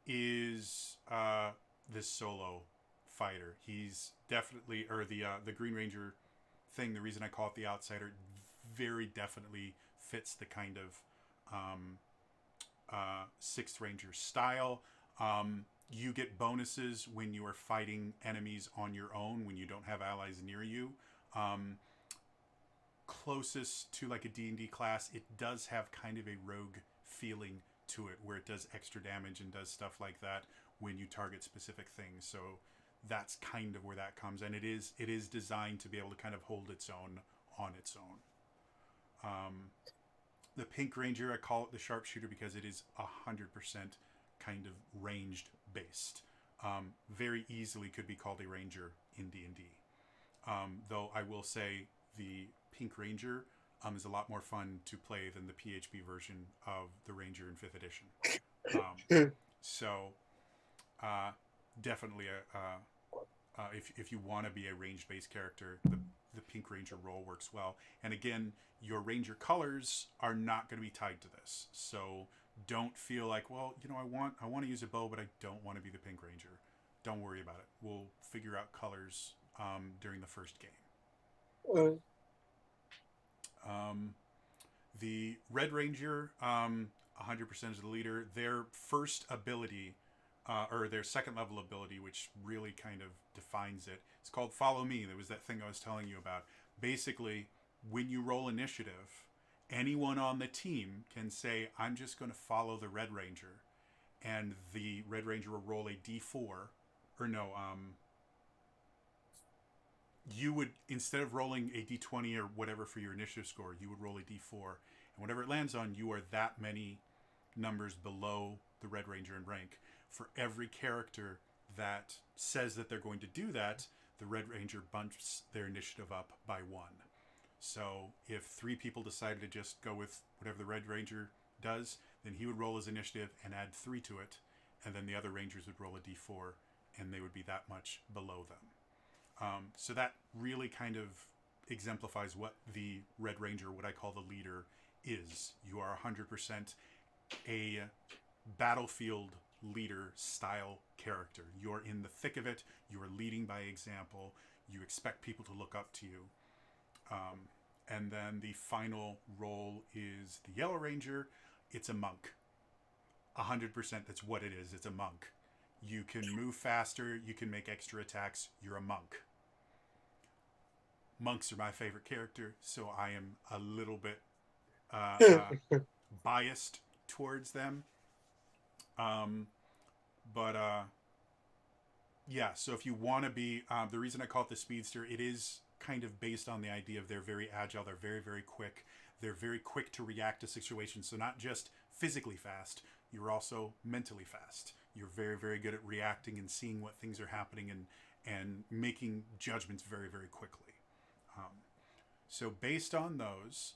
is this solo fighter. He's definitely, or the Green Ranger thing, the reason I call it the Outsider, very definitely fits the kind of Sixth Ranger style. You get bonuses when you are fighting enemies on your own, when you don't have allies near you. Closest to like a D&D class, it does have kind of a rogue feeling to it, where it does extra damage and does stuff like that when you target specific things. So that's kind of where that comes, and it is designed to be able to kind of hold its own on its own. The Pink Ranger, I call it the Sharpshooter because it is 100% kind of ranged based. Very easily could be called a ranger in D&D. Though I will say the Pink Ranger is a lot more fun to play than the PHB version of the Ranger in 5th edition. So definitely if you want to be a range-based character, the Pink Ranger role works well. And again, your Ranger colors are not going to be tied to this. So don't feel like, well, you know, I want to use a bow, but I don't want to be the Pink Ranger. Don't worry about it. We'll figure out colors during the first game. The Red Ranger, 100% is the leader. Their first ability, or their second level ability, which really kind of defines it, it's called Follow Me. There was that thing I was telling you about. Basically, when you roll initiative, anyone on the team can say, I'm just going to follow the Red Ranger. And the Red Ranger will roll a d4, or no, you would, instead of rolling a d20 or whatever for your initiative score, you would roll a d4. And whatever it lands on, you are that many numbers below the Red Ranger in rank. For every character that says that they're going to do that, the Red Ranger bumps their initiative up by 1. So if 3 people decided to just go with whatever the Red Ranger does, then he would roll his initiative and add 3 to it, and then the other Rangers would roll a d4, and they would be that much below them. So that really kind of exemplifies what the Red Ranger, what I call the leader, is. You are 100% a battlefield leader style character. You're in the thick of it. You are leading by example. You expect people to look up to you. And then the final role is the Yellow Ranger. It's a monk. 100%, that's what it is. It's a monk. You can move faster. You can make extra attacks. You're a monk. Monks are my favorite character, so I am a little bit biased towards them. Yeah, so if you want to be, the reason I call it the Speedster, it is kind of based on the idea of they're very agile, they're very, very quick. They're very quick to react to situations. So not just physically fast, you're also mentally fast. You're very, very good at reacting and seeing what things are happening and making judgments very, very quickly. So based on those,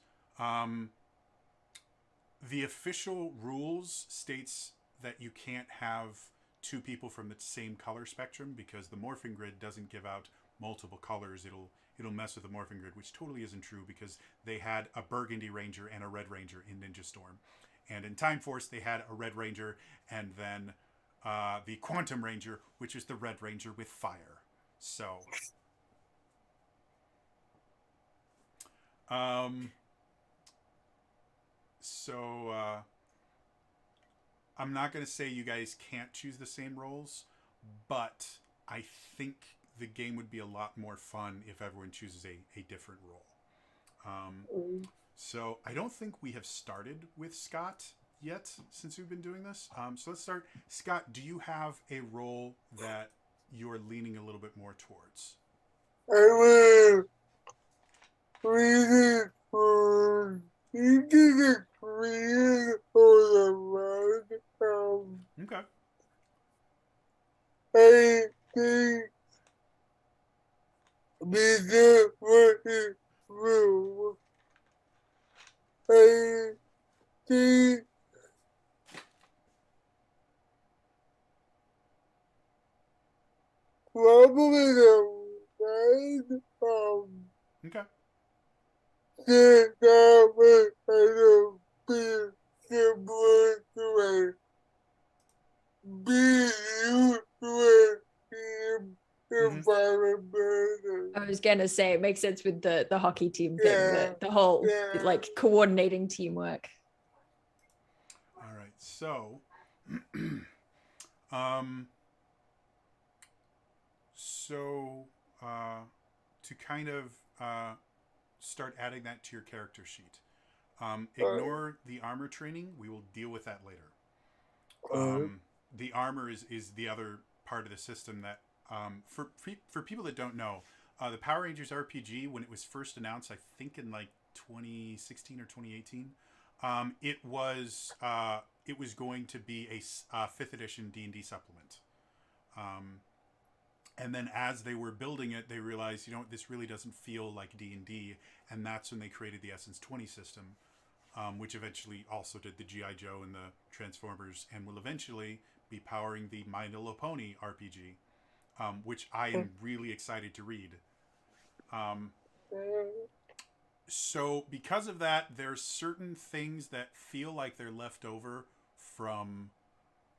the official rules states that you can't have two people from the same color spectrum because the morphing grid doesn't give out multiple colors. It'll mess with the morphing grid, which totally isn't true because they had a burgundy ranger and a red ranger in Ninja Storm. And in Time Force, they had a red ranger and then the Quantum Ranger, which is the red ranger with fire. So... I'm not going to say you guys can't choose the same roles, but I think the game would be a lot more fun if everyone chooses a different role. So I don't think we have started with Scott yet since we've been doing this. So let's start. Scott, do you have a role that you're leaning a little bit more towards? I will read it for you did it read for the road. Okay. I think because what it will. I think probably the right Okay. sit down with a bit similar to a be used to a environment. I was gonna say it makes sense with the hockey team thing, Yeah, the whole yeah. like coordinating teamwork. All right. So, to kind of start adding that to your character sheet, ignore the armor training. We will deal with that later. The armor is the other part of the system that, for people that don't know, the Power Rangers RPG, when it was first announced, I think in like 2016 or 2018, it was going to be a 5th edition D&D supplement. And then as they were building it, they realized, you know, this really doesn't feel like D&D, and that's when they created the Essence 20 system, which eventually also did the G.I. Joe and the Transformers, and will eventually be powering the My Little Pony RPG, which I am really excited to read. So because of that, there's certain things that feel like they're left over from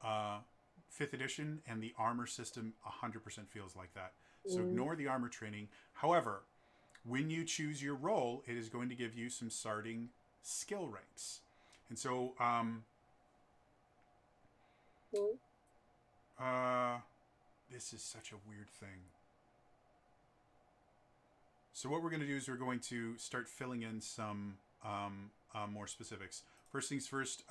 5th edition, and the armor system 100% feels like that. So ignore the armor training. However, when you choose your role, it is going to give you some starting skill ranks. And so this is such a weird thing. So what we're going to do is we're going to start filling in some more specifics. First things first,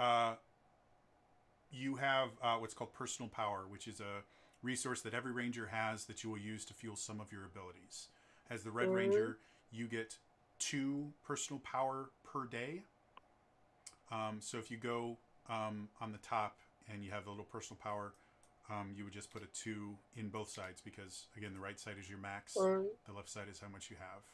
you have what's called personal power, which is a resource that every ranger has that you will use to fuel some of your abilities. As the Red Ranger, you get 2 personal power per day. So if you go on the top and you have a little personal power, you would just put a 2 in both sides because, again, the right side is your max. The left side is how much you have.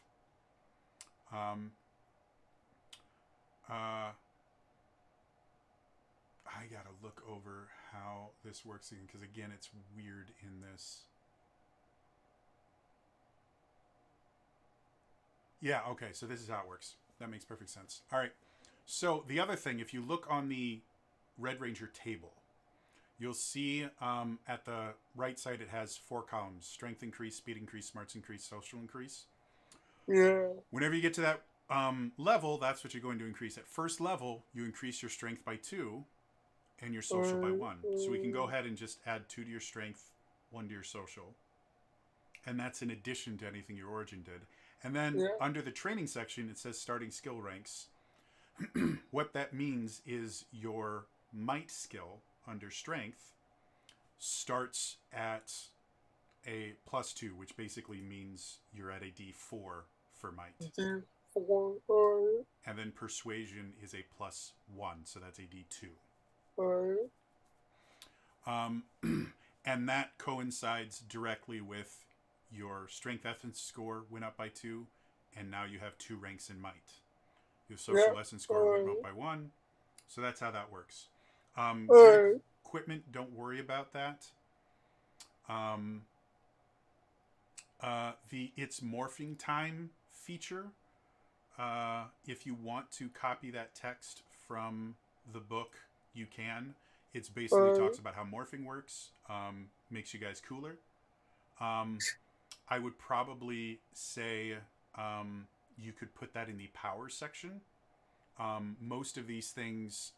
I gotta look over how this works again because, again, it's weird in this. Yeah, okay, so this is how it works. That makes perfect sense. All right. So the other thing, if you look on the Red Ranger table, you'll see at the right side it has 4 columns: strength increase, speed increase, smarts increase, social increase. Yeah. Whenever you get to that level, that's what you're going to increase. At first level, you increase your strength by 2 and your social by 1. So we can go ahead and just add 2 to your strength, 1 to your social. And that's in addition to anything your origin did. And then under the training section, it says starting skill ranks. What that means is your might skill under strength starts at a +2, which basically means you're at a D4 for might. D4. And then persuasion is a +1, so that's a D2. And that coincides directly with your strength essence score went up by 2, and now you have 2 ranks in might. Your social essence score went up by 1, so that's how that works. Equipment, don't worry about that. The It's Morphing Time feature, if you want to copy that text from the book, you can. It's basically talks about how morphing works, makes you guys cooler. I would probably say you could put that in the power section. Most of these things,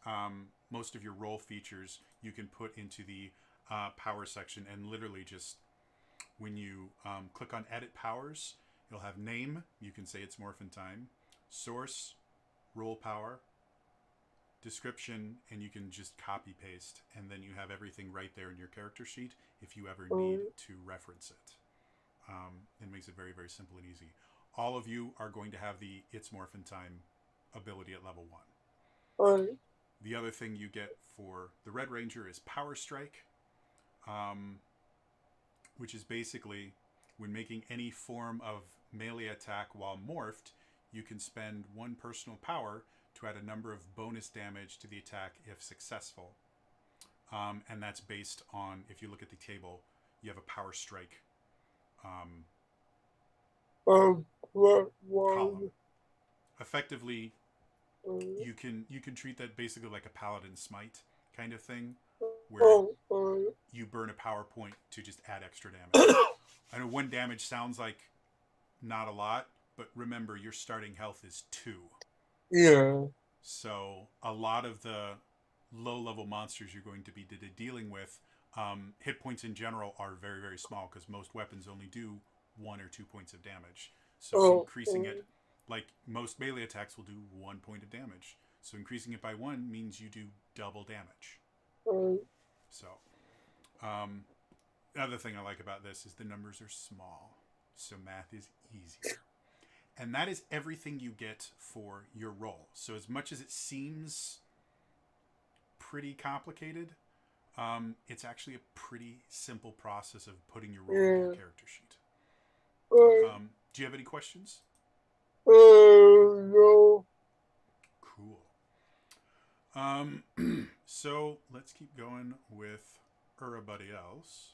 most of your role features, you can put into the power section, and literally just when you click on edit powers, you'll have name, you can say it's morphin time, source, role power, description, and you can just copy paste, and then you have everything right there in your character sheet if you ever need to reference it. It makes it very, very simple and easy. All of you are going to have the It's Morphin Time ability at level 1. The other thing you get for the Red Ranger is Power Strike, which is basically when making any form of melee attack while morphed, you can spend 1 personal power to add a number of bonus damage to the attack if successful. And that's based on, if you look at the table, you have a Power Strike column. Effectively, you can treat that basically like a Paladin Smite kind of thing, where you burn a power point to just add extra damage. I know 1 damage sounds like not a lot, but remember your starting health is 2. Yeah. So a lot of the low-level monsters you're going to be dealing with, hit points in general are very, very small because most weapons only do 1 or 2 points of damage. So increasing it, like most melee attacks will do 1 point of damage. So increasing it by 1 means you do double damage. So, another thing I like about this is the numbers are small, so math is easy. And that is everything you get for your role. So as much as it seems pretty complicated, it's actually a pretty simple process of putting your role in your character sheet. Do you have any questions? No. Cool. So let's keep going with everybody else.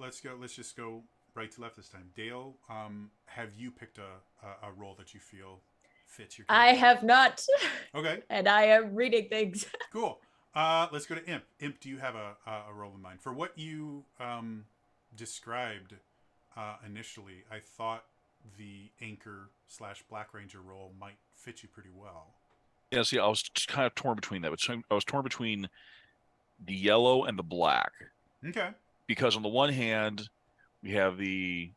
Let's just go right to left this time. Dale, have you picked a role that you feel fits your character? I have not. Okay. And I am reading things. Cool. Let's go to Imp. Imp, do you have a role in mind? For what you described initially, I thought the Anchor/Black Ranger role might fit you pretty well. Yeah, see, I was kind of torn between that. I was torn between the yellow and the black. Okay. Because on the one hand, we have the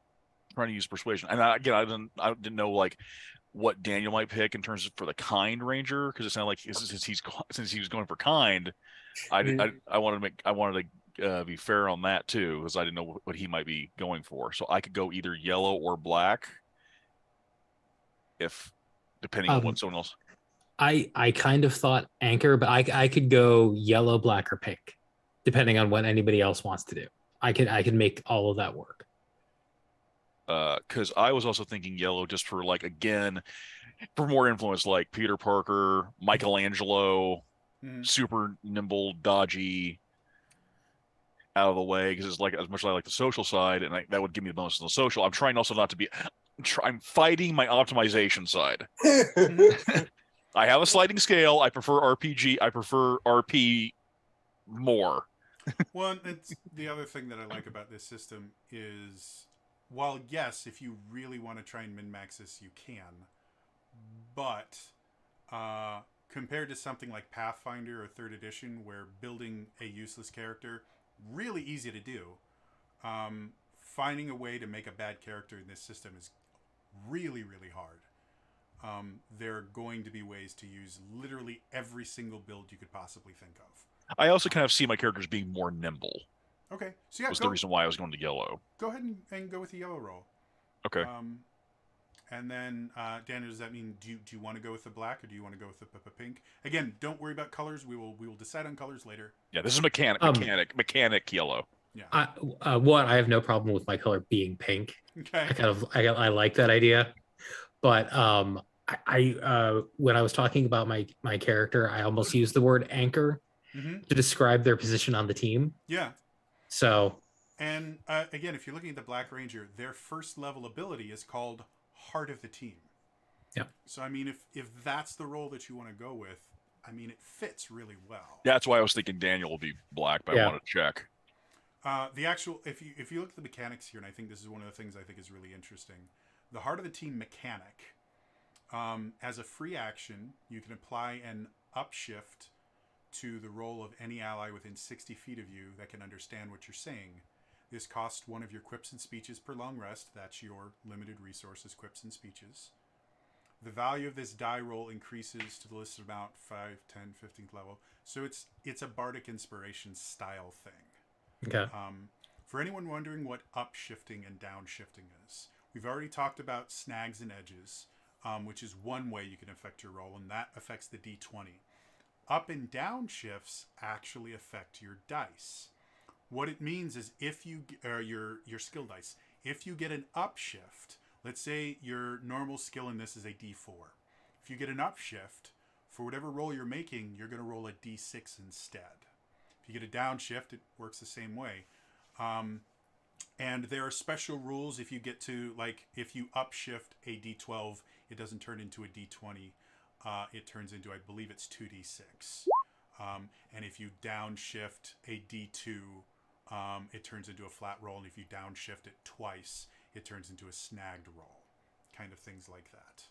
trying to use persuasion, and I didn't know like what Daniel might pick in terms of for the kind ranger, because it sounded like since he was going for kind, I wanted to be fair on that too, because I didn't know what he might be going for. So I could go either yellow or black, if depending on what someone else. I kind of thought Anchor, but I could go yellow, black, or pink, depending on what anybody else wants to do. I could make all of that work. Because I was also thinking yellow just for like, again, for more influence, like Peter Parker, Michelangelo, super nimble, dodgy, out of the way, because it's like as much as I like the social side, and that would give me the bonus on the social. I'm trying also not to be. I'm fighting my optimization side. I have a sliding scale. I prefer RPG. I prefer RP more. Well, it's the other thing that I like about this system is, while yes, if you really want to try and min-max this, you can, but compared to something like Pathfinder or Third Edition, where building a useless character really easy to do, finding a way to make a bad character in this system is really, really hard. There are going to be ways to use literally every single build you could possibly think of. I also kind of see my characters being more nimble. Okay, so yeah, Was the reason why I was going to yellow. go ahead and go with the yellow roll. Okay. And then, Daniel, does that mean do you want to go with the black or do you want to go with the pink? Again, don't worry about colors. We will decide on colors later. Yeah, this is mechanic yellow. Yeah. I have no problem with my color being pink. Okay. I like that idea, but when I was talking about my character, I almost used the word anchor to describe their position on the team. Yeah. So. And again, if you're looking at the Black Ranger, their first level ability is called Heart of the Team. Yeah. So I mean, if that's the role that you want to go with, I mean, it fits really well. That's why I was thinking Daniel will be black, but I want to check. The actual, if you look at the mechanics here, and I think this is one of the things I think is really interesting, the Heart of the Team mechanic, as a free action, you can apply an upshift to the role of any ally within 60 feet of you that can understand what you're saying. This costs one of your quips and speeches per long rest. That's your limited resources, quips and speeches. The value of this die roll increases to the listed amount 5, 10, 15th level. So it's a bardic inspiration style thing. Okay. For anyone wondering what upshifting and downshifting is, we've already talked about snags and edges, which is one way you can affect your roll, and that affects the d20. Up and down shifts actually affect your dice. What it means is if you your skill dice, if you get an upshift, let's say your normal skill in this is a d4. If you get an upshift, for whatever roll you're making, you're going to roll a d6 instead. If you get a downshift, it works the same way. And there are special rules if you get to, like, if you upshift a d12, it doesn't turn into a d20. It turns into, I believe it's 2d6. And if you downshift a d2, it turns into a flat roll. And if you downshift it twice, it turns into a snagged roll. Kind of things like that.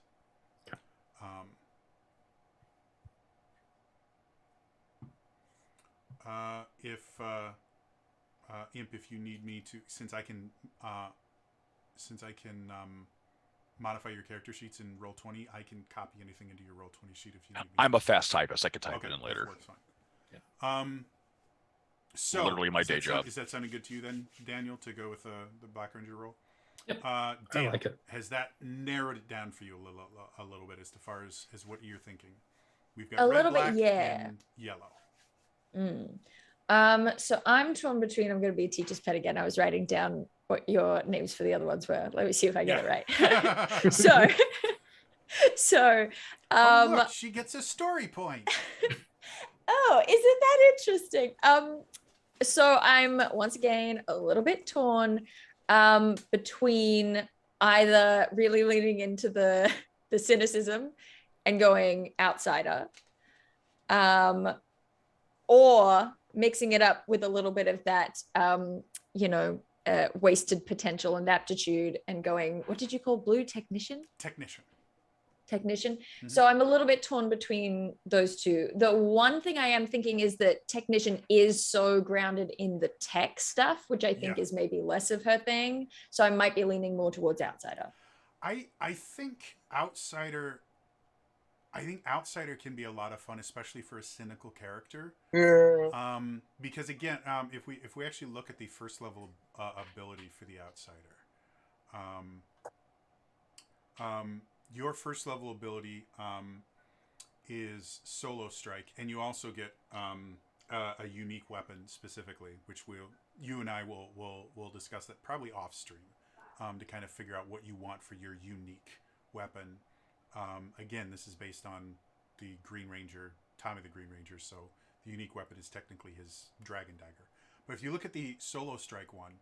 Imp, if you need me to, since I can modify your character sheets in Roll20, I can copy anything into your Roll20 sheet if you need me. I'm a fast typist. I can type Okay, it in later. that's fine. So Literally my day job. Is that sounding good to you then, Daniel, to go with the Black Ranger roll? Yep. Dan, I like it. has that narrowed it down for you a little bit as far as what you're thinking? We've got A red, little bit, black, yeah. and yellow. So I'm torn between, I'm going to be a teacher's pet again. I was writing down what your names for the other ones were. Let me see if I get it right. So, oh, look, she gets a story point. oh, isn't that interesting? So I'm once again a little bit torn between either really leaning into the cynicism and going outsider, or mixing it up with a little bit of that, wasted potential and aptitude and going, what did you call blue? Technician. Mm-hmm. So I'm a little bit torn between those two. The one thing I am thinking is that technician is so grounded in the tech stuff, which I think is maybe less of her thing. So I might be leaning more towards outsider. I think outsider can be a lot of fun, especially for a cynical character. Yeah. Because again, if we actually look at the first level ability for the outsider, your first level ability is Solo Strike, and you also get a unique weapon specifically, which you and I will discuss that probably off stream to kind of figure out what you want for your unique weapon. Again, this is based on the Green Ranger, Tommy the Green Ranger, so the unique weapon is technically his Dragon Dagger. But if you look at the Solo Strike one,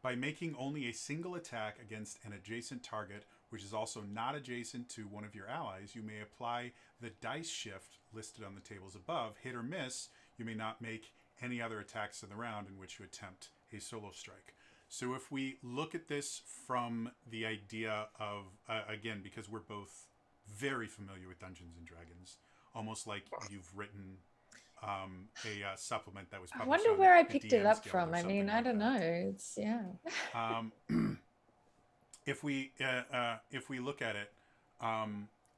by making only a single attack against an adjacent target which is also not adjacent to one of your allies, you may apply the dice shift listed on the tables above. Hit or miss, you may not make any other attacks in the round in which you attempt a solo strike. So if we look at this from the idea of, again, because we're both very familiar with Dungeons and Dragons, almost like you've written a supplement that was I published. wonder on where I the picked it DM's up Guild from. or I mean, something I like don't that. know. It's yeah. If we look at it,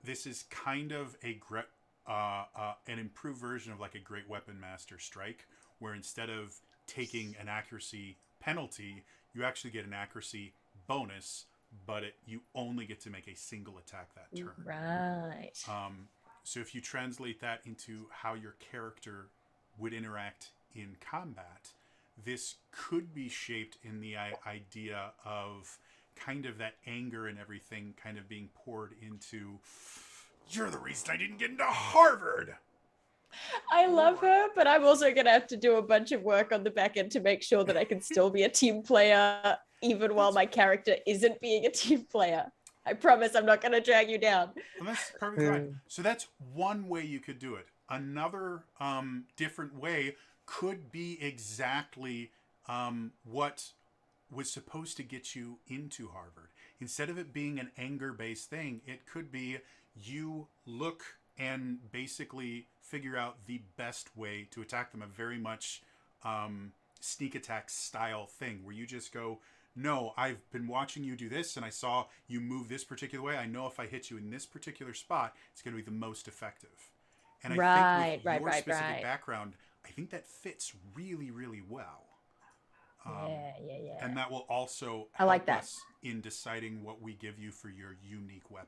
this is kind of an improved version of like a Great Weapon Master Strike, where instead of taking an accuracy penalty, you actually get an accuracy bonus, but you only get to make a single attack that turn. Right. So if you translate that into how your character would interact in combat, this could be shaped in the idea of kind of that anger and everything kind of being poured into, you're the reason I didn't get into Harvard. I love her, but I'm also going to have to do a bunch of work on the back end to make sure that I can still be a team player, even while my character isn't being a team player. I promise I'm not going to drag you down. And that's perfectly fine. So that's one way you could do it. Another different way could be exactly what was supposed to get you into Harvard. Instead of it being an anger-based thing, it could be you look and basically figure out the best way to attack them. A very much sneak attack style thing where you just go, no, I've been watching you do this and I saw you move this particular way. I know if I hit you in this particular spot, it's going to be the most effective. And I think with your specific background, I think that fits really, really well. Yeah. And that will also I like help that. us in deciding what we give you for your unique weapon.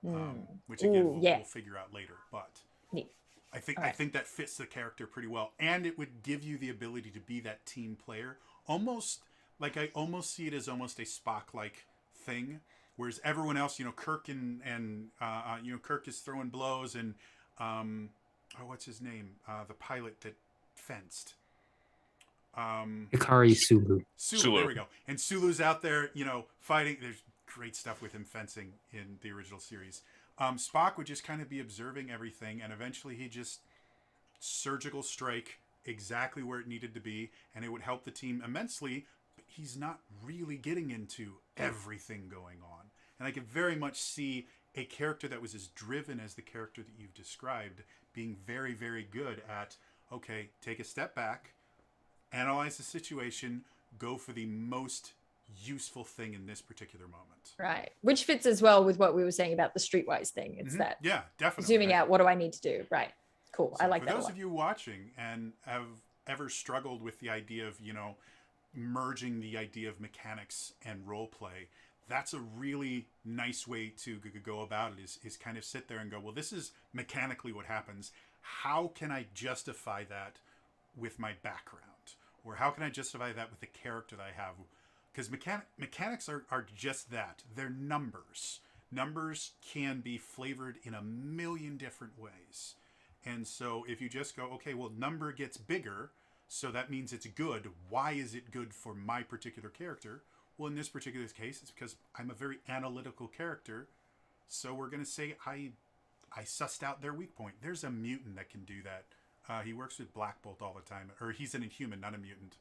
Mm. Which again, Ooh, we'll figure out later. But Neat. I think All right. I think that fits the character pretty well. And it would give you the ability to be that team player. Almost like I almost see it as almost a Spock-like thing. Whereas everyone else, Kirk and Kirk is throwing blows and what's his name? The pilot that fenced. Hikari Sulu. Sulu, there we go. And Sulu's out there, fighting. There's great stuff with him fencing in the original series. Spock would just kind of be observing everything, and eventually he just surgical strike exactly where it needed to be, and it would help the team immensely. But he's not really getting into everything going on. And I could very much see a character that was as driven as the character that you've described being very, very good at, okay, take a step back, analyze the situation, go for the most useful thing in this particular moment. Right. Which fits as well with what we were saying about the streetwise thing. It's that yeah, definitely zooming out, what do I need to do? Right. Cool. So I like for that. those of you watching and have ever struggled with the idea of, merging the idea of mechanics and role play, that's a really nice way to go about it is kind of sit there and go, well, this is mechanically what happens. How can I justify that with my background? Or how can I justify that with the character that I have? Because mechanics are just that. They're numbers. Numbers can be flavored in a million different ways. And so if you just go, okay, well, number gets bigger, so that means it's good. Why is it good for my particular character? Well, in this particular case, it's because I'm a very analytical character. So we're going to say I sussed out their weak point. There's a mutant that can do that. He works with Black Bolt all the time. Or he's an Inhuman, not a mutant.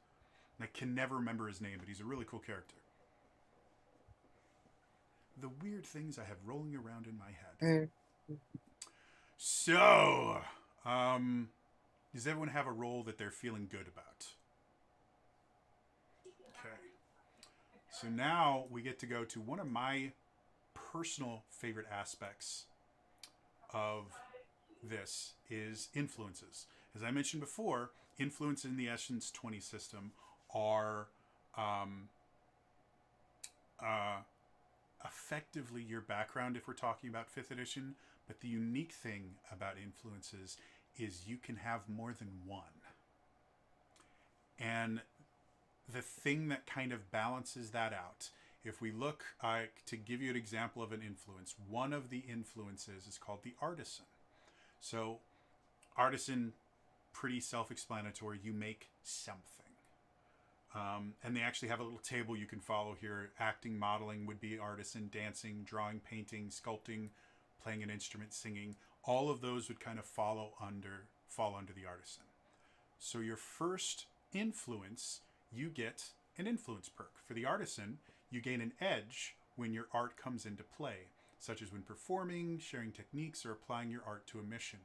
I can never remember his name, but he's a really cool character. The weird things I have rolling around in my head. So, does everyone have a role that they're feeling good about? Okay. So now we get to go to one of my personal favorite aspects of this is influences. As I mentioned before, influence in the Essence 20 system are effectively your background if we're talking about 5th edition, but the unique thing about influences is you can have more than one. And the thing that kind of balances that out, if we look, to give you an example of an influence, one of the influences is called the artisan. So artisan, pretty self-explanatory, you make something. And they actually have a little table you can follow here. Acting, modeling, would-be artisan, dancing, drawing, painting, sculpting, playing an instrument, singing. All of those would kind of fall under the artisan. So your first influence, you get an influence perk. For the artisan, you gain an edge when your art comes into play, such as when performing, sharing techniques, or applying your art to a mission.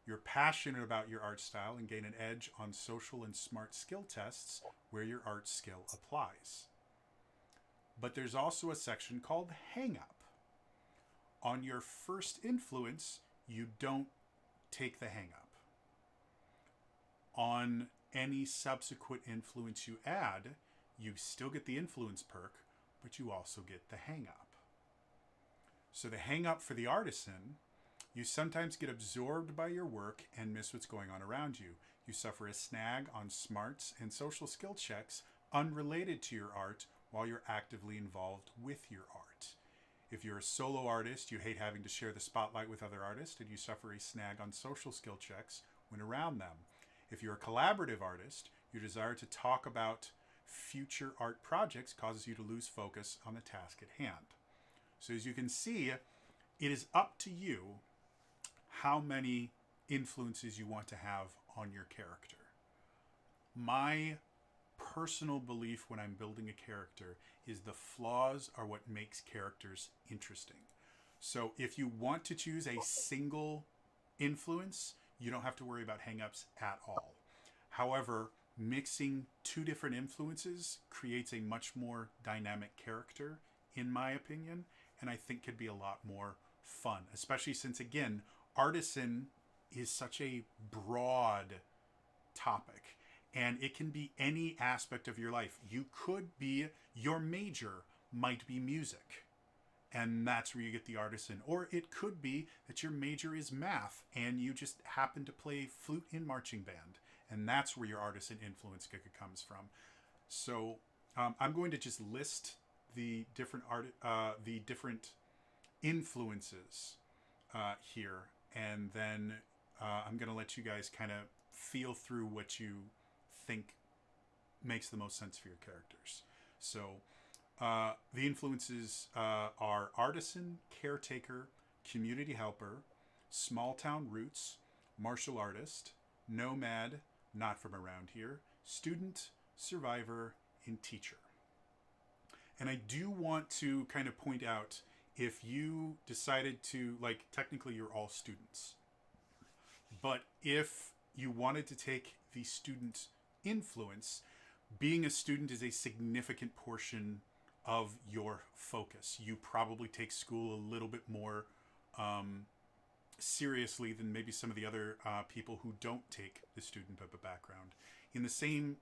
You're passionate about your art style and gain an edge on social and smart skill tests where your art skill applies. But there's also a section called Hang Up. On your first influence, you don't take the hang up. On any subsequent influence you add, you still get the influence perk, but you also get the hang up. So the hang up for the artisan, you sometimes get absorbed by your work and miss what's going on around you. You suffer a snag on smarts and social skill checks unrelated to your art while you're actively involved with your art. If you're a solo artist, you hate having to share the spotlight with other artists, and you suffer a snag on social skill checks when around them. If you're a collaborative artist, your desire to talk about future art projects causes you to lose focus on the task at hand. So as you can see, it is up to you how many influences you want to have on your character. My personal belief when I'm building a character is the flaws are what makes characters interesting. So if you want to choose a single influence, you don't have to worry about hangups at all. However, mixing two different influences creates a much more dynamic character, in my opinion, and I think could be a lot more fun, especially since, again, artisan is such a broad topic, and it can be any aspect of your life. You could be, your major might be music, and that's where you get the artisan. Or it could be that your major is math, and you just happen to play flute in marching band, and that's where your artisan influence comes from. So I'm going to just list the different influences here, and then I'm going to let you guys kind of feel through what you think makes the most sense for your characters. So the influences are artisan, caretaker, community helper, small town roots, martial artist, nomad, not from around here, student, survivor, and teacher. And I do want to kind of point out, if you decided to, like, technically you're all students, but if you wanted to take the student influence, being a student is a significant portion of your focus. You probably take school a little bit more seriously than maybe some of the other people who don't take the student type of background. In the same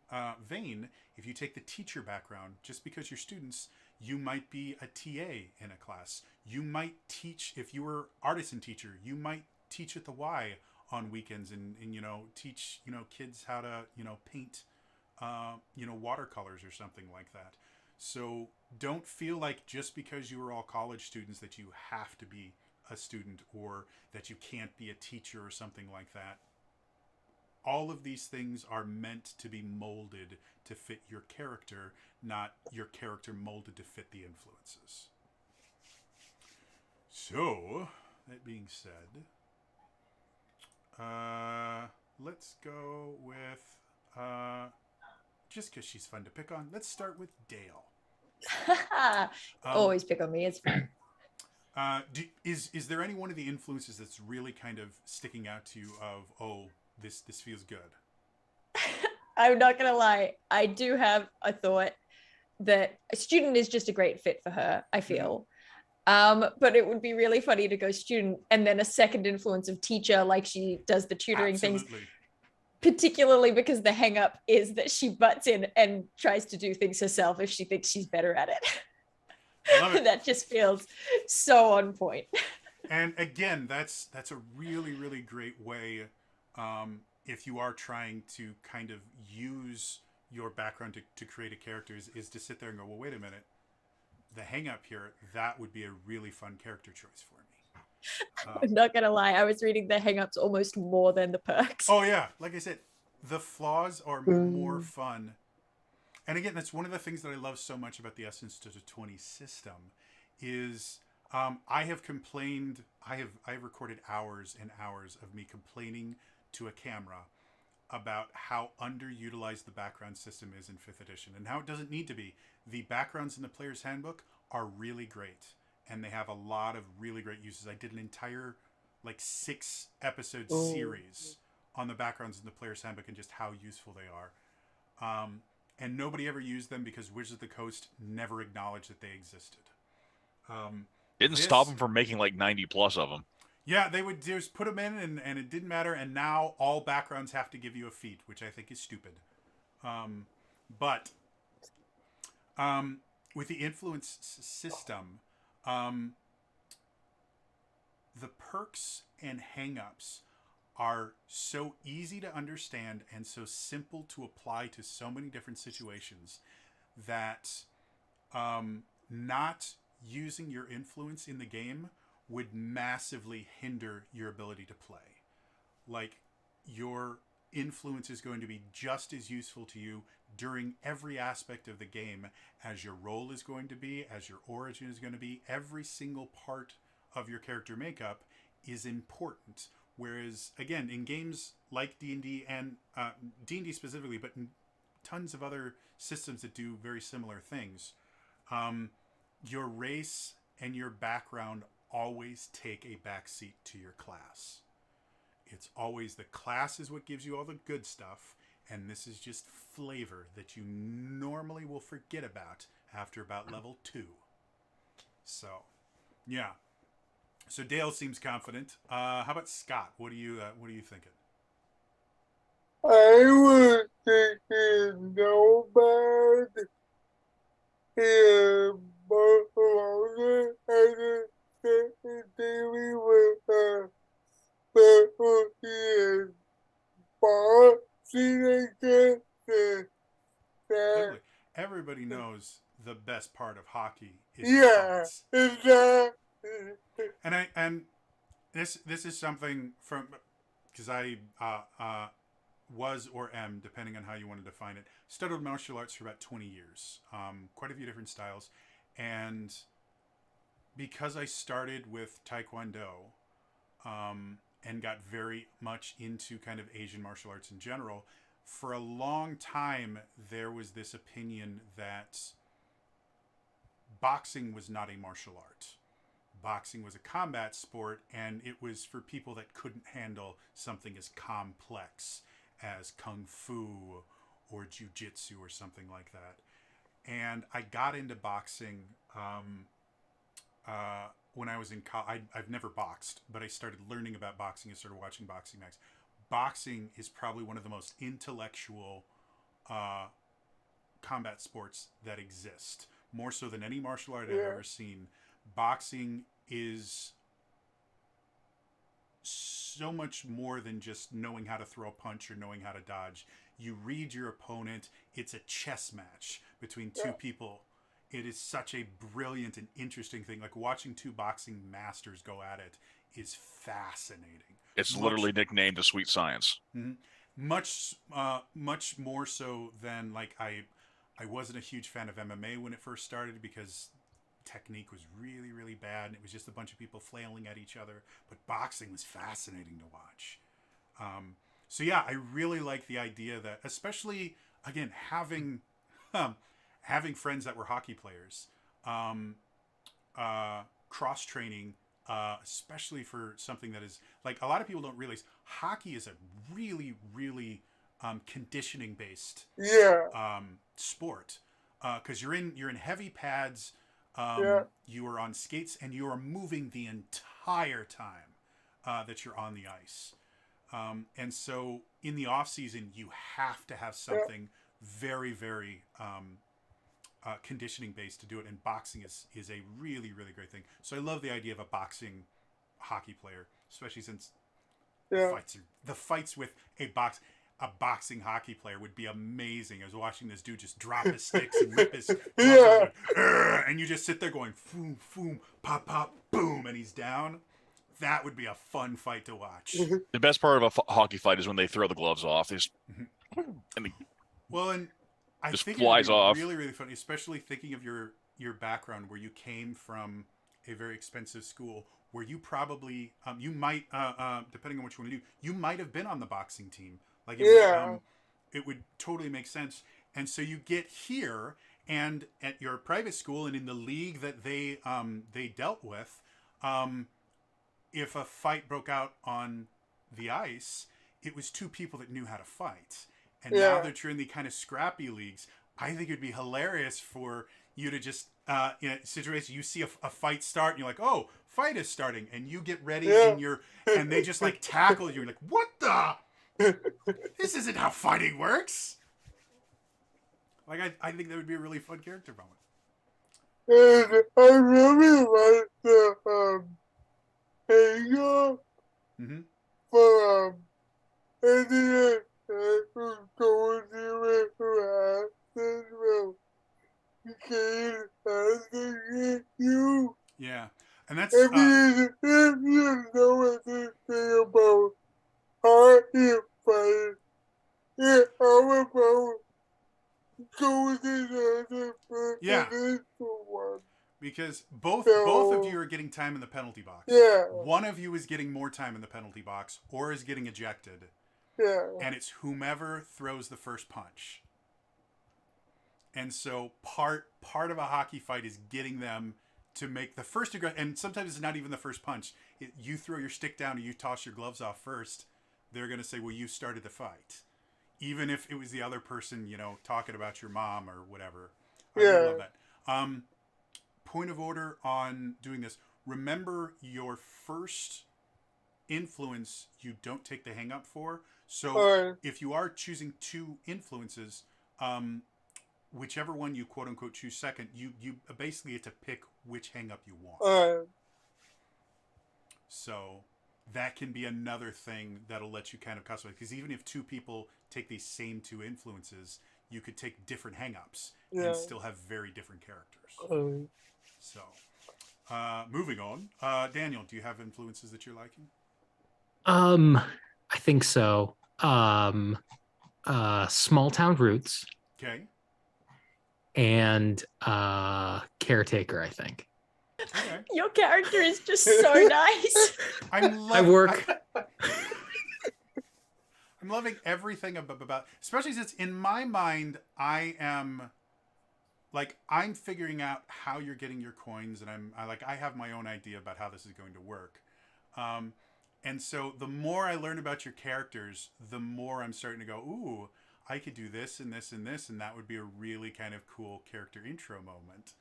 vein, if you take the teacher background, just because you're students, you might be a TA in a class. You might teach, if you were artisan teacher, you might teach at the Y on weekends and teach, kids how to, paint, watercolors or something like that. So don't feel like just because you are all college students that you have to be a student, or that you can't be a teacher or something like that. All of these things are meant to be molded to fit your character, not your character molded to fit the influences. So, that being said, let's go with, just because she's fun to pick on, let's start with Dale. Always pick on me, it's fine. Is there any one of the influences that's really kind of sticking out to you of, this feels good? I'm not gonna lie, I do have a thought that a student is just a great fit for her, I feel. But it would be really funny to go student and then a second influence of teacher, like she does the tutoring things, particularly because the hang up is that she butts in and tries to do things herself if she thinks she's better at it. Love it. That just feels so on point. And again, that's a really, really great way, if you are trying to kind of use your background to create a character, is to sit there and go, well, wait a minute, the hang up here, that would be a really fun character choice for me. I'm not gonna lie, I was reading the hang-ups almost more than the perks. Oh yeah, like I said, the flaws are more fun. And again, that's one of the things that I love so much about the Essence to 20 system is I have complained. I've recorded hours and hours of me complaining to a camera about how underutilized the background system is in 5th edition and how it doesn't need to be. The backgrounds in the player's handbook are really great, and they have a lot of really great uses. I did an entire 6 episode series on the backgrounds in the player's handbook and just how useful they are. And nobody ever used them because Wizards of the Coast never acknowledged that they existed. Didn't stop them from making 90 plus of them. Yeah, they would just put them in, and it didn't matter. And now all backgrounds have to give you a feat, which I think is stupid. But with the influence system, the perks and hangups are so easy to understand and so simple to apply to so many different situations that not using your influence in the game would massively hinder your ability to play. Your influence is going to be just as useful to you during every aspect of the game as your role is going to be, as your origin is going to be. Every single part of your character makeup is important. Whereas, again, in games like D&D and D&D specifically, but in tons of other systems that do very similar things, your race and your background always take a backseat to your class. It's always the class is what gives you all the good stuff, and this is just flavor that you normally will forget about after about level 2. So, yeah. So Dale seems confident. How about Scott? What are you thinking? I was thinking no bad in Barcelona and Daily with and boxing again. Everybody knows the best part of hockey is Yeah, fights. exactly. And this is something from because I was or am, depending on how you want to define it, studied martial arts for about 20 years, quite a few different styles, and because I started with Taekwondo and got very much into kind of Asian martial arts in general, for a long time there was this opinion that boxing was not a martial art. Boxing was a combat sport, and it was for people that couldn't handle something as complex as kung fu or jiu-jitsu or something like that. And I got into boxing when I was in college. I've never boxed, but I started learning about boxing and started watching Boxing Max. Boxing is probably one of the most intellectual combat sports that exist, more so than any martial art I've ever seen. Boxing is so much more than just knowing how to throw a punch or knowing how to dodge. You read your opponent. It's a chess match between two people. It is such a brilliant and interesting thing. Like watching two boxing masters go at it is fascinating. It's literally nicknamed the Sweet Science. Mm-hmm. Much more so than I wasn't a huge fan of MMA when it first started because technique was really, really bad, and it was just a bunch of people flailing at each other. But boxing was fascinating to watch. So yeah, I really like the idea that, especially again, having friends that were hockey players, cross training, especially for something that is a lot of people don't realize hockey is a really, really conditioning based sport because you're in heavy pads. You are on skates and you are moving the entire time that you're on the ice. And so in the off season, you have to have something very, very conditioning based to do it. And boxing is a really, really great thing. So I love the idea of a boxing hockey player, especially since the fights with a boxing hockey player would be amazing. I was watching this dude just drop his sticks and rip his and you just sit there going foom foom pop pop boom and he's down. That would be a fun fight to watch. The best part of a hockey fight is when they throw the gloves off. I Just think flies it would be off. really, really funny, especially thinking of your background where you came from a very expensive school where you probably you might depending on what you want to do, you might have been on the boxing team. Like Yeah. it would totally make sense. And so you get here and at your private school and in the league that they dealt with, if a fight broke out on the ice, it was two people that knew how to fight. And now Yeah. that you're in the kind of scrappy leagues, I think it'd be hilarious for you to just in a situation you see a fight start and you're like, oh, fight is starting, and you get ready Yeah. and they just like tackle you. You're like, what the? This isn't how fighting works. Like I think that would be a really fun character moment. And I really like the hang up Mm-hmm. for and then who's going to it harassment well Kane asking you. Yeah, and that's I mean, if you know anything about hockey fighting, yeah, how about going to the Yeah. one? because both of you are getting time in the penalty box. Yeah. One of you is getting more time in the penalty box or is getting ejected, Yeah. and it's whomever throws the first punch. And so part of a hockey fight is getting them to make the first and sometimes it's not even the first punch. You throw your stick down and you toss your gloves off first. They're going to say, well, you started the fight. Even if it was the other person, talking about your mom or whatever. I really love that. Point of order on doing this. Remember, your first influence you don't take the hang up for. So Alright. if you are choosing two influences, whichever one you quote unquote choose second, you basically get to pick which hang up you want. Alright. So that can be another thing that'll let you kind of customize, because even if two people take these same two influences, you could take different hang ups Yeah. and still have very different characters. So moving on, Daniel, do you have influences that you're liking? I think so. Small town roots Okay. and caretaker, I think. Okay. Your character is just so nice. I work. I'm loving everything about, especially since in my mind I'm figuring out how you're getting your coins, and I have my own idea about how this is going to work. And so the more I learn about your characters, the more I'm starting to go, ooh, I could do this and this and this, and that would be a really kind of cool character intro moment.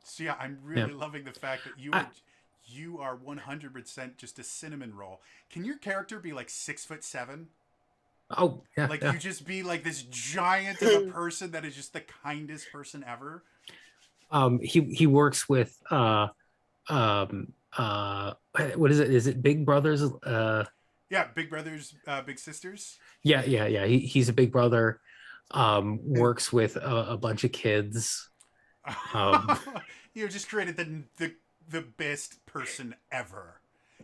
So yeah, I'm really loving the fact that you are 100% just a cinnamon roll. Can your character be like 6'7"? Oh, yeah. Like yeah. you just be like this giant of a person that is just the kindest person ever. He works with what is it? Is it Big Brothers? Yeah, big brothers, big sisters. Yeah. He's a big brother. Works with a bunch of kids. You just created the best person ever.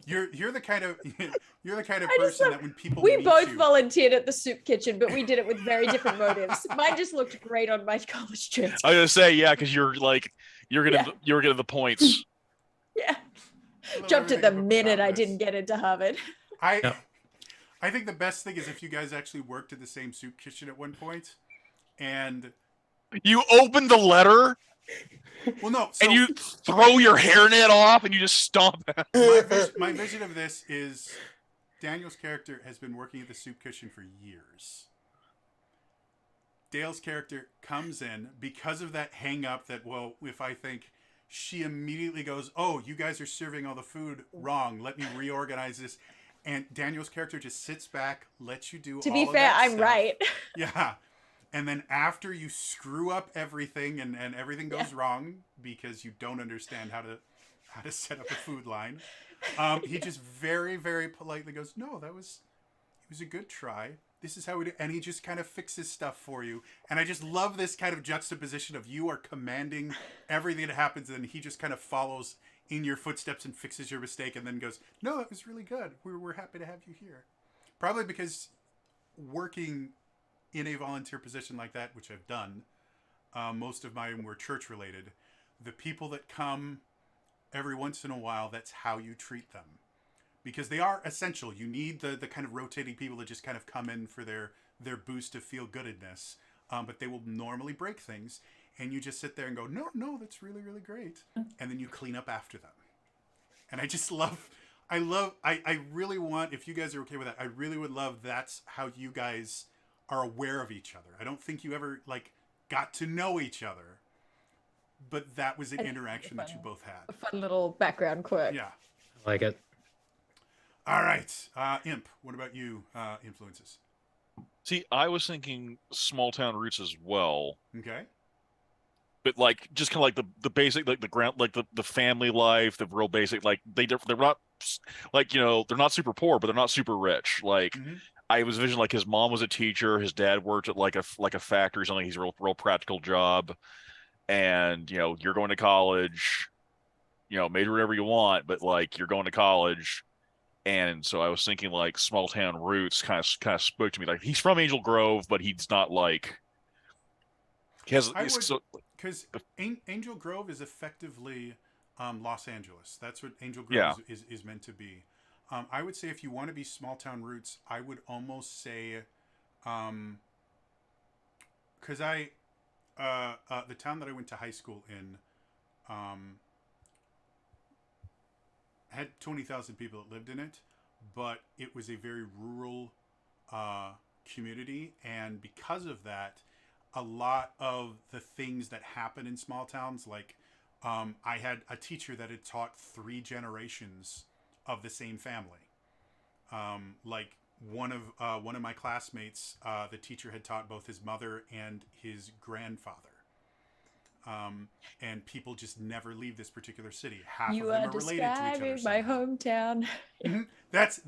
You're the kind of person that when people We meet both you, volunteered at the soup kitchen, but we did it with very different motives. Mine just looked great on my college transcript. I was gonna say, yeah, because you're getting the points. Yeah. I love Jumped at everything the about minute I this. didn't get into Harvard. I think the best thing is if you guys actually worked at the same soup kitchen at one point, and You open the letter well, no, so and you throw your hairnet off and you just stomp it. my vision of this is Daniel's character has been working at the soup kitchen for years. Dale's character comes in because of that hang up that, well, if I think she immediately goes, oh, you guys are serving all the food wrong. Let me reorganize this. And Daniel's character just sits back, lets you do To all be of fair, that I'm stuff. right. Yeah. And then after you screw up everything and everything goes wrong because you don't understand how to set up a food line, he just very, very politely goes, no, it was a good try. This is how we do, and he just kind of fixes stuff for you. And I just love this kind of juxtaposition of you are commanding everything that happens, and he just kind of follows in your footsteps and fixes your mistake, and then goes, no, it was really good. We're happy to have you here. Probably because working in a volunteer position like that, which I've done, most of mine were church related. The people that come every once in a while, that's how you treat them, because they are essential. You need the kind of rotating people that just kind of come in for their boost of feel goodedness, but they will normally break things, and you just sit there and go, no, that's really, really great, and then you clean up after them. And I just love, I really want, if you guys are okay with that, I really would love that's how you guys are aware of each other. I don't think you ever like got to know each other, but that was an interaction that you both A had. fun little background quirk. Yeah. I like it. All right. Imp, what about you? Influences. See, I was thinking small town roots as well, Okay. but like just kind of like the basic, like the ground, like the family life, the real basic. Like they're not like, they're not super poor, but they're not super rich. Like Mm-hmm. I was visioning like his mom was a teacher, his dad worked at like a factory, something. He's a real practical job, and you're going to college, major whatever you want, but like you're going to college. And so I was thinking like small town roots kind of spoke to me. Like he's from Angel Grove, but he's not like I would, so because Angel Grove is effectively Los Angeles. That's what Angel yeah. Grove is meant to be. I would say if you want to be small town roots, I would almost say, because the town that I went to high school in had 20,000 people that lived in it, but it was a very rural community, and because of that, a lot of the things that happen in small towns, like I had a teacher that had taught 3 generations of the same family. Like one of my classmates, the teacher had taught both his mother and his grandfather. And people just never leave this particular city. Half You of them are are related to each other. describing my somehow. hometown. Mhm.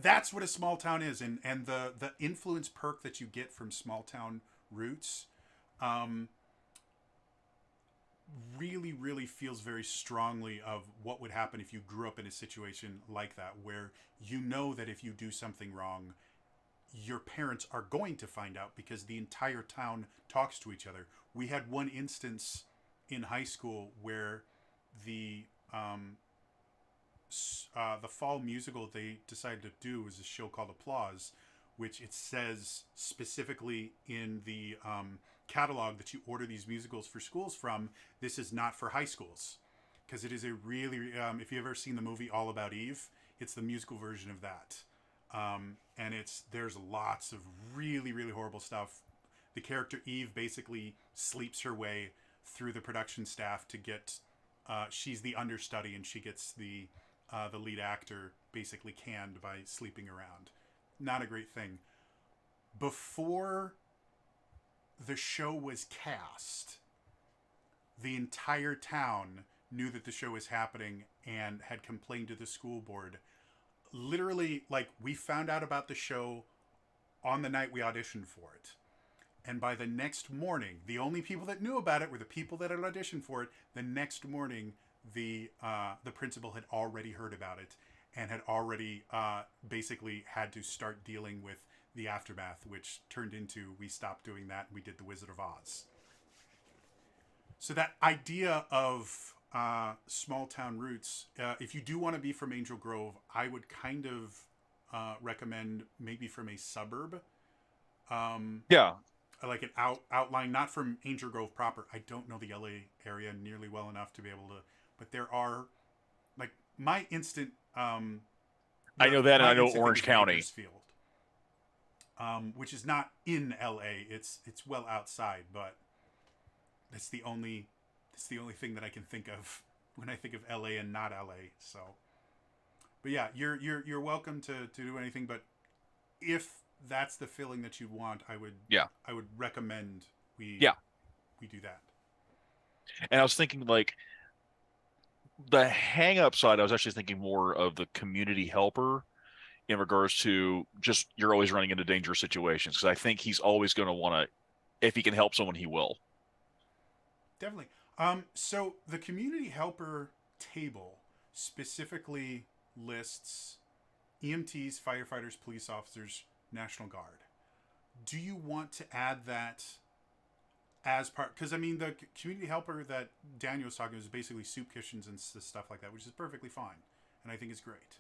That's what a small town is, and the influence perk that you get from small town roots, really, really feels very strongly of what would happen if you grew up in a situation like that, where you know that if you do something wrong, your parents are going to find out because the entire town talks to each other. We had one instance in high school where the fall musical they decided to do was a show called Applause, which it says specifically in the catalog that you order these musicals for schools from. This is not for high schools, because it is a really if you've ever seen the movie All About Eve, it's the musical version of that. And there's lots of really, really horrible stuff. The character Eve basically sleeps her way through the production staff to get she's the understudy, and she gets the lead actor basically canned by sleeping around. Not a great thing. Before the show was cast, the entire town knew that the show was happening and had complained to the school board. Literally, like, we found out about the show on the night we auditioned for it. And by the next morning, the only people that knew about it were the people that had auditioned for it. The next morning, the principal had already heard about it and had already basically had to start dealing with the aftermath, which turned into we stopped doing that and we did The Wizard of Oz. So that idea of small town roots, if you do want to be from Angel Grove, I would kind of recommend maybe from a suburb. Yeah. Like an outline, not from Angel Grove proper. I don't know the LA area nearly well enough to be able to, but there are, like, my instant. I know that, and I know instant Orange thing is County. Bakersfield, which is not in LA. It's well outside, but that's the only thing that I can think of when I think of LA and not LA. So, but yeah, you're welcome to do anything, but if that's the feeling that you want, I would recommend we do that. And I was thinking like the hang up side, I was actually thinking more of the community helper in regards to just you're always running into dangerous situations, because I think he's always going to want to, if he can help someone, he will. Definitely. So the community helper table specifically lists EMTs, firefighters, police officers, National Guard. do you want to add that as part? Because I mean, the community helper that Daniel was talking about is basically soup kitchens and stuff like that, which is perfectly fine, and I think it's great.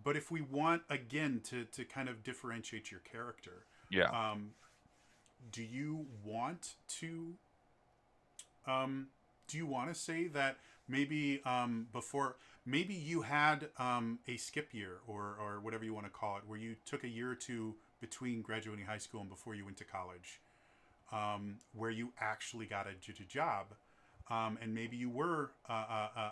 But if we want again to kind of differentiate your character, Yeah. do you want to say that maybe before maybe you had a skip year or whatever you want to call it, where you took a year or two between graduating high school and before you went to college, where you actually got a job, and maybe you were an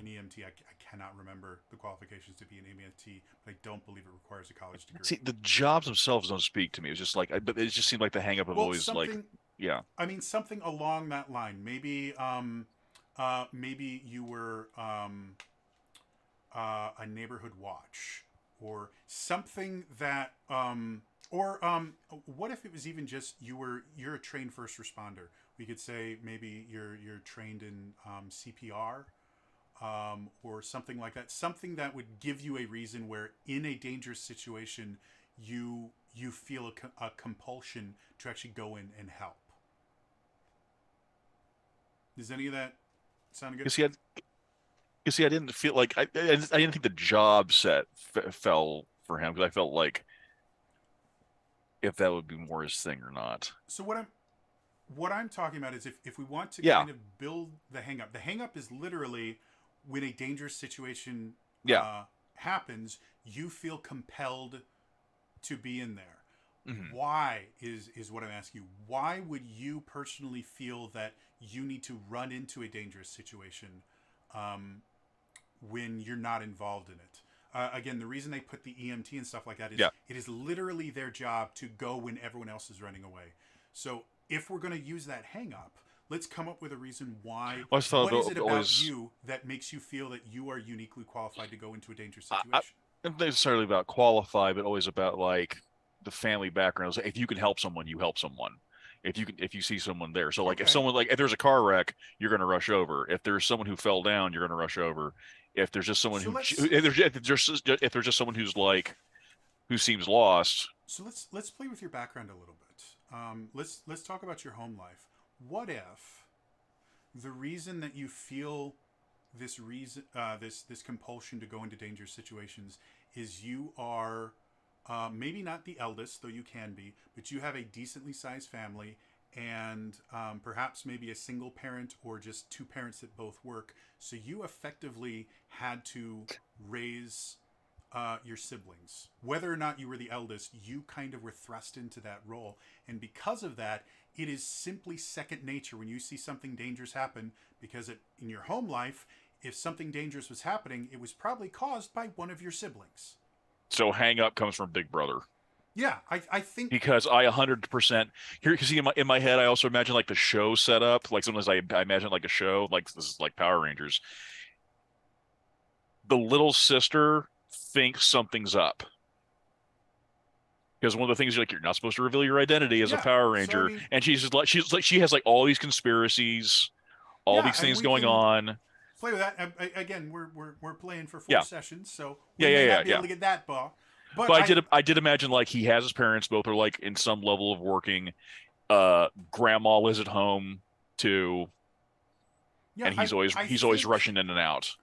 EMT. I cannot remember the qualifications to be an EMT, but I don't believe it requires a college degree. See, the jobs themselves don't speak to me. It's just like, but it just seemed like the hang up of always like, yeah. I mean, something along that line. Maybe, maybe you were a neighborhood watch or something that, what if it was even just you're a trained first responder? We could say maybe you're trained in CPR. Or something like that, something that would give you a reason where in a dangerous situation you feel a compulsion to actually go in and help. Does any of that sound good? You see, I didn't feel like I didn't think the job set fell for him, because I felt like if that would be more his thing or not. So what I'm talking about is if we want to kind of build the hang up is literally when a dangerous situation happens, you feel compelled to be in there. Mm-hmm. Why is what I'm asking you. Why would you personally feel that you need to run into a dangerous situation when you're not involved in it? Again, the reason they put the EMT and stuff like that is it is literally their job to go when everyone else is running away. So if we're going to use that hang up, let's come up with a reason why. What is it about you that makes you feel that you are uniquely qualified to go into a dangerous situation? Not necessarily about qualify, but always about like the family background. If you can help someone, you help someone. If you see someone there. So like if there's a car wreck, you're going to rush over. If there's someone who fell down, you're going to rush over. If there's just someone if there's just someone who's like who seems lost. So let's play with your background a little bit. Let's talk about your home life. What if the reason that you feel this compulsion to go into dangerous situations is you are maybe not the eldest, though you can be, but you have a decently sized family and perhaps maybe a single parent or just two parents that both work. So you effectively had to raise your siblings. Whether or not you were the eldest, you kind of were thrust into that role. And because of that, it is simply second nature when you see something dangerous happen, because in your home life, if something dangerous was happening, it was probably caused by one of your siblings. So hang up comes from Big Brother. Yeah, I think because I 100% here. Because in my head, I also imagine like the show setup. Like sometimes I imagine like a show, like this is like Power Rangers. The little sister thinks something's up. Because one of the things you're not supposed to reveal your identity as a Power Ranger, so, and she has like all these conspiracies, all these things going on. Play with that again. We're playing for 4 sessions, so we may not be able to get that ball. But I did imagine like he has his parents, both are like in some level of working. Grandma lives at home too, and he's always rushing in and out.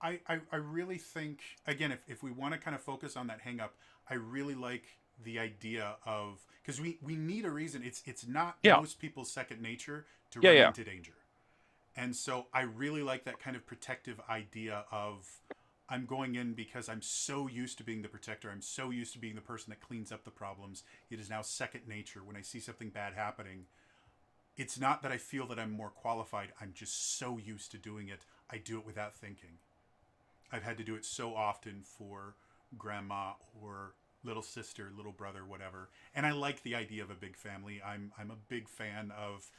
I really think, again, if we want to kind of focus on that hang up, I really like the idea of, because we need a reason. It's not most people's second nature to run into danger. And so I really like that kind of protective idea of, I'm going in because I'm so used to being the protector. I'm so used to being the person that cleans up the problems. It is now second nature. When I see something bad happening, it's not that I feel that I'm more qualified. I'm just so used to doing it. I do it without thinking. I've had to do it so often for grandma or little sister, little brother, whatever. And I like the idea of a big family. I'm a big fan of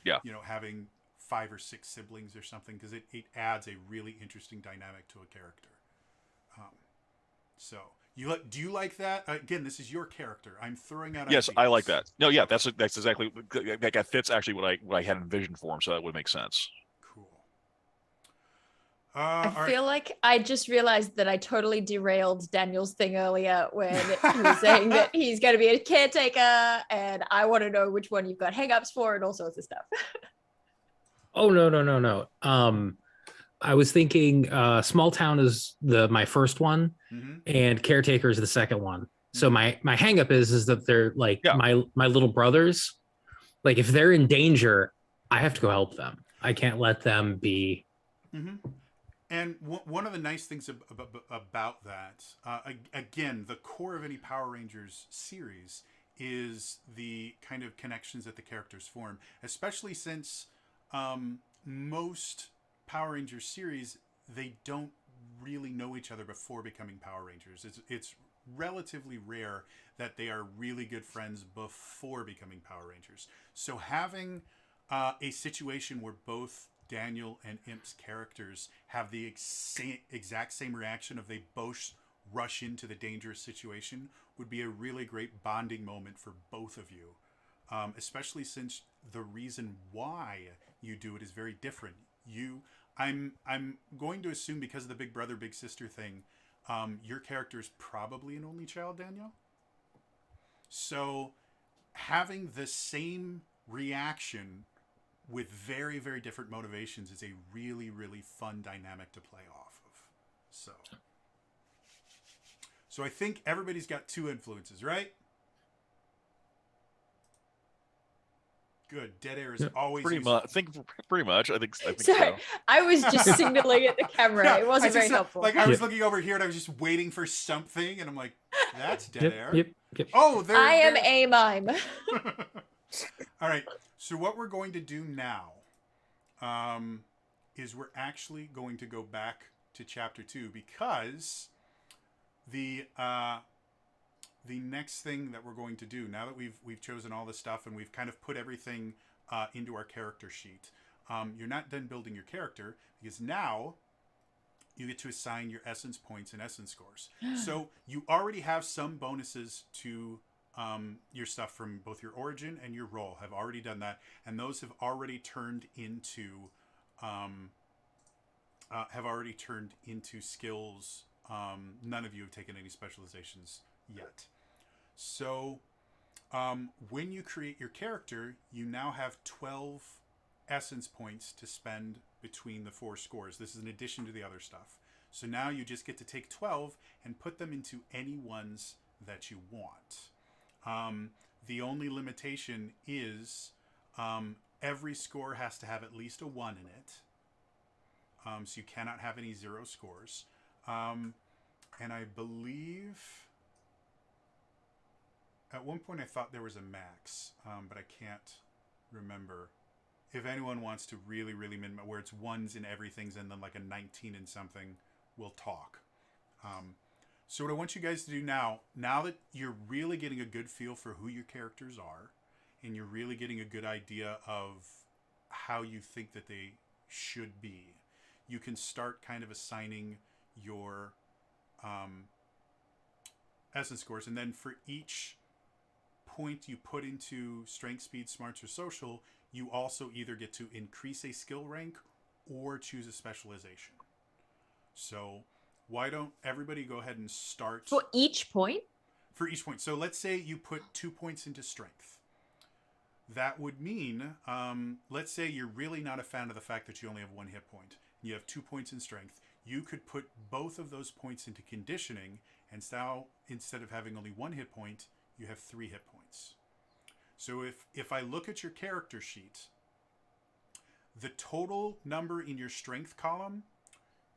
having 5 or 6 siblings or something, because it adds a really interesting dynamic to a character. So do you like that? Again, this is your character. I'm throwing out Yes, ideas. I like that. No, yeah, that's exactly that fits actually what I had envisioned for him, so that would make sense. Cool. I all right. feel like I just realized that I totally derailed Daniel's thing earlier when he was saying that he's going to be a caretaker, and I want to know which one you've got hang-ups for and all sorts of stuff. Oh no. I was thinking small town is my first one, Mhm. and caretaker is the second one. So my hang up is that they're like Yeah. my little brothers. Like if they're in danger, I have to go help them. I can't let them be. Mm-hmm. And one of the nice things about that, again, the core of any Power Rangers series is the kind of connections that the characters form, especially since most Power Rangers series, they don't really know each other before becoming Power Rangers. It's relatively rare that they are really good friends before becoming Power Rangers. So having a situation where both Daniel and Imp's characters have the exact same reaction of they both rush into the dangerous situation would be a really great bonding moment for both of you, especially since the reason why you do it is very different. I'm going to assume because of the big brother big sister thing, your character is probably an only child, Daniel. So having the same reaction with very, very different motivations is a really, really fun dynamic to play off of. So I think everybody's got two influences, right? Good. Dead air is always Pretty useful. much. Pretty much. I think Sorry, so. I was just signaling at the camera. Yeah, It wasn't I very just, helpful. Like I was looking over here and I was just waiting for something, and I'm like, "That's dead air." Yep. Oh, there. I am a mime. All right. So what we're going to do now is we're actually going to go back to chapter 2 because the next thing that we're going to do now that we've chosen all this stuff and we've kind of put everything into our character sheet, you're not done building your character because now you get to assign your essence points and essence scores. So you already have some bonuses to your stuff from both your origin and your role. Have already done that, and those have already turned into skills. None of you have taken any specializations yet. So when you create your character, you now have 12 essence points to spend between the 4 scores. This is in addition to the other stuff. So now you just get to take 12 and put them into any ones that you want. The only limitation is every score has to have at least a 1 in it. So you cannot have any 0 scores. And I believe at one point I thought there was a max, but I can't remember. If anyone wants to really, really minimize, where it's 1s in everything's and then like a 19 in something, we'll talk. So what I want you guys to do now that you're really getting a good feel for who your characters are, and you're really getting a good idea of how you think that they should be, you can start kind of assigning your essence scores. And then for each point you put into strength, speed, smarts, or social, you also either get to increase a skill rank or choose a specialization. So why don't everybody go ahead and start For each point? For each point. So let's say you put 2 points into strength. That would mean, let's say you're really not a fan of the fact that you only have 1 hit point. You have 2 points in strength. You could put both of those points into conditioning, and now instead of having only 1 hit point, you have 3 hit points. So if I look at your character sheet, the total number in your strength column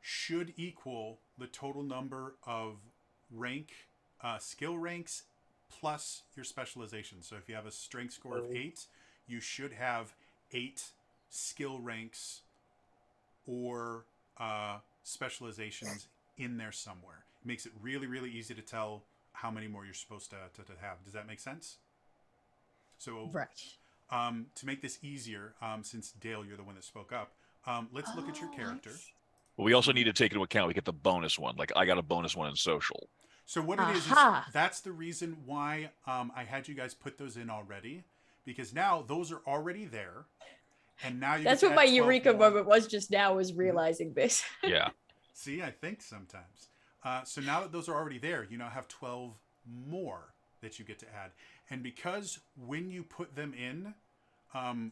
should equal the total number of skill ranks plus your specialization. So if you have a strength score of 8, you should have 8 skill ranks or specializations in there somewhere. It makes it really, really easy to tell how many more you're supposed to have. Does that make sense? So Right. To make this easier, since Dale, you're the one that spoke up, let's look at your character. But we also need to take into account we get the bonus one. Like I got a bonus one in social. So what it is Aha. that's the reason why I had you guys put those in already, because now those are already there, And now you That's get what to my add 12 eureka more. moment was just now, was realizing this. Yeah. See, I think sometimes. So now that those are already there, you now have 12 more that you get to add. And because when you put them in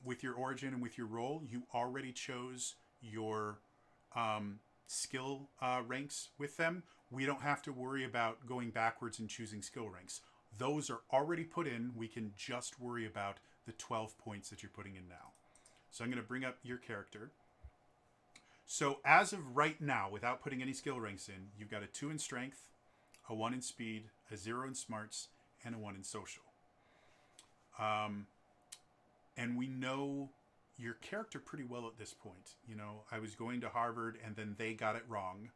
with your origin and with your role, you already chose your skill ranks with them, we don't have to worry about going backwards and choosing skill ranks. Those are already put in. We can just worry about the 12 points that you're putting in now. So I'm going to bring up your character. So as of right now, without putting any skill ranks in, you've got a 2 in strength, a 1 in speed, a 0 in smarts, and a 1 in social. And we know your character pretty well at this point. You know, I was going to Harvard and then they got it wrong.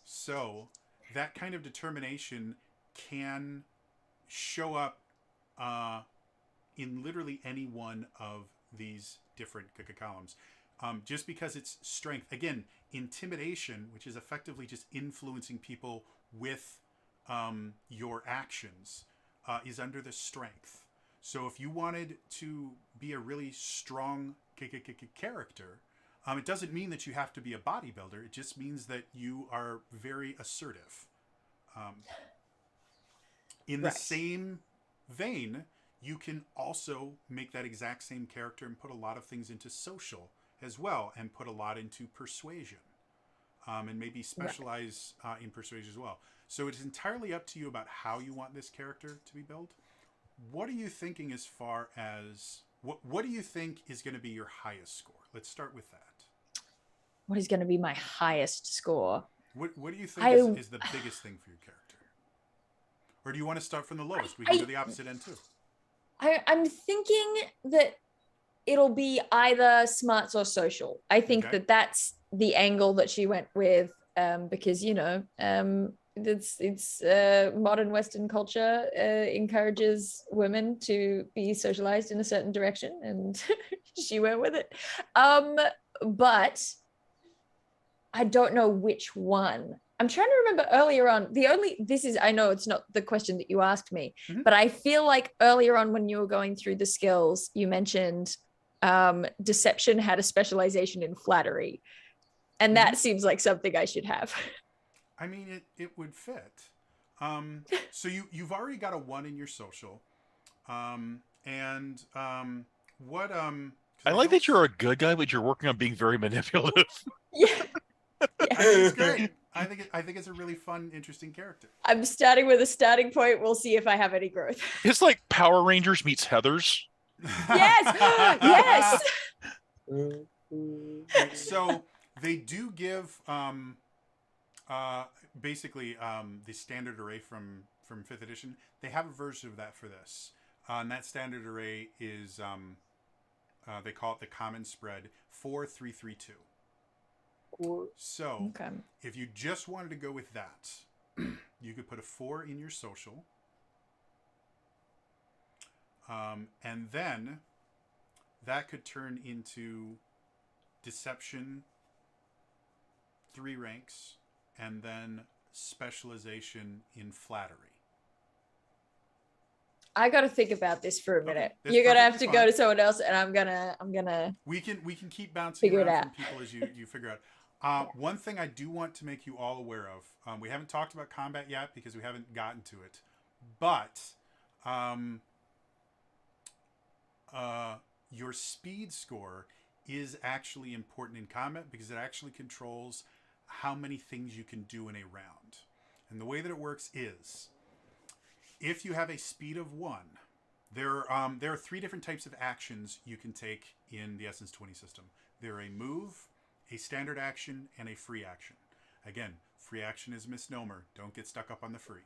So that kind of determination can show up in literally any one of these different columns. Just because it's strength. Again, intimidation, which is effectively just influencing people with your actions, is under the strength. So if you wanted to be a really strong character, it doesn't mean that you have to be a bodybuilder. It just means that you are very assertive. In the same vein, you can also make that exact same character and put a lot of things into social as well, and put a lot into persuasion, and maybe specialize in persuasion as well. So it's entirely up to you about how you want this character to be built. What are you thinking as far as what do you think is going to be your highest score? Let's start with that. What is going to be my highest score? What do you think is the biggest thing for your character? Or do you want to start from the lowest? We can do the opposite end too. I'm thinking that it'll be either smarts or social. I think that that's the angle that she went with, because, you know, it's modern Western culture encourages women to be socialized in a certain direction, and she went with it. But I don't know which one. I'm trying to remember earlier on. I know it's not the question that you asked me, but I feel like earlier on when you were going through the skills, you mentioned deception had a specialization in flattery, and that seems like something I should have. I mean, it would fit. So you've already got a 1 in your social, and what I like that you're a good guy, but you're working on being very manipulative. Yeah. I think it's great. I think it's a really fun, interesting character. I'm starting with a starting point. We'll see if I have any growth. It's like Power Rangers meets Heathers. Yes. So they do give basically the standard array from 5th edition. They have a version of that for this, and that standard array is they call it the common spread 4-3-3-2. So if you just wanted to go with that, you could put a 4 in your social, and then that could turn into deception 3 ranks, and then specialization in flattery. I got to think about this for a minute. That's You're gonna have to perfectly go fine. to someone else, and I'm gonna. We can keep bouncing Figure it around out. from people as you figure out. One thing I do want to make you all aware of, we haven't talked about combat yet because we haven't gotten to it, but your speed score is actually important in combat because it actually controls how many things you can do in a round. And the way that it works is, if you have a speed of 1, there are 3 different types of actions you can take in the Essence 20 system. They're a move, a standard action, and a free action. Again, free action is a misnomer. Don't get stuck up on the free.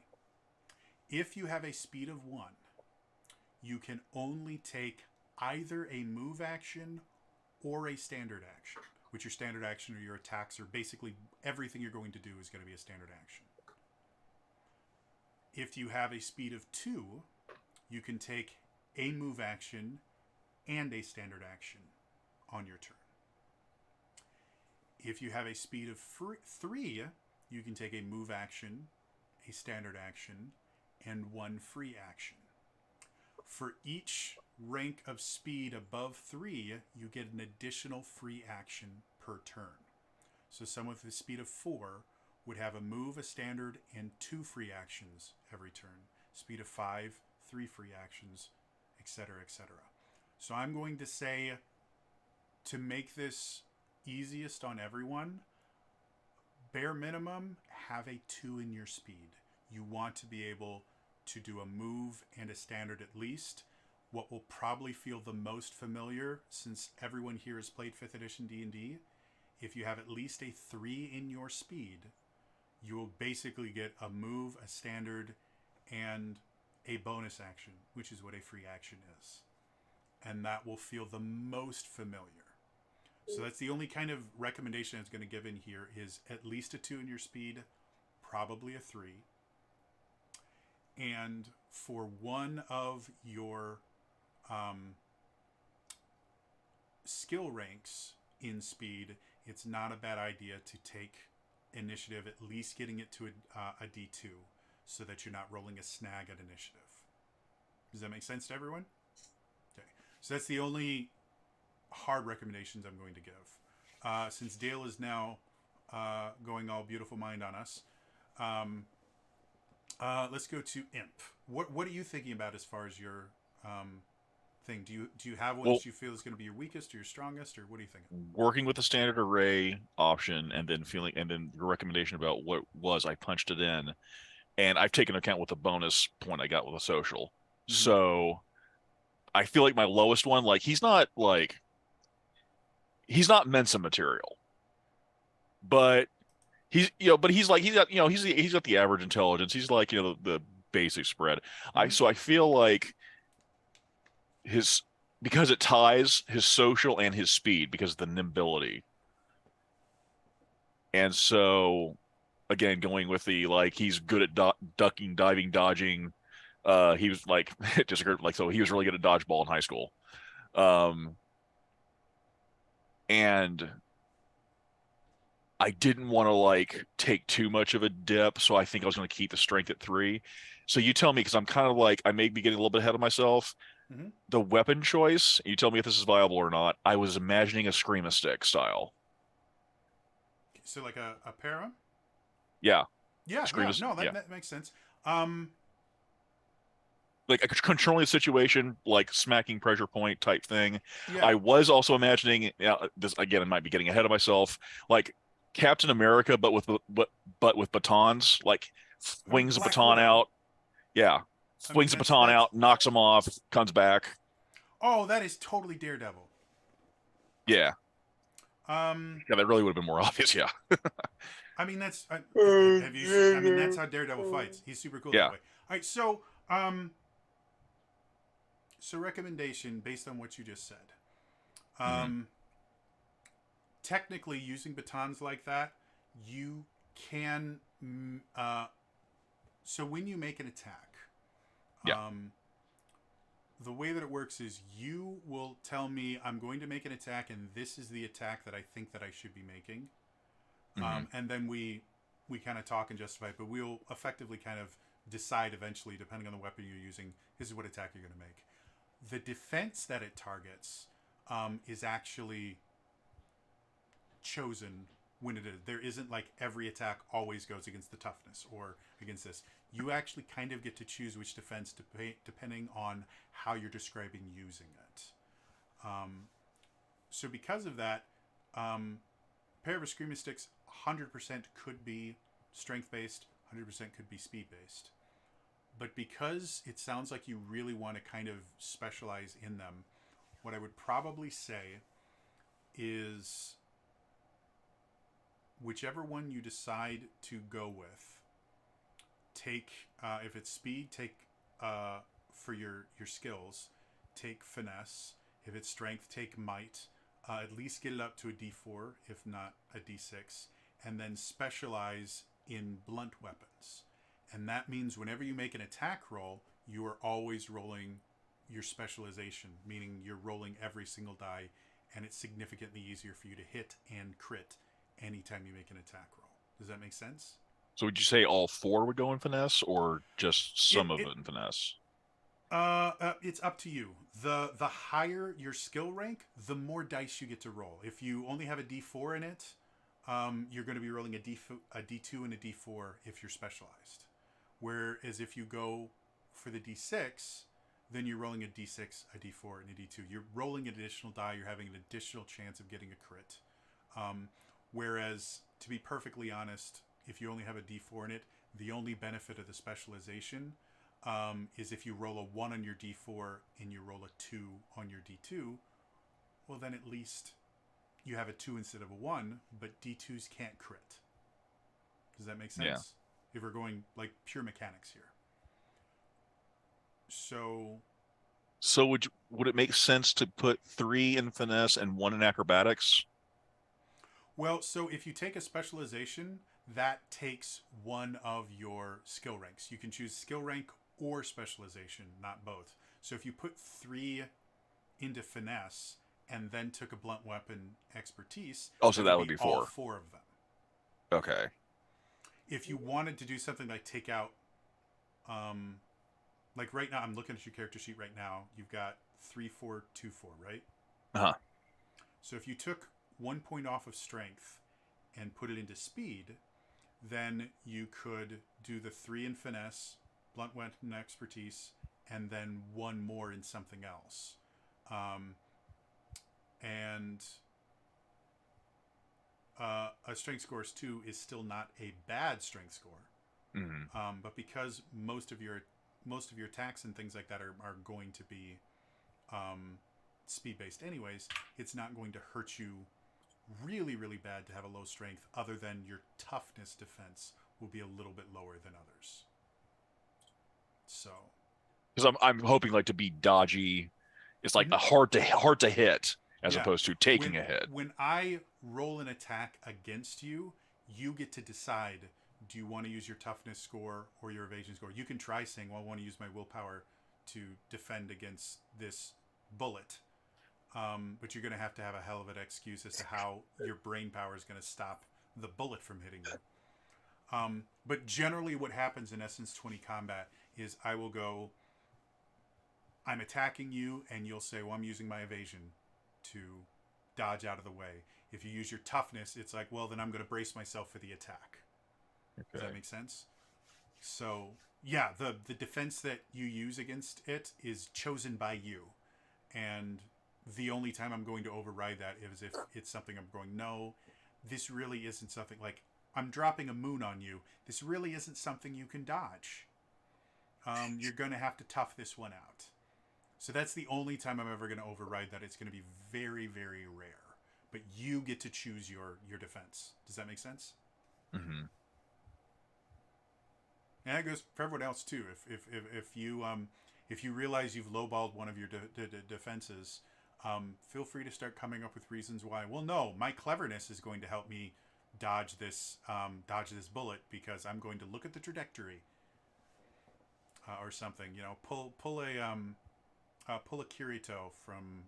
If you have a speed of 1, you can only take either a move action or a standard action, which your standard action or your attacks are basically everything you're going to do is going to be a standard action. If you have a speed of 2, you can take a move action and a standard action on your turn. If you have a speed of 3, you can take a move action, a standard action, and 1 free action. For each rank of speed above 3, you get an additional free action per turn. So someone with a speed of 4 would have a move, a standard, and 2 free actions every turn. Speed of 5, 3 free actions, etc., etc. So I'm going to say, to make this easiest on everyone, bare minimum, have a 2 in your speed. You want to be able to do a move and a standard at least. What will probably feel the most familiar, since everyone here has played 5th edition D&D, if you have at least a 3 in your speed, you will basically get a move, a standard, and a bonus action, which is what a free action is. And that will feel the most familiar. So that's the only kind of recommendation I was going to give in here is at least a 2 in your speed, probably a 3. And for one of your skill ranks in speed, it's not a bad idea to take initiative, at least getting it to a D2, so that you're not rolling a snag at initiative. Does that make sense to everyone? Okay. So that's the only hard recommendations I'm going to give. Since Dale is now going all beautiful mind on us, let's go to Imp. What are you thinking about as far as your thing? Do you have one that you feel is going to be your weakest or your strongest, or what are you thinking? Working with the standard array option, and then your recommendation about what was I punched it in, and I've taken account with the bonus point I got with a social. Mm-hmm. So I feel like my lowest one, like he's not Mensa material, but he's got the average intelligence. He's like, the basic spread. Mm-hmm. So I feel like because it ties his social and his speed because of the nimbility. And so again, going with the, he's good at ducking, diving, dodging. He was so he was really good at dodgeball in high school. And I didn't want to take too much of a dip, so I think I was going to keep the strength at 3. So you tell me, because I'm kind of I may be getting a little bit ahead of myself. Mm-hmm. The weapon choice, you tell me if this is viable or not. I was imagining a Scream-a-Stick style. So like a para? Yeah. Yeah, that makes sense. Like a controlling the situation, like smacking pressure point type thing. Yeah. I was also imagining, this again, I might be getting ahead of myself, like Captain America, but with batons, swings a baton out. Yeah. Swings the baton out, knocks him off, comes back. Oh, that is totally Daredevil. Yeah. That really would have been more obvious. Yeah. I mean, that's that's how Daredevil fights. He's super cool. Yeah. That way. All right. So recommendation based on what you just said. Technically, using batons like that, you can. So when you make an attack. The way that it works is you will tell me, I'm going to make an attack, and this is the attack that I think that I should be making. Mm-hmm. And then we kind of talk and justify it, but we'll effectively kind of decide eventually, depending on the weapon you're using, this is what attack you're going to make. The defense that it targets is actually chosen when it is. There isn't every attack always goes against the toughness or against this. You actually kind of get to choose which defense depending on how you're describing using it. So because of that, pair of Scream-a-Sticks 100% could be strength-based, 100% could be speed-based. But because it sounds like you really want to kind of specialize in them, what I would probably say is whichever one you decide to go with, take if it's speed, take for your skills, take finesse. If it's strength, take might. At least get it up to a D4, if not a D6, and then specialize in blunt weapons. And that means whenever you make an attack roll, you are always rolling your specialization, meaning you're rolling every single die, and it's significantly easier for you to hit and crit anytime you make an attack roll. Does that make sense? So would you say all 4 would go in finesse, or just some of it in finesse? It's up to you. The higher your skill rank, the more dice you get to roll. If you only have a D4 in it, you're going to be rolling a D2 and a D4 if you're specialized. Whereas if you go for the D6, then you're rolling a D6, a D4, and a D2. You're rolling an additional die. You're having an additional chance of getting a crit. Whereas, to be perfectly honest, if you only have a D4 in it, the only benefit of the specialization is if you roll a 1 on your D4 and you roll a 2 on your D2, well, then at least you have a 2 instead of a 1, but D2s can't crit. Does that make sense? Yeah. If we're going like pure mechanics here. So would it make sense to put 3 in finesse and 1 in acrobatics? Well, so if you take a specialization, that takes one of your skill ranks. You can choose skill rank or specialization, not both. So if you put 3 into finesse and then took a blunt weapon expertise, Oh, so that would be all 4. 4 of them. Okay. If you wanted to do something like take out, like right now, I'm looking at your character sheet right now. You've got 3, 4, 2, 4, right? Uh-huh. So if you took 1 point off of strength and put it into speed, then you could do the 3 in finesse, blunt weapon expertise, and then 1 more in something else. A strength score is 2 is still not a bad strength score. Mm-hmm. But because most of your attacks and things like that are going to be speed based anyways, it's not going to hurt you really, really bad to have a low strength, other than your toughness defense will be a little bit lower than others. So, Because I'm hoping like to be dodgy. It's like a hard to hit as opposed to taking a hit. When I roll an attack against you, you get to decide: do you want to use your toughness score or your evasion score? You can try saying, "Well, I want to use my willpower to defend against this bullet." But you're going to have a hell of an excuse as to how your brain power is going to stop the bullet from hitting you. But generally what happens in Essence 20 combat is I will go, I'm attacking you, and you'll say, well, I'm using my evasion to dodge out of the way. If you use your toughness, it's like, well, then I'm going to brace myself for the attack. Okay. Does that make sense? So, yeah, the defense that you use against it is chosen by you. And the only time I'm going to override that is if it's something I'm going, no, this really isn't something, like, I'm dropping a moon on you. This really isn't something you can dodge. You're going to have to tough this one out. So that's the only time I'm ever going to override that. It's going to be very, very rare. But you get to choose your defense. Does that make sense? Mm-hmm. And that goes for everyone else too. If you realize you've lowballed one of your defenses, feel free to start coming up with reasons why. Well, no, my cleverness is going to help me dodge this bullet because I'm going to look at the trajectory or something. You know, pull a Kirito from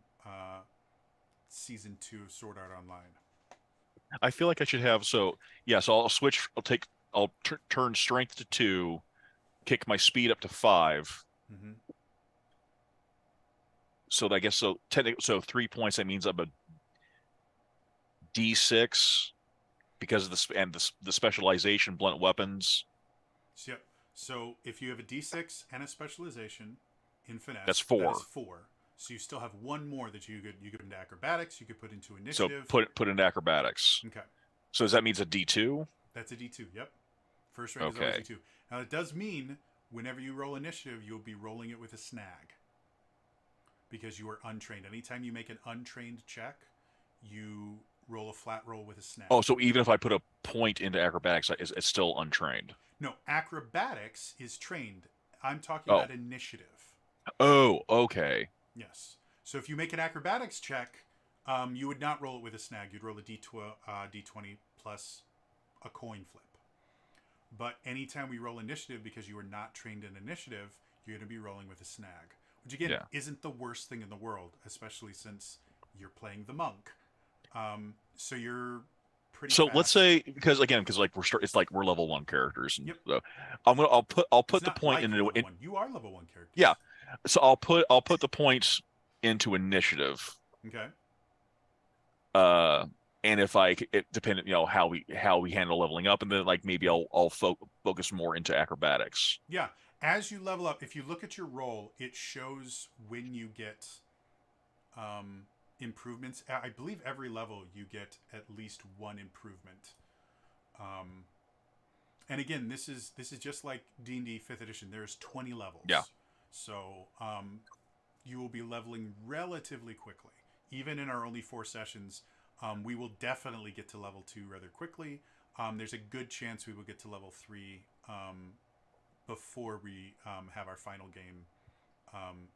season 2 of Sword Art Online. I feel like I should have so I'll switch. I'll turn strength to 2, kick my speed up to 5. Mm-hmm. So I guess so 3 points. That means I'm a D6 because of the specialization blunt weapons. Yep. So if you have a D6 and a specialization in finesse, that's 4. That is 4. So you still have 1 more that you could put into acrobatics. You could put into initiative. So put into acrobatics. Okay. So does that mean it's a D2? That's a D2. Yep. First rank is always D2. Now it does mean whenever you roll initiative, you'll be rolling it with a snag because you are untrained. Anytime you make an untrained check, you roll a flat roll with a snag. Oh, so even if I put a point into acrobatics, it's still untrained. No, acrobatics is trained. I'm talking about initiative. Oh, okay. Yes. So if you make an acrobatics check, you would not roll it with a snag. You'd roll a D20 plus a coin flip. But anytime we roll initiative, because you are not trained in initiative, you're going to be rolling with a snag. Which, again, isn't the worst thing in the world, especially since you're playing the monk. So pretty So fast. let's say because like it's like we're level 1 characters. Yep. So I'll put It's the not point like into you're level 1. You are level 1 characters. Yeah. So I'll put the points into initiative. Okay. And if it depending, how we handle leveling up, and then like maybe I'll focus more into acrobatics. Yeah. As you level up, if you look at your roll, it shows when you get improvements. I believe every level you get at least one improvement. And again, this is just like D&D 5th edition. There's 20 levels. Yeah. So you will be leveling relatively quickly. Even in our only 4 sessions, we will definitely get to level 2 rather quickly. There's a good chance we will get to level 3 before we have our final game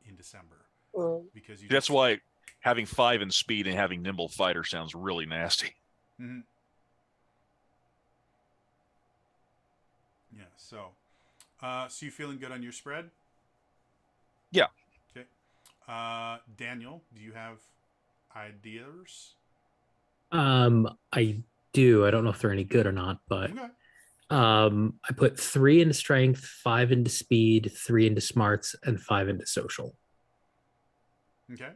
in December. Because that's why having 5 in speed and having nimble fighter sounds really nasty. Mm-hmm. Yeah. So you feeling good on your spread? Yeah. Okay. Daniel, do you have ideas? I do. I don't know if they're any good or not, but Okay. I put 3 into strength, 5 into speed, 3 into smarts, and 5 into social. Okay.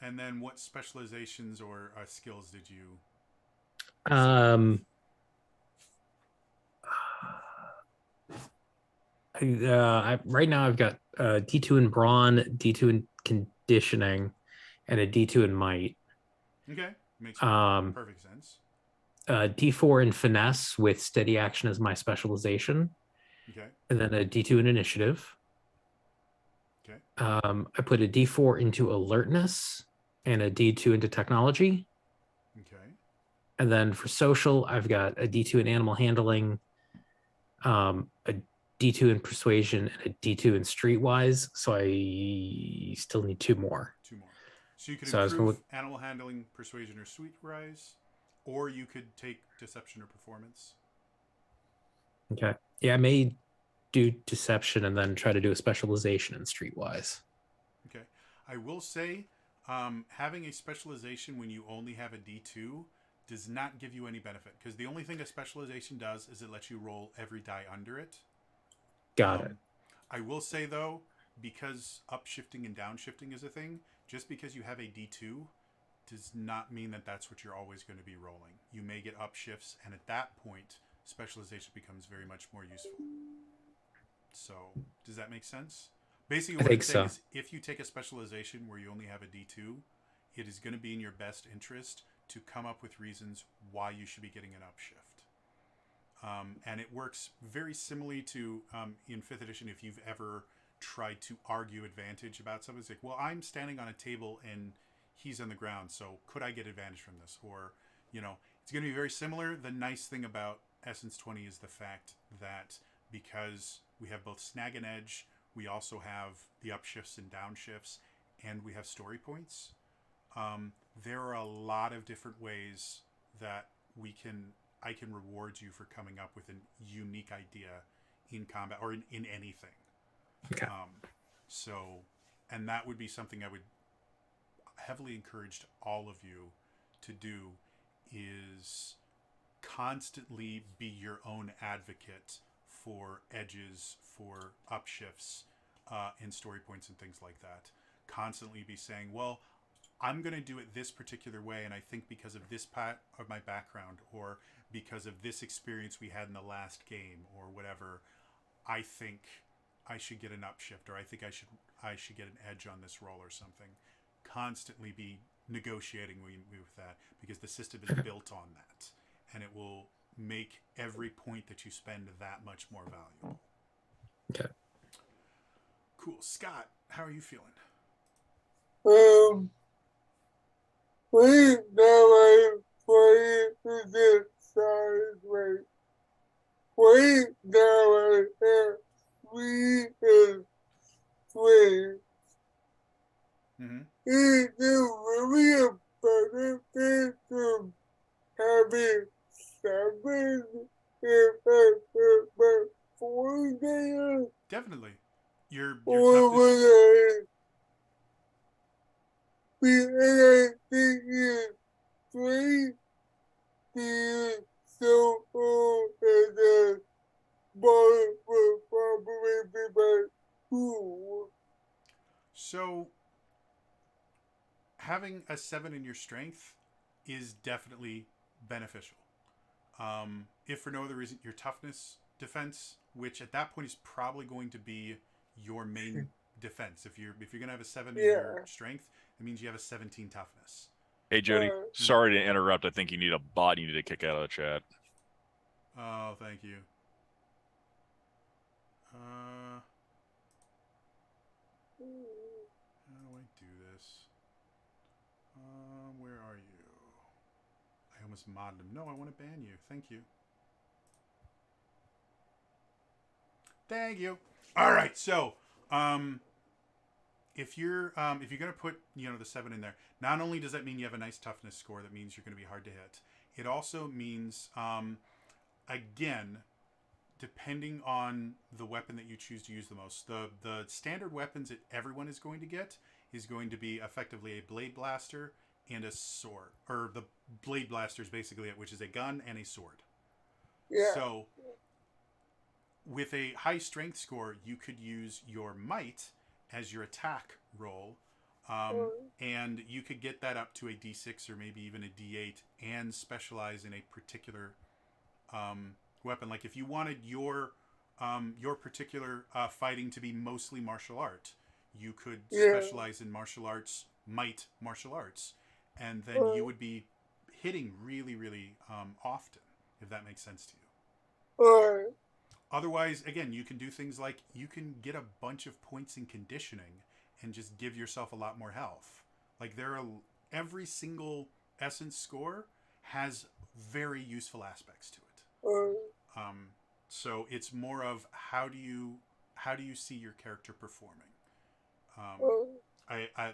And then what specializations or skills did you? Right now I've got D2 in brawn, D2 in conditioning, and a D2 in might. Okay. Makes perfect sense. D4 in finesse with steady action as my specialization. Okay. And then a D2 in initiative. Okay. I put a D4 into alertness and a D2 into technology. Okay. And then for social, I've got a D2 in animal handling, a D2 in persuasion, and a D2 in streetwise. So I still need 2 more. 2 more. So you could So improve animal handling, persuasion, or streetwise, or you could take deception or performance. Okay. Yeah, I may do deception and then try to do a specialization in streetwise. Okay. I will say, having a specialization when you only have a D2 does not give you any benefit, because the only thing a specialization does is it lets you roll every die under it. Got it. I will say, though, because upshifting and downshifting is a thing, just because you have a D2 does not mean that that's what you're always going to be rolling. You may get upshifts, and at that point, specialization becomes very much more useful. So, does that make sense? Basically, what I'm saying is, if you take a specialization where you only have a D2, it is going to be in your best interest to come up with reasons why you should be getting an upshift. And it works very similarly to in 5th edition. If you've ever tried to argue advantage about something, it's like, well, I'm standing on a table and he's on the ground, so could I get advantage from this? Or, it's going to be very similar. The nice thing about Essence 20 is the fact that because we have both snag and edge, we also have the upshifts and downshifts, and we have story points. There are a lot of different ways that I can reward you for coming up with a unique idea in combat or in anything. Okay. And that would be something I would heavily encourage all of you to do, is constantly be your own advocate for edges, for upshifts, and story points and things like that. Constantly be saying, well, I'm going to do it this particular way, and I think because of this part of my background, or because of this experience we had in the last game, or whatever, I think I should get an upshift, or I think I should get an edge on this roll or something. Constantly be negotiating with that, because the system is built on that, and it will make every point that you spend that much more valuable. Okay. Cool. Scott, how are you feeling? We never play the size rate. We never have 3 and 3. Mm-hmm. Is there really a benefit of having 7 and 4 there? Definitely. Your Or toughest... would I think it's 3 feel so old and ball will probably be my school. So having a 7 in your strength is definitely beneficial. If for no other reason, your toughness defense, which at that point is probably going to be your main defense. If you're gonna have a 7 in your strength, it means you have a 17 toughness. Hey, Jody. Sorry to interrupt. I think you need a bot. You need to kick out of the chat. Oh, thank you. How do I do this? Where are you? I almost modded him. No, I want to ban you. Thank you. Thank you. All right. So, if you're gonna put the 7 in there, not only does that mean you have a nice toughness score, that means you're gonna be hard to hit. It also means, again, depending on the weapon that you choose to use the most, the standard weapons that everyone is going to get is going to be effectively a blade blaster and a sword, or the blade blaster is basically it, which is a gun and a sword. Yeah. So with a high strength score, you could use your might as your attack roll, and you could get that up to a D6 or maybe even a D8 and specialize in a particular weapon. Like if you wanted your particular fighting to be mostly martial art, you could specialize in martial arts, might martial arts, and then you would be hitting really, really often, if that makes sense to you. Otherwise, again, you can do things like you can get a bunch of points in conditioning and just give yourself a lot more health. Like every single essence score has very useful aspects to it. So it's more of how do you see your character performing.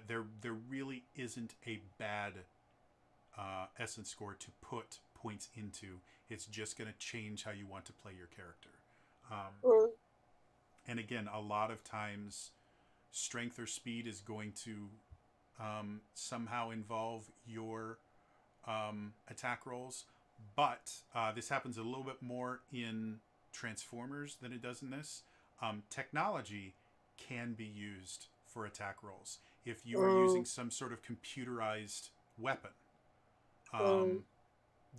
There really isn't a bad essence score to put points into. It's just going to change how you want to play your character. And again, a lot of times, strength or speed is going to somehow involve your attack rolls. But this happens a little bit more in Transformers than it does in this. Technology can be used for attack rolls. If you are using some sort of computerized weapon,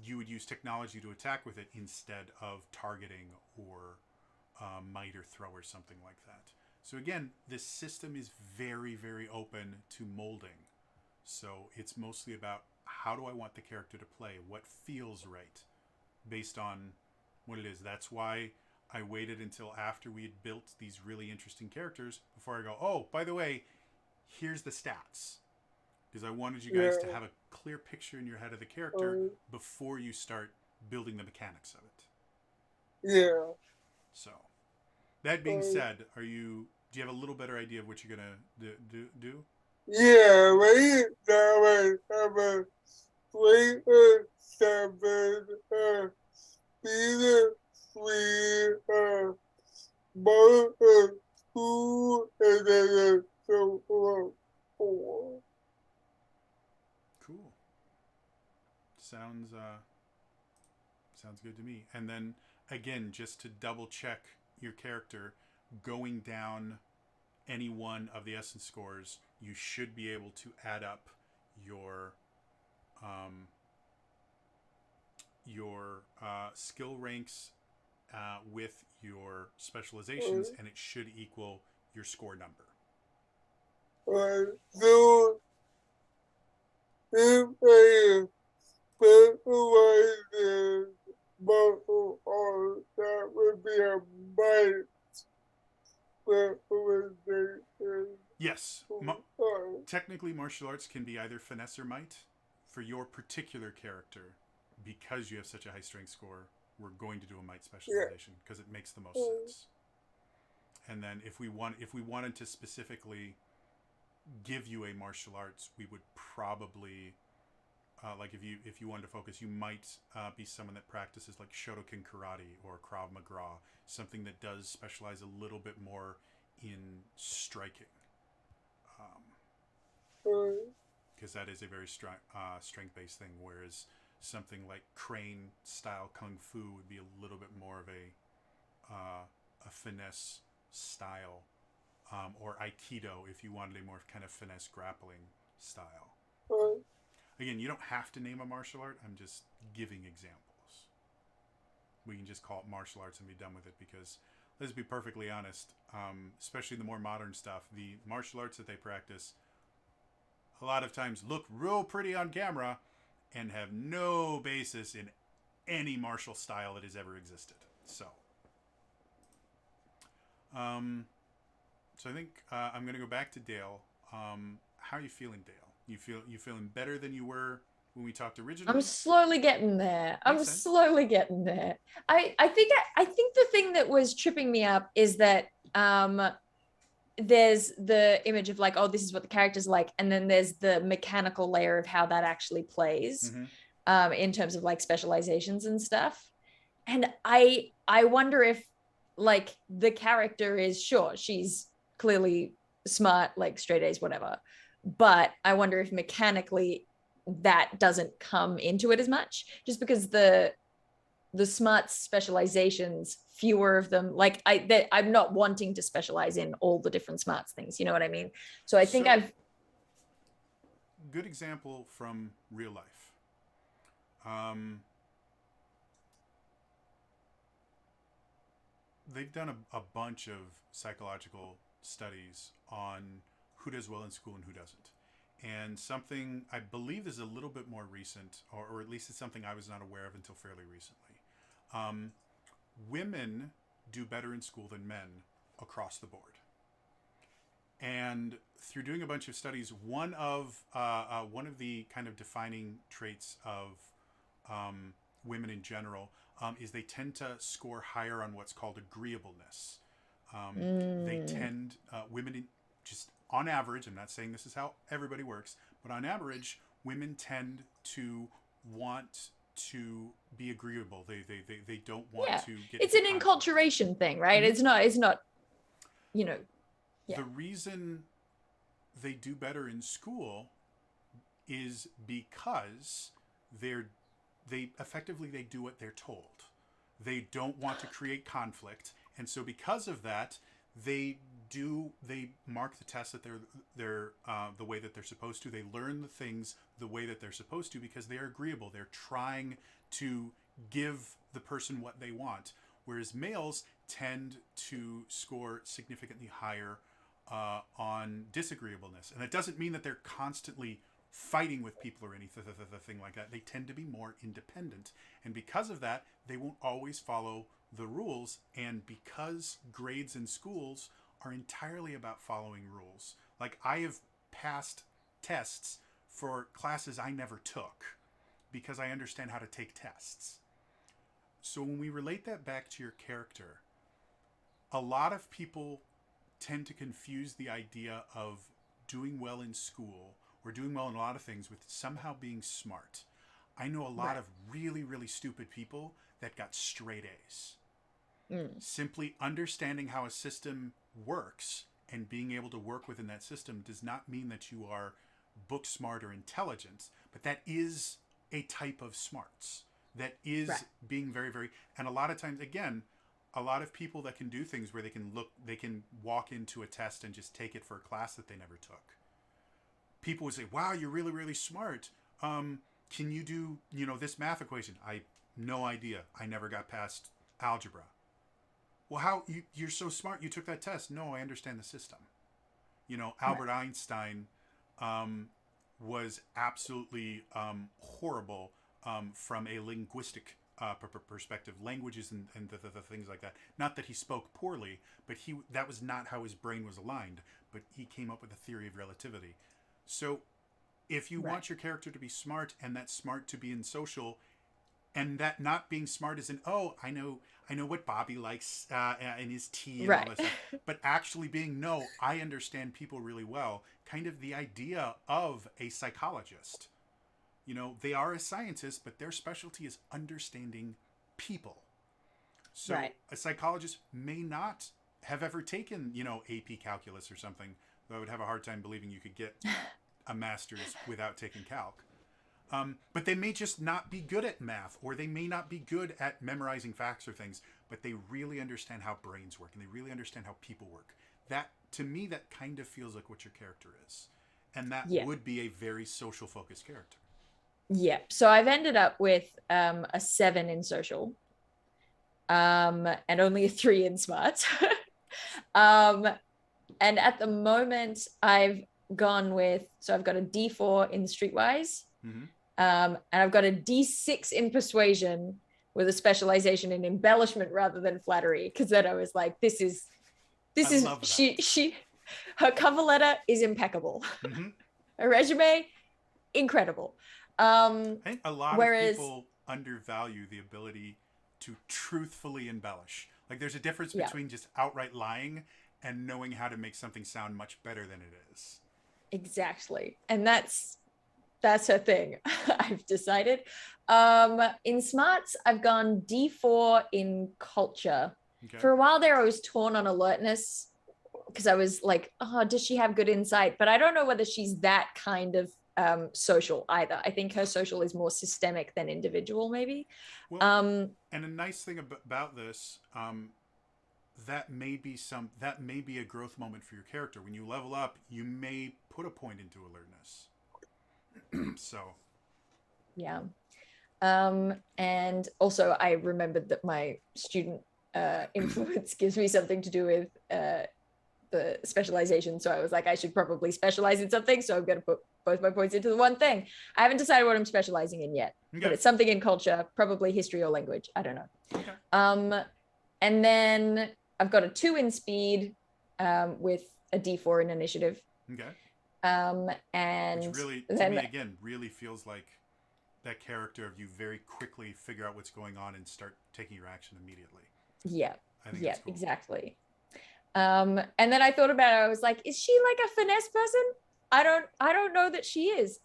you would use technology to attack with it instead of targeting or might or throw or something like that. So again, this system is very, very open to molding. So it's mostly about how do I want the character to play? What feels right based on what it is? That's why I waited until after we had built these really interesting characters before I go, oh, by the way, here's the stats. Because I wanted you guys to have a clear picture in your head of the character before you start building the mechanics of it. Yeah. So, that being said, do you have a little better idea of what you're going to do? Yeah, right now I have a 27 season 3 more 2 and then so 4. Cool. Sounds good to me. And then again, just to double check your character, going down any one of the essence scores, you should be able to add up your skill ranks with your specializations, and it should equal your score number. So if I specialize in martial arts, that would be a might specialization. Yes. Technically, martial arts can be either finesse or might. For your particular character, because you have such a high strength score, we're going to do a might specialization because it makes the most sense. And then if we wanted to specifically give you a martial arts, we would probably like if you wanted to focus, you might be someone that practices like Shotokan karate or Krav Maga, something that does specialize a little bit more in striking, because that is a very strength-based thing. Whereas something like Crane style kung fu would be a little bit more of a finesse style, or Aikido if you wanted a more kind of finesse grappling style. Right. Again, you don't have to name a martial art. I'm just giving examples. We can just call it martial arts and be done with it, because let's be perfectly honest, especially the more modern stuff, the martial arts that they practice a lot of times look real pretty on camera and have no basis in any martial style that has ever existed. So I think I'm going to go back to Dale. How are you feeling, Dale? You feeling better than you were when we talked originally? I'm slowly getting there. I'm Makes sense. slowly getting there. I think the thing that was tripping me up is that there's the image of like, oh, this is what the character's like, and then there's the mechanical layer of how that actually plays, in terms of like specializations and stuff. And I wonder if like the character is, sure, she's clearly smart, like straight A's, whatever, but I wonder if mechanically that doesn't come into it as much, just because the smart specializations, fewer of them, like I'm not wanting to specialize in all the different smarts things, you know what I mean? So I think I've good example from real life. They've done a bunch of psychological studies on who does well in school and who doesn't. And something I believe is a little bit more recent, or at least it's something I was not aware of until fairly recently. Women do better in school than men across the board. And through doing a bunch of studies, one of the kind of defining traits of women in general is they tend to score higher on what's called agreeableness. They tend, women, just on average, I'm not saying this is how everybody works, but on average, women tend to want to be agreeable. They don't want to get. It's an into conflict. enculturation thing, right? It's not, you know. Yeah. The reason they do better in school is because they effectively do what they're told. They don't want to create conflict, and so because of that, they mark the tests that they're the way that they're supposed to. They learn the things the way that they're supposed to because they're agreeable. They're trying to give the person what they want, whereas males tend to score significantly higher on disagreeableness. And it doesn't mean that they're constantly fighting with people or anything like that. They tend to be more independent, and because of that, they won't always follow the rules. And because grades in schools are entirely about following rules, like I have passed tests for classes I never took because I understand how to take tests. So when we relate that back to your character, a lot of people tend to confuse the idea of doing well in school or doing well in a lot of things with somehow being smart. I know a lot of really, really stupid people that got straight A's. Simply understanding how a system works and being able to work within that system does not mean that you are book smart or intelligent, but that is a type of smarts. That is being very, very, and a lot of times, again, a lot of people that can do things where they can walk into a test and just take it for a class that they never took. People would say, wow, you're really, really smart. Can you do, this math equation? No idea. I never got past algebra. Well, how you're so smart? You took that test. No, I understand the system. Albert Einstein was absolutely horrible from a linguistic perspective, languages and the things like that. Not that he spoke poorly, but that was not how his brain was aligned. But he came up with a theory of relativity. So, if you want your character to be smart, and that smart to be in social, and that not being smart is I know what Bobby likes in his tea and all this stuff, but actually being I understand people really well. Kind of the idea of a psychologist. They are a scientist, but their specialty is understanding people. So a psychologist may not have ever taken, AP calculus or something, though I would have a hard time believing you could get a master's without taking calc. But they may just not be good at math, or they may not be good at memorizing facts or things, but they really understand how brains work and they really understand how people work. That, to me, that kind of feels like what your character is. And that Yeah. would be a very social focused character. Yeah. So I've ended up with a 7 in social, and only a 3 in smarts. And at the moment, I've gone with, so I've got a D4 in streetwise, Mm-hmm. and I've got a D6 in persuasion with a specialization in embellishment rather than flattery. Because then I was like, this is love that. she her cover letter is impeccable. Mm-hmm. Her resume, incredible. I think a lot Whereas- of people undervalue the ability to truthfully embellish. Like, there's a difference Yeah. between just outright lying and knowing how to make something sound much better than it is. Exactly. And that's her thing. I've decided. In smarts, I've gone D4 in culture. Okay. For a while there, I was torn on alertness because I was like, oh, does she have good insight? But I don't know whether she's that kind of social either. I think her social is more systemic than individual, maybe. Well, and a nice thing about this, that may be a growth moment for your character. When you level up, you may put a point into alertness. So Yeah. And also I remembered that my student influence gives me something to do with the specialization. So I was like, I should probably specialize in something. So I'm going to put both my points into the one thing. I haven't decided what I'm specializing in yet, but okay. it's something in culture, probably history or language. I don't know. Okay. And then I've got a 2 in speed with a D4 in initiative. Okay. And Which really, to then me, again, really feels like that character of you very quickly figure out what's going on and start taking your action immediately. yeah, I think yeah, that's cool. exactly. And then I thought about it. I was like, is she like a finesse person? I don't know that she is.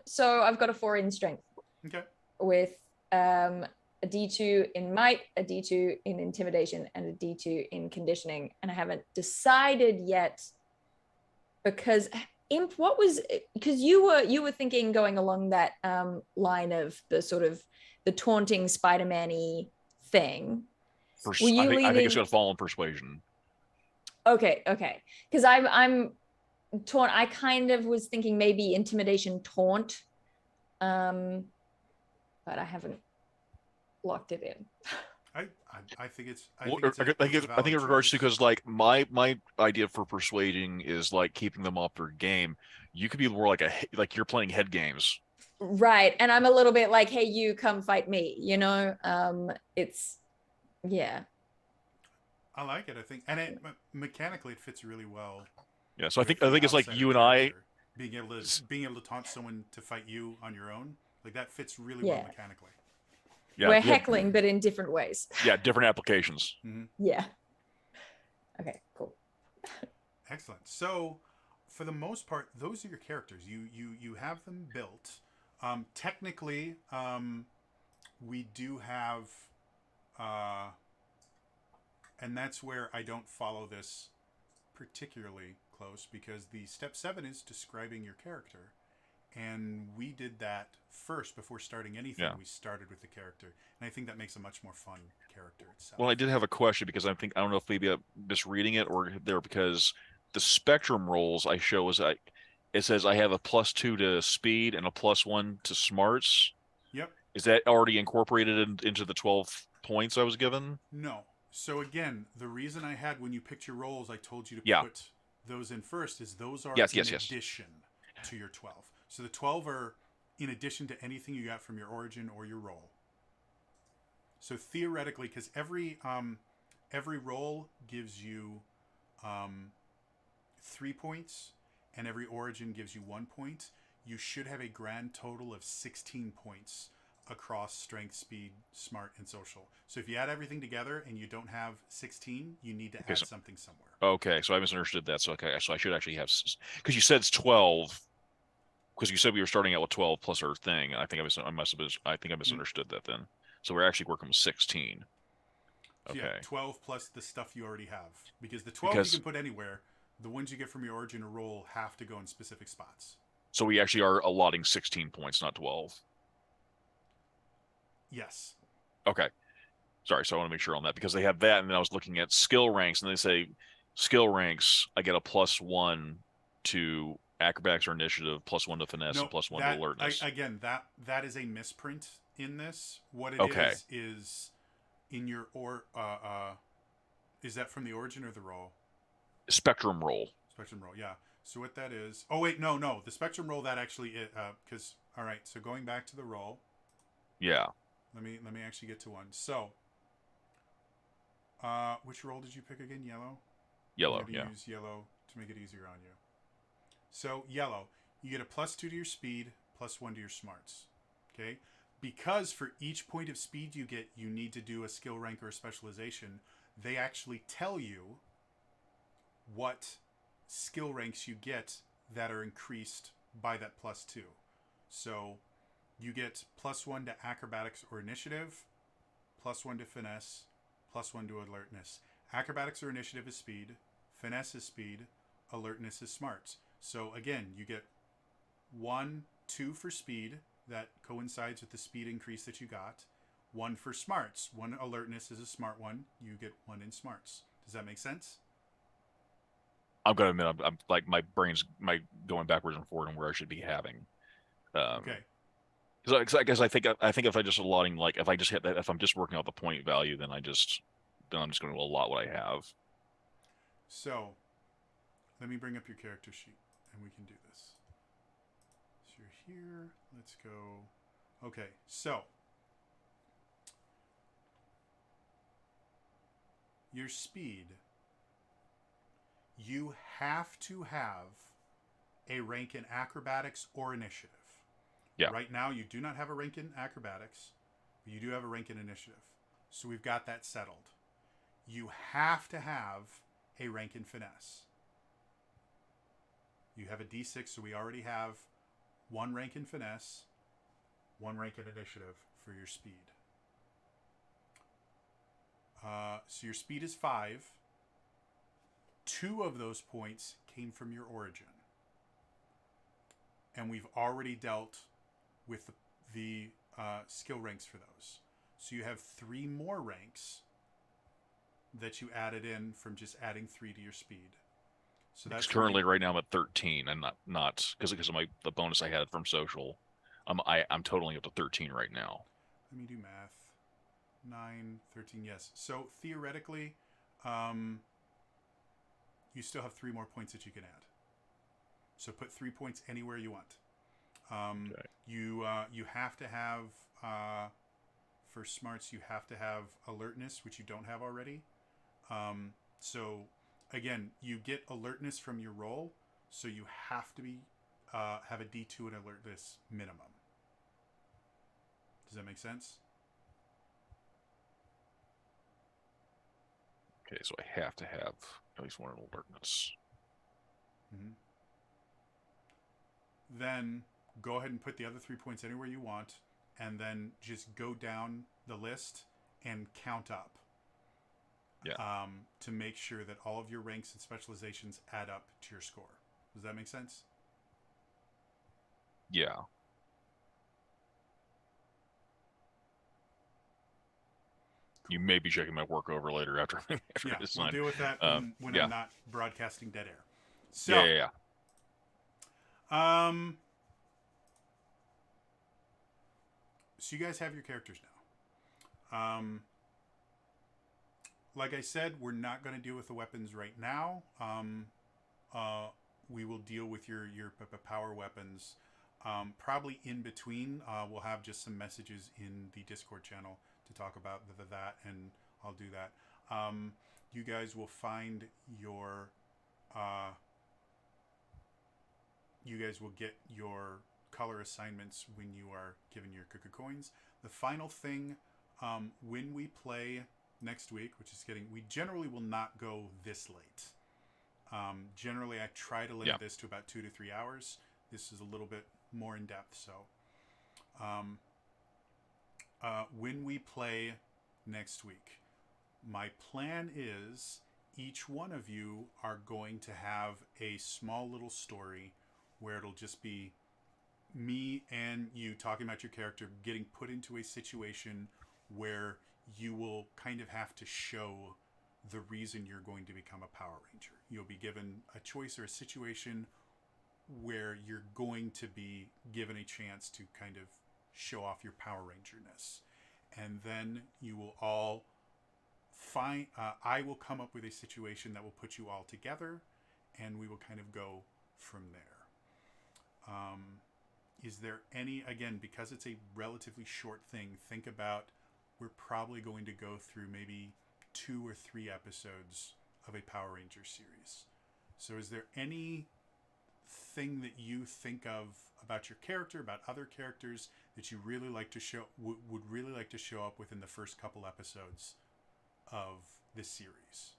So I've got a 4 in strength Okay. with a D2 in might, a D2 in intimidation, and a D2 in conditioning. And I haven't decided yet because Imp, what was, because you were thinking going along that line of the sort of the taunting Spider-Man-y thing. Were you I think it's leaning- going to fall in persuasion. Okay. Because I'm torn. I kind of was thinking maybe intimidation taunt, but I haven't locked it in. I think it's. I think in regards to, because like my idea for persuading is like keeping them off their game. You could be more like you're playing head games. Right, and I'm a little bit like, hey, you come fight me. You know, it's yeah. I like it. I think, and mechanically, it fits really well. Yeah, so I with think the it's like outsider you and I. character. being able to taunt someone to fight you on your own, like that fits really well Yeah. mechanically. Yeah, We're yeah, heckling, but in different ways. yeah, different applications. Yeah. Okay, cool. Excellent. So, for the most part, those are your characters. You have them built. Technically, we do have, and that's where I don't follow this particularly close, because the step 7 is describing your character, and we did that first before starting anything. Yeah. We started with the character, and I think that makes a much more fun character itself. Well, I did have a question, because I don't know if maybe I'm misreading it or there, because the spectrum rolls I show is it says I have a +2 to speed and a +1 to smarts. Yep. Is that already incorporated into the 12 points I was given? No. So again, the reason I had, when you picked your roles, I told you to Yeah. put those in first, is those are Yes, in yes, yes. addition to your 12. So the 12 are in addition to anything you got from your origin or your role. So theoretically, because every role gives you 3 points, and every origin gives you 1 point, you should have a grand total of 16 points across strength, speed, smart, and social. So if you add everything together and you don't have 16, you need to add so- something somewhere. Okay, so I misunderstood that. So okay, so I should actually have, because you said it's 12. Because you said we were starting out with 12 plus our thing. I think I misunderstood that then. So we're actually working with 16. So Okay. yeah, 12 plus the stuff you already have. Because the 12 Because- you can put anywhere. The ones you get from your origin or role have to go in specific spots. So we actually are allotting 16 points, not 12. Yes. Okay. Sorry, so I want to make sure on that because they have that, and then I was looking at skill ranks, and they say skill ranks, I get a +1 to acrobatics or initiative, +1 to finesse, No, and +1 to that alertness. again, that is a misprint in this. What it Okay. is in your is that from the origin or the roll? Spectrum roll. Spectrum roll, yeah. So what that is? Oh wait, no. The spectrum roll that actually because all right. So going back to the roll, Yeah. let me actually get to one. So, which roll did you pick again? Yellow. Yellow. I'm gonna Yeah. use yellow to make it easier on you. So yellow, you get a +2 to your speed, +1 to your smarts. Okay, because for each point of speed you get, you need to do a skill rank or a specialization. They actually tell you what skill ranks you get that are increased by that +2. So you get +1 to acrobatics or initiative, +1 to finesse, +1 to alertness. Acrobatics or initiative is speed, finesse is speed, alertness is smarts. So again, you get 1, 2 for speed that coincides with the speed increase that you got. 1 for smarts. 1 alertness is a smart one. You get 1 in smarts. Does that make sense? I'm gonna admit, I'm like my brain's going backwards and forward on where I should be having. Okay. Because I guess I think if I just allotting like if I just hit that if I'm just working out the point value, then I'm just going to allot what I have. So let me bring up your character sheet and we can do this. So you're here. Let's go. Okay. So your speed, you have to have a rank in acrobatics or initiative. Yeah. Right now, you do not have a rank in acrobatics, but you do have a rank in initiative. So we've got that settled. You have to have a rank in finesse. You have a D6, so we already have 1 rank in finesse, 1 rank in initiative for your speed. So your speed is 5. 2 of those points came from your origin. And we've already dealt with the skill ranks for those. So you have 3 more ranks that you added in from just adding 3 to your speed. So that's currently right now I'm at 13, and not because of the bonus I had from social. I'm totaling up to 13 right now. Let me do math. 9, 13, yes. So theoretically, you still have 3 more points that you can add. So put 3 points anywhere you want. Okay. You have to have for smarts. You have to have alertness, which you don't have already. So again, you get alertness from your roll, so you have to be have a D2 and alertness minimum. Does that make sense? Okay, so I have to have at least 1 alertness. Mm-hmm. Then go ahead and put the other 3 points anywhere you want, and then just go down the list and count up. Yeah. To make sure that all of your ranks and specializations add up to your score. Does that make sense? Yeah. You may be checking my work over later after Yeah, this we'll time. deal with that when yeah. I'm not broadcasting dead air. So, yeah. So you guys have your characters now. Like I said, we're not going to deal with the weapons right now. We will deal with your power weapons probably in between. We'll have just some messages in the Discord channel to talk about that, and I'll do that. You guys will find your. You guys will get your color assignments when you are given your Kuku coins. The final thing, when we play next week, which is we generally will not go this late. Generally, I try to limit this to about 2 to 3 hours. This is a little bit more in depth. So, when we play next week, my plan is each one of you are going to have a small little story where it'll just be me and you talking about your character getting put into a situation where you will kind of have to show the reason you're going to become a Power Ranger. You'll be given a choice or a situation where you're going to be given a chance to kind of show off your Power Ranger-ness. And then you will all find, I will come up with a situation that will put you all together, and we will kind of go from there. Is there any, again, because it's a relatively short thing, think about, we're probably going to go through maybe 2 or 3 episodes of a Power Ranger series. So is there any thing that you think of about your character, about other characters, that you really like to show, would really like to show up within the first couple episodes of this series?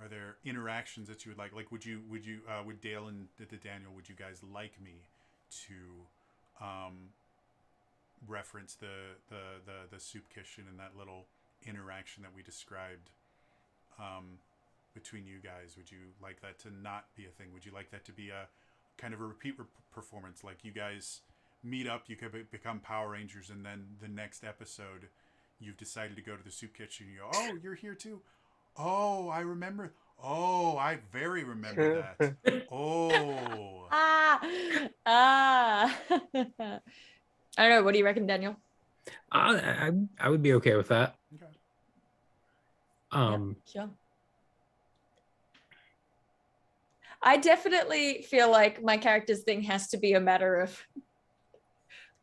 Are there interactions that you would like? Like, would Dale and Daniel, would you guys like me to reference the soup kitchen and that little interaction that we described between you guys? Would you like that to not be a thing? Would you like that to be a kind of a repeat performance? Like, you guys meet up, you could become Power Rangers, and then the next episode you've decided to go to the soup kitchen. You go, oh, you're here too. Oh, I remember. Oh, I very remember that. Oh. I don't know. What do you reckon, Daniel? I would be okay with that. Okay. Yeah, sure. I definitely feel like my character's thing has to be a matter of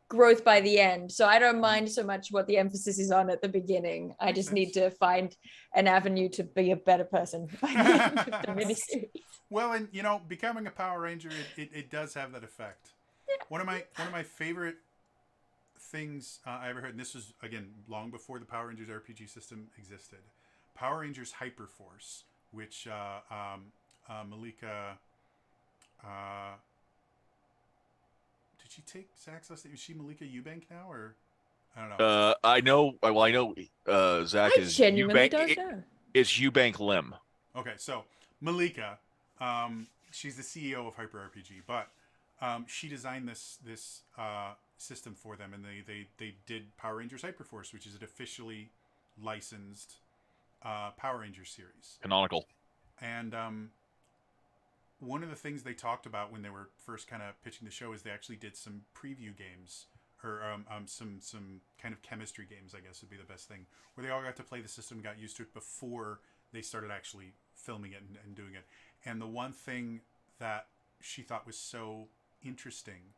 growth by the end. So I don't mind so much what the emphasis is on at the beginning. I just need to find an avenue to be a better person by the end of the miniseries. Well, and becoming a Power Ranger, it does have that effect. Yeah. One of my favorite things I ever heard, and this was again long before the Power Rangers RPG system existed. Power Rangers Hyperforce, which Malika. Did she take Zach's last name? Is she Malika Eubank now, or I don't know? I know. Zach I is genuinely Eubank. don't know. It's Eubank Lim. Okay, so Malika, she's the CEO of Hyper RPG, but she designed this system for them, and they did Power Rangers Hyperforce, which is an officially licensed Power Rangers series. Canonical. And one of the things they talked about when they were first kind of pitching the show is they actually did some preview games, or some kind of chemistry games, I guess would be the best thing, where they all got to play the system, got used to it before they started actually filming it and doing it. And the one thing that she thought was so interesting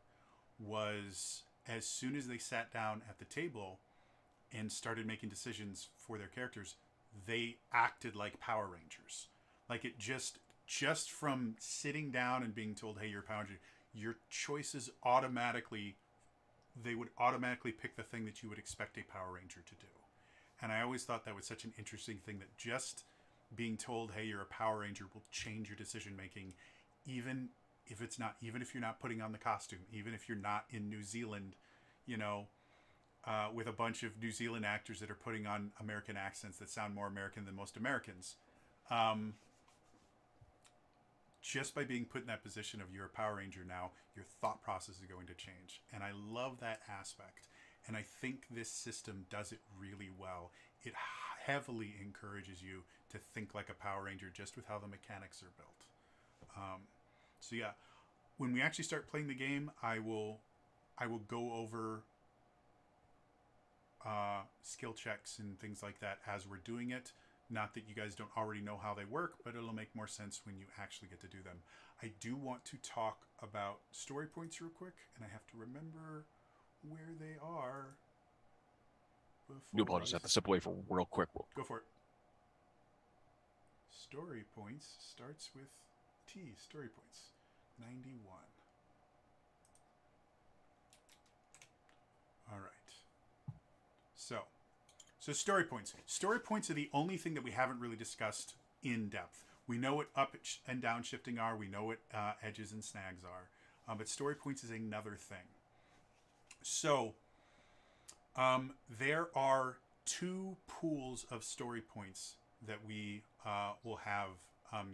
was, as soon as they sat down at the table and started making decisions for their characters, they acted like Power Rangers. Like, it just from sitting down and being told, hey, you're a Power Ranger, your choices they would automatically pick the thing that you would expect a Power Ranger to do. And I always thought that was such an interesting thing, that just being told, hey, you're a Power Ranger, will change your decision making, even if you're not putting on the costume, even if you're not in New Zealand, with a bunch of New Zealand actors that are putting on American accents that sound more American than most Americans. Just by being put in that position of you're a Power Ranger now, your thought process is going to change. And I love that aspect. And I think this system does it really well. It heavily encourages you to think like a Power Ranger, just with how the mechanics are built. So yeah, when we actually start playing the game, I will go over skill checks and things like that as we're doing it. Not that you guys don't already know how they work, but it'll make more sense when you actually get to do them. I do want to talk about story points real quick, and I have to remember where they are. You'll just have to step away for real quick. Go for it. Story points starts with T. Story points. 91. All right. So story points. Story points are the only thing that we haven't really discussed in depth. We know what up and down shifting are. We know what edges and snags are. But story points is another thing. So there are 2 pools of story points that we will have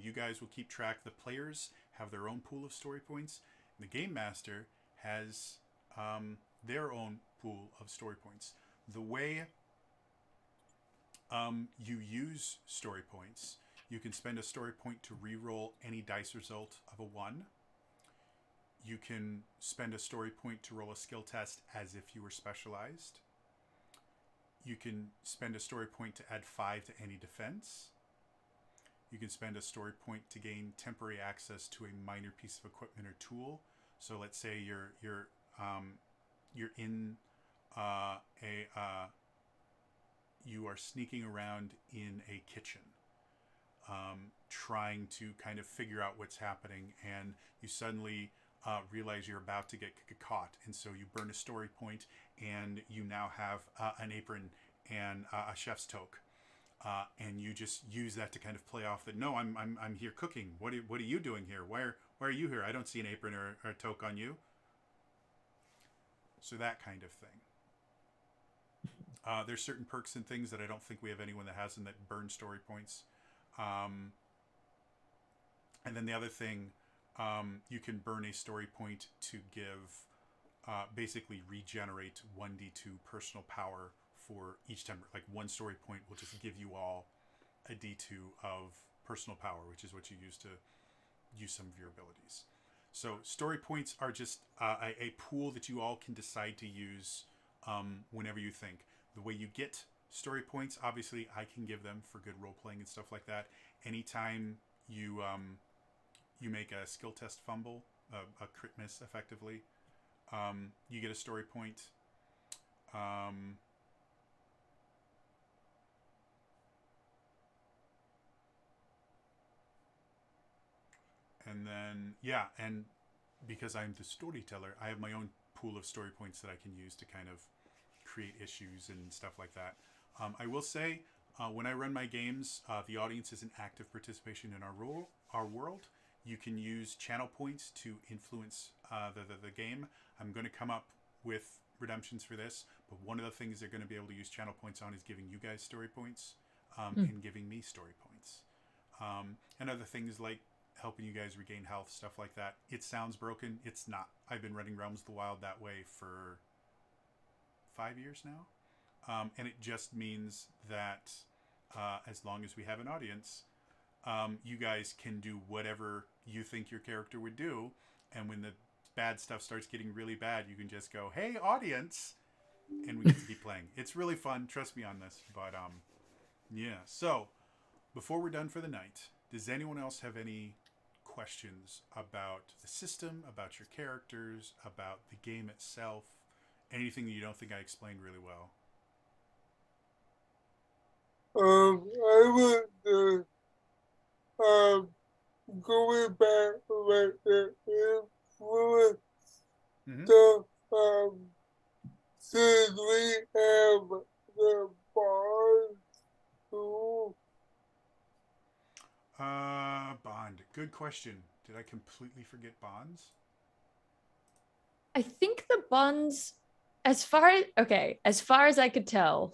You guys will keep track. The players have their own pool of story points. The game master has their own pool of story points. The way you use story points, you can spend a story point to re-roll any dice result of a 1. You can spend a story point to roll a skill test as if you were specialized. You can spend a story point to add 5 to any defense. You can spend a story point to gain temporary access to a minor piece of equipment or tool. So let's say you're in you are sneaking around in a kitchen, trying to kind of figure out what's happening, and you suddenly realize you're about to get caught, and so you burn a story point, and you now have an apron and a chef's toque, and you just use that to kind of play off that. No, I'm here cooking. What are you doing here? Why are you here? I don't see an apron or a toque on you. So that kind of thing. There's certain perks and things that I don't think we have anyone that has them that burn story points. And then the other thing, you can burn a story point to give, basically regenerate 1d2 personal power for each time. Like one story point will just give you all a d2 of personal power, which is what you use to use some of your abilities. So story points are just a pool that you all can decide to use whenever you think. The way you get story points, obviously, I can give them for good role playing and stuff like that. Anytime you make a skill test fumble, a crit miss, effectively, you get a story point. And then, yeah, and because I'm the storyteller, I have my own pool of story points that I can use to kind of create issues and stuff like that. I will say, when I run my games, the audience is an active participation in our world. You can use channel points to influence the game. I'm going to come up with redemptions for this, but one of the things they're going to be able to use channel points on is giving you guys story points and giving me story points. And other things like helping you guys regain health, stuff like that. It sounds broken. It's not. I've been running Realms of the Wild that way for 5 years now. And it just means that as long as we have an audience, you guys can do whatever you think your character would do. And when the bad stuff starts getting really bad, you can just go, hey, audience, and we get to keep playing. It's really fun. Trust me on this. But yeah. So before we're done for the night, does anyone else have any questions about the system, about your characters, about the game itself? Anything that you don't think I explained really well? I would going back with the influence stuff. Since we have the bars too. Bond. Good question. Did I completely forget bonds? I think the bonds, as far as I could tell,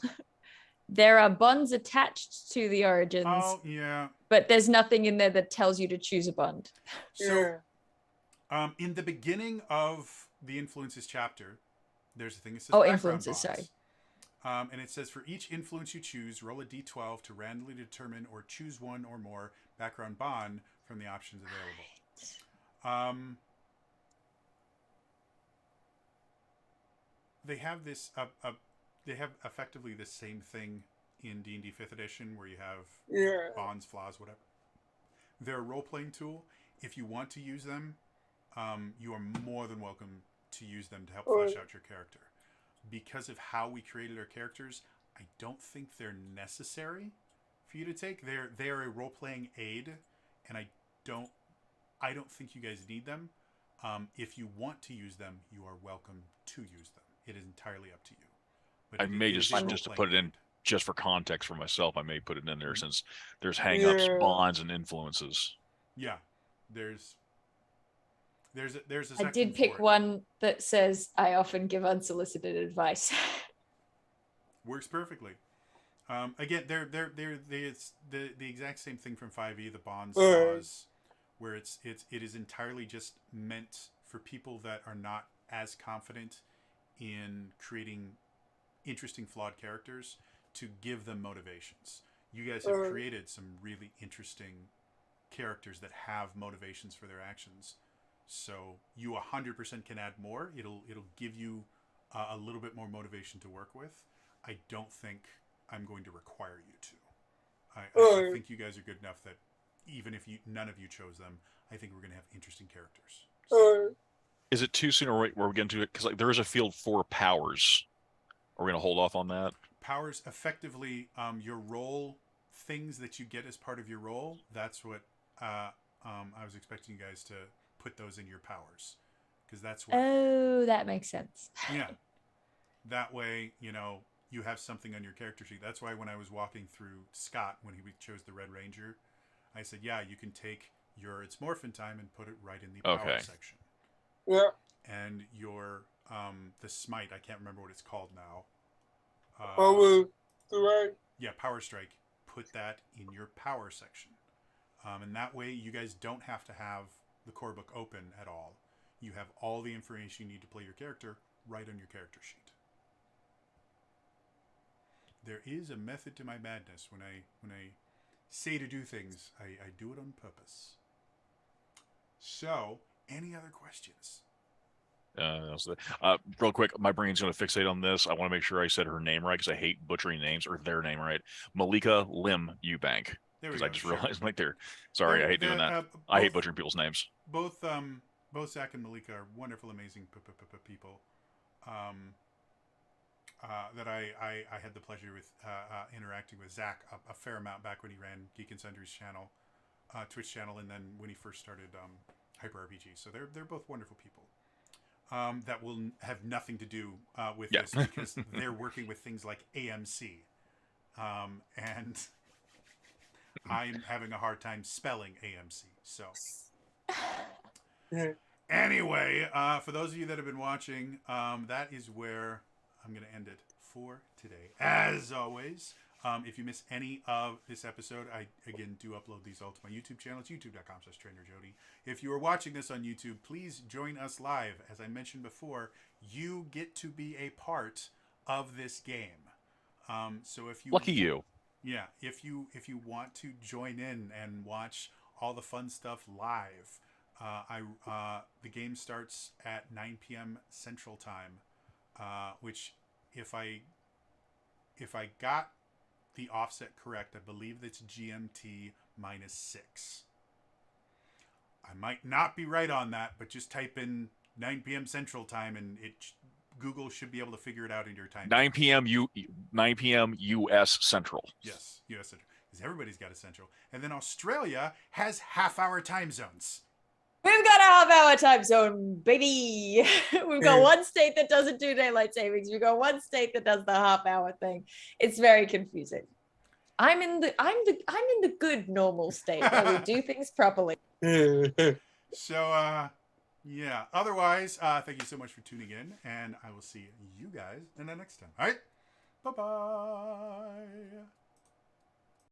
there are bonds attached to the origins. Oh, yeah. But there's nothing in there that tells you to choose a bond. So, in the beginning of the influences chapter, there's a thing that says background influences, bonds. sorry. And it says for each influence you choose, roll a d12 to randomly determine or choose one or more background bond from the options available. They have this. They have effectively the same thing in D&D 5th edition, where you have bonds, flaws, whatever. They're a role-playing tool. If you want to use them, you are more than welcome to use them to help flesh out your character. Because of how we created our characters, I don't think they're necessary for you to take. They're a role-playing aid, and I don't think you guys need them. If you want to use them, you are welcome to use them. It is entirely up to you. But I may just to put it in just for context for myself. I may put it in there since there's hang-ups, bonds, and influences. Yeah, there's a I did pick one that says I often give unsolicited advice. Works perfectly. Again, it's the exact same thing from 5e, the bonds Alright. laws, where it is entirely just meant for people that are not as confident in creating interesting flawed characters to give them motivations. You guys have Alright. created some really interesting characters that have motivations for their actions. So you 100% can add more. It'll give you a little bit more motivation to work with. I don't think I'm going to require you to. I think you guys are good enough that even if none of you chose them, I think we're going to have interesting characters. So, Is it too soon, or where we get into it? Because like there is a field for powers. Are we going to hold off on that? powers effectively, your role things that you get as part of your role. That's what I was expecting you guys to put those in your powers, because that's what. Oh, that makes sense. Yeah. That way, you have something on your character sheet. That's why when I was walking through Scott, when he chose the Red Ranger, I said, yeah, you can take your It's Morphin Time and put it right in the power section. Yeah. And your, the Smite, I can't remember what it's called now. Power Strike. Yeah, Power Strike. Put that in your power section. And that way, you guys don't have to have the core book open at all. You have all the information you need to play your character right on your character sheet. There is a method to my madness. When I say to do things, I do it on purpose. So, any other questions? Real quick, my brain's going to fixate on this. I want to make sure I said her name right because I hate butchering names, or their name right. Malika Lim Eubank. There we Because go. I just realized like they're sorry, I hate doing that. I hate butchering people's names. Both Zach and Malika are wonderful, amazing people. That I had the pleasure with interacting with Zach a fair amount back when he ran Geek and Sundry's channel, Twitch channel, and then when he first started Hyper RPG. So they're both wonderful people. That will have nothing to do with this, because they're working with things like AMC, and I'm having a hard time spelling AMC. So anyway, for those of you that have been watching, that is where I'm going to end it for today. As always, if you miss any of this episode, I, again, do upload these all to my YouTube channel. It's youtube.com/TrainerJody. If you are watching this on YouTube, please join us live. As I mentioned before, you get to be a part of this game. So if you... Lucky you. Yeah, if you want to join in and watch all the fun stuff live, the game starts at 9 p.m. Central Time, which if I got the offset correct, I believe that's GMT -6. I might not be right on that, but just type in 9 p.m. Central Time and Google should be able to figure it out in your time. 9 p.m. U.S. Central. Yes, U.S. Central. Because everybody's got a Central. And then Australia has half-hour time zones. We've got a half-hour time zone, baby. We've got one state that doesn't do daylight savings. We've got one state that does the half-hour thing. It's very confusing. I'm in the good normal state where we do things properly. So, yeah. Otherwise, thank you so much for tuning in, and I will see you guys in the next time. All right? Bye-bye.